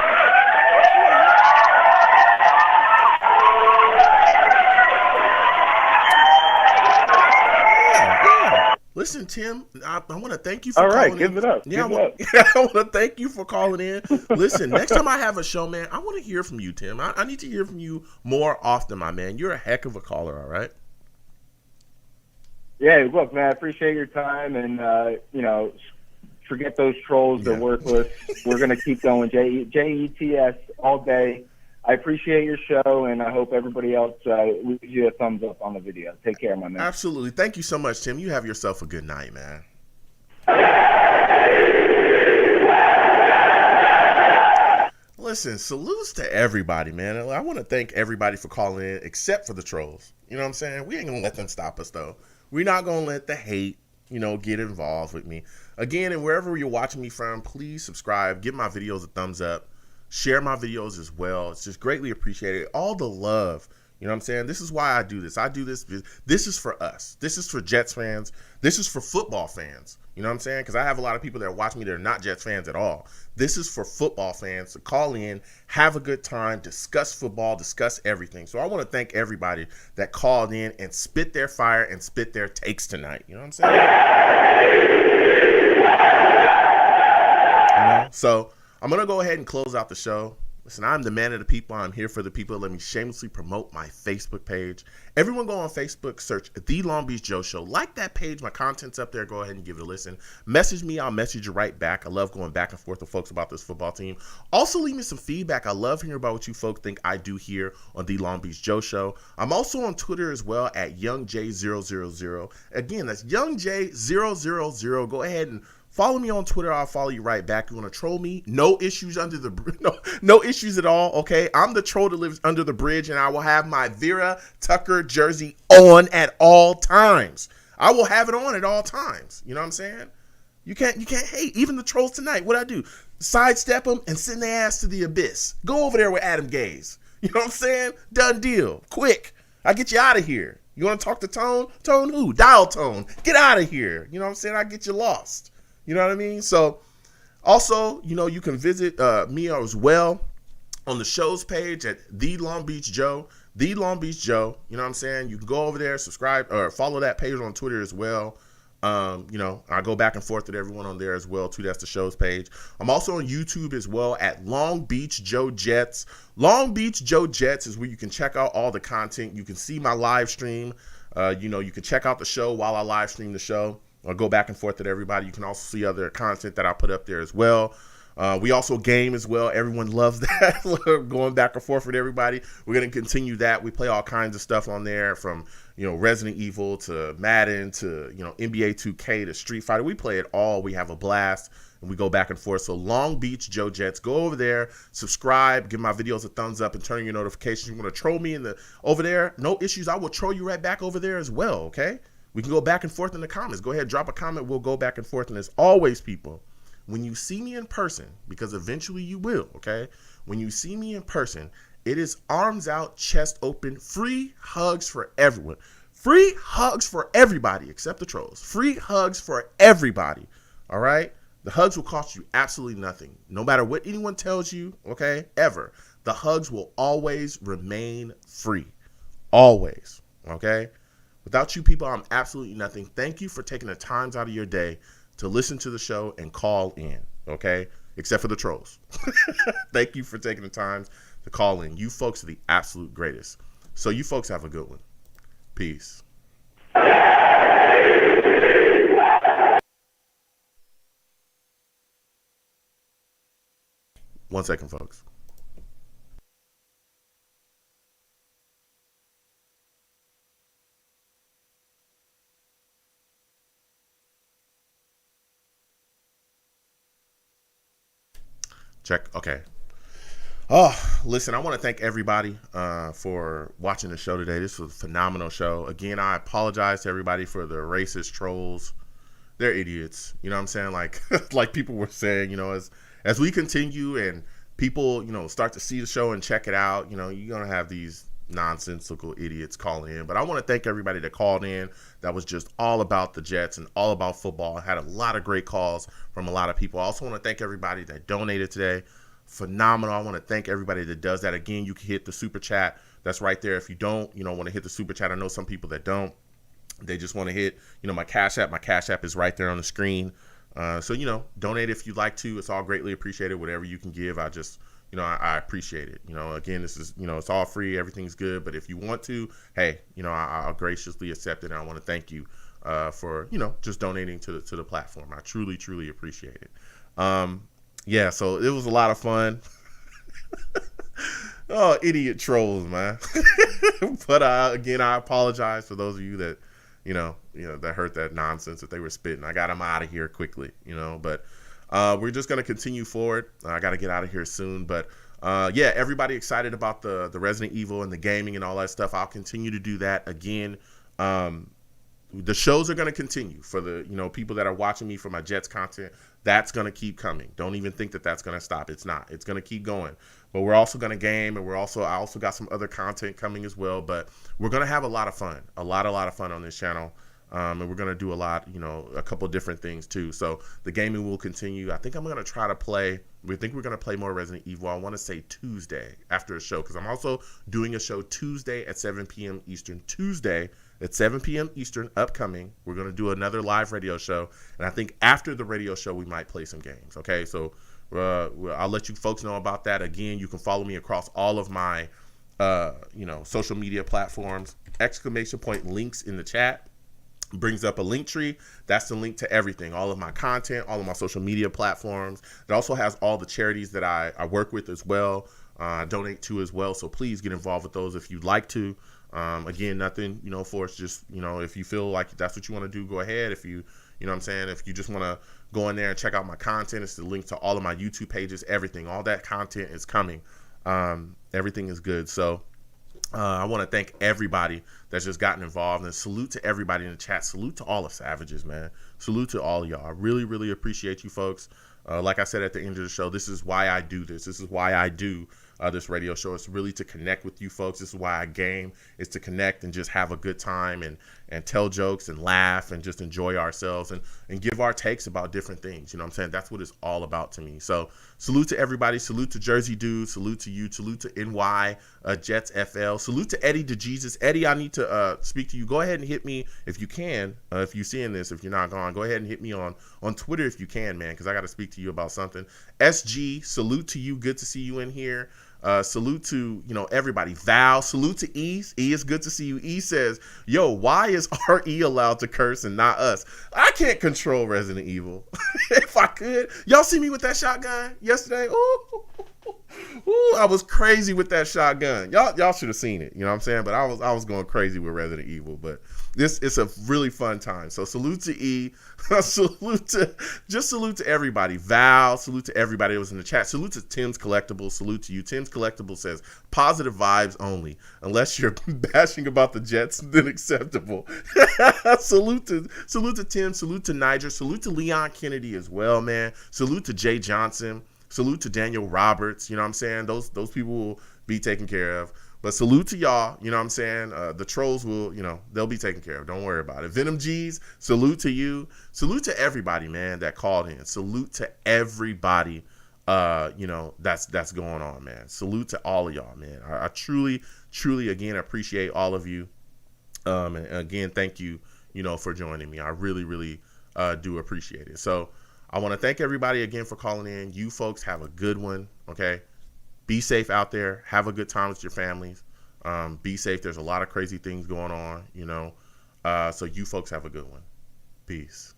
Listen, Tim, I want to thank you for calling in. All right, give it up. Yeah, I want to thank you for calling in. Listen, next time I have a show, man, I want to hear from you, Tim. I need to hear from you more often, my man. You're a heck of a caller, all right? Yeah, look, man, I appreciate your time, and, you know, forget those trolls. They're worthless. We're going to keep going. JETS all day. I appreciate your show, and I hope everybody else leaves you a thumbs up on the video. Take care, my man. Absolutely. Thank you so much, Tim. You have yourself a good night, man. Listen, salutes to everybody, man. I want to thank everybody for calling in, except for the trolls. You know what I'm saying? We ain't going to let them stop us, though. We're not going to let the hate, you know, get involved with me. Again, and wherever you're watching me from, please subscribe. Give my videos a thumbs up. Share my videos as well. It's just greatly appreciated. All the love. You know what I'm saying? This is why I do this. I do this. This is for us. This is for Jets fans. This is for football fans. You know what I'm saying? Because I have a lot of people that watch me that are not Jets fans at all. This is for football fans to call in, have a good time, discuss football, discuss everything. So I want to thank everybody that called in and spit their fire and spit their takes tonight. You know what I'm saying? You know? So I'm going to go ahead and close out the show. Listen, I'm the man of the people. I'm here for the people. Let me shamelessly promote my Facebook page. Everyone go on Facebook, search The Long Beach Joe Show. Like that page. My content's up there. Go ahead and give it a listen. Message me. I'll message you right back. I love going back and forth with folks about this football team. Also, leave me some feedback. I love hearing about what you folks think I do here on The Long Beach Joe Show. I'm also on Twitter as well at YoungJ000. Again, that's YoungJ000. Go ahead and follow me on Twitter. I'll follow you right back. You want to troll me? No issues no issues at all, okay? I'm the troll that lives under the bridge, and I will have my Vera Tucker jersey on at all times. I will have it on at all times. You know what I'm saying? You can't hate. Even the trolls tonight, what I do? Sidestep them and send their ass to the abyss. Go over there with Adam Gaze. You know what I'm saying? Done deal. Quick. I'll get you out of here. You want to talk to Tone? Tone who? Dial Tone. Get out of here. You know what I'm saying? I'll get you lost. You know what I mean? So, also, you know, you can visit me as well on the show's page at The Long Beach Joe. The Long Beach Joe. You know what I'm saying? You can go over there, subscribe, or follow that page on Twitter as well. You know, I go back and forth with everyone on there as well, too. That's the show's page. I'm also on YouTube as well at Long Beach Joe Jets. Long Beach Joe Jets is where you can check out all the content. You can see my live stream. You know, you can check out the show while I live stream the show. I'll go back and forth with everybody. You can also see other content that I put up there as well. We also game as well. Everyone loves that. Going back and forth with everybody. We're going to continue that. We play all kinds of stuff on there, from, you know, Resident Evil to Madden to, you know, NBA 2K to Street Fighter. We play it all. We have a blast, and we go back and forth. So Long Beach Joe Jets, go over there, subscribe, give my videos a thumbs up, and turn on your notifications. You want to troll me over there? No issues. I will troll you right back over there as well, okay? We can go back and forth in the comments. Go ahead, drop a comment. We'll go back and forth. And as always, people, when you see me in person, because eventually you will, okay? When you see me in person, it is arms out, chest open, free hugs for everyone. Free hugs for everybody except the trolls. Free hugs for everybody, all right? The hugs will cost you absolutely nothing. No matter what anyone tells you, okay, ever, the hugs will always remain free. Always, okay? Without you people, I'm absolutely nothing. Thank you for taking the times out of your day to listen to the show and call in, okay? Except for the trolls. Thank you for taking the time to call in. You folks are the absolute greatest. So you folks have a good one. Peace. 1 second, folks. Check. Okay. Oh, listen, I want to thank everybody for watching the show today. This was a phenomenal show. Again, I apologize to everybody for the racist trolls. They're idiots. You know what I'm saying? Like, like people were saying, you know, as we continue and people, you know, start to see the show and check it out, you know, you're going to have these nonsensical idiots calling in. But I want to thank everybody that called in. That was just all about the Jets and all about football. I had a lot of great calls from a lot of people. I also want to thank everybody that donated today. Phenomenal. I want to thank everybody that does that. Again, you can hit the super chat. That's right there. If you don't, want to hit the super chat, I know some people that don't. They just want to hit, my Cash App. My Cash App is right there on the screen. So, donate if you'd like to. It's all greatly appreciated. Whatever you can give, I just, I appreciate it. Again, this is, it's all free. Everything's good. But if you want to, hey, I'll graciously accept it. And I want to thank you for, just donating to the platform. I truly, truly appreciate it. Yeah, so it was a lot of fun. Oh, idiot trolls, man. But again, I apologize for those of you that, that heard that nonsense that they were spitting. I got them out of here quickly, but we're just going to continue forward. I got to get out of here soon. But yeah, everybody excited about the Resident Evil and the gaming and all that stuff. I'll continue to do that again. The shows are going to continue for the, people that are watching me for my Jets content. That's going to keep coming. Don't even think that that's going to stop. It's not. It's going to keep going. But we're also going to game, and I also got some other content coming as well. But we're going to have a lot of fun, a lot of fun on this channel. And we're going to do a lot, a couple different things too. So the gaming will continue. I think I'm going to try to play. We think we're going to play more Resident Evil. I want to say Tuesday after a show, because I'm also doing a show Tuesday at 7 p.m. Eastern. Tuesday at 7 p.m. Eastern, upcoming. We're going to do another live radio show. And I think after the radio show, we might play some games. Okay, so I'll let you folks know about that. Again, you can follow me across all of my, social media platforms. ! Links in the chat. Brings up a link tree. That's the link to everything, all of my content, all of my social media platforms. It also has all the charities that I work with as well, donate to as well. So please get involved with those if you'd like to. Again, nothing, for us. Just, if you feel like that's what you want to do, go ahead. If you, if you just want to go in there and check out my content, it's the link to all of my YouTube pages, everything. All that content is coming. Everything is good. So I want to thank everybody that's just gotten involved, and salute to everybody in the chat. Salute to all the savages, man. Salute to all of y'all. I really, really appreciate you folks. Like I said at the end of the show, this is why I do this. This is why I do this radio show. It's really to connect with you folks. This is why I game, is to connect and just have a good time and tell jokes and laugh and just enjoy ourselves and give our takes about different things. You know what I'm saying? That's what it's all about to me. So salute to everybody. Salute to Jersey Dude. Salute to you. Salute to NY Jets FL. Salute to Eddie DeJesus. Eddie, I need to speak to you. Go ahead and hit me if you can. If you're seeing this, if you're not gone, go ahead and hit me on Twitter if you can, man, because I got to speak to you about something. SG, salute to you. Good to see you in here. Salute to, everybody. Val, salute to E. E, it's good to see you. E says, yo, why is RE allowed to curse and not us? I can't control Resident Evil. If I could. Y'all see me with that shotgun yesterday? Ooh, I was crazy with that shotgun. Y'all should have seen it. You know what I'm saying? But I was going crazy with Resident Evil. But it's a really fun time. So salute to E. salute to everybody. Val, salute to everybody that was in the chat. Salute to Tim's Collectibles. Salute to you. Tim's Collectibles says positive vibes only. Unless you're bashing about the Jets, then acceptable. Salute to Tim. Salute to Niger. Salute to Leon Kennedy as well, man. Salute to Jay Johnson. Salute to Daniel Roberts. You know what I'm saying? Those people will be taken care of. But salute to y'all. You know what I'm saying? The trolls will, they'll be taken care of. Don't worry about it. Venom G's, salute to you. Salute to everybody, man, that called in. Salute to everybody, that's going on, man. Salute to all of y'all, man. I truly, truly, again, appreciate all of you. And again, thank you, for joining me. I really, really do appreciate it. So I want to thank everybody again for calling in. You folks have a good one. Okay. Be safe out there. Have a good time with your families. Be safe. There's a lot of crazy things going on, so you folks have a good one. Peace.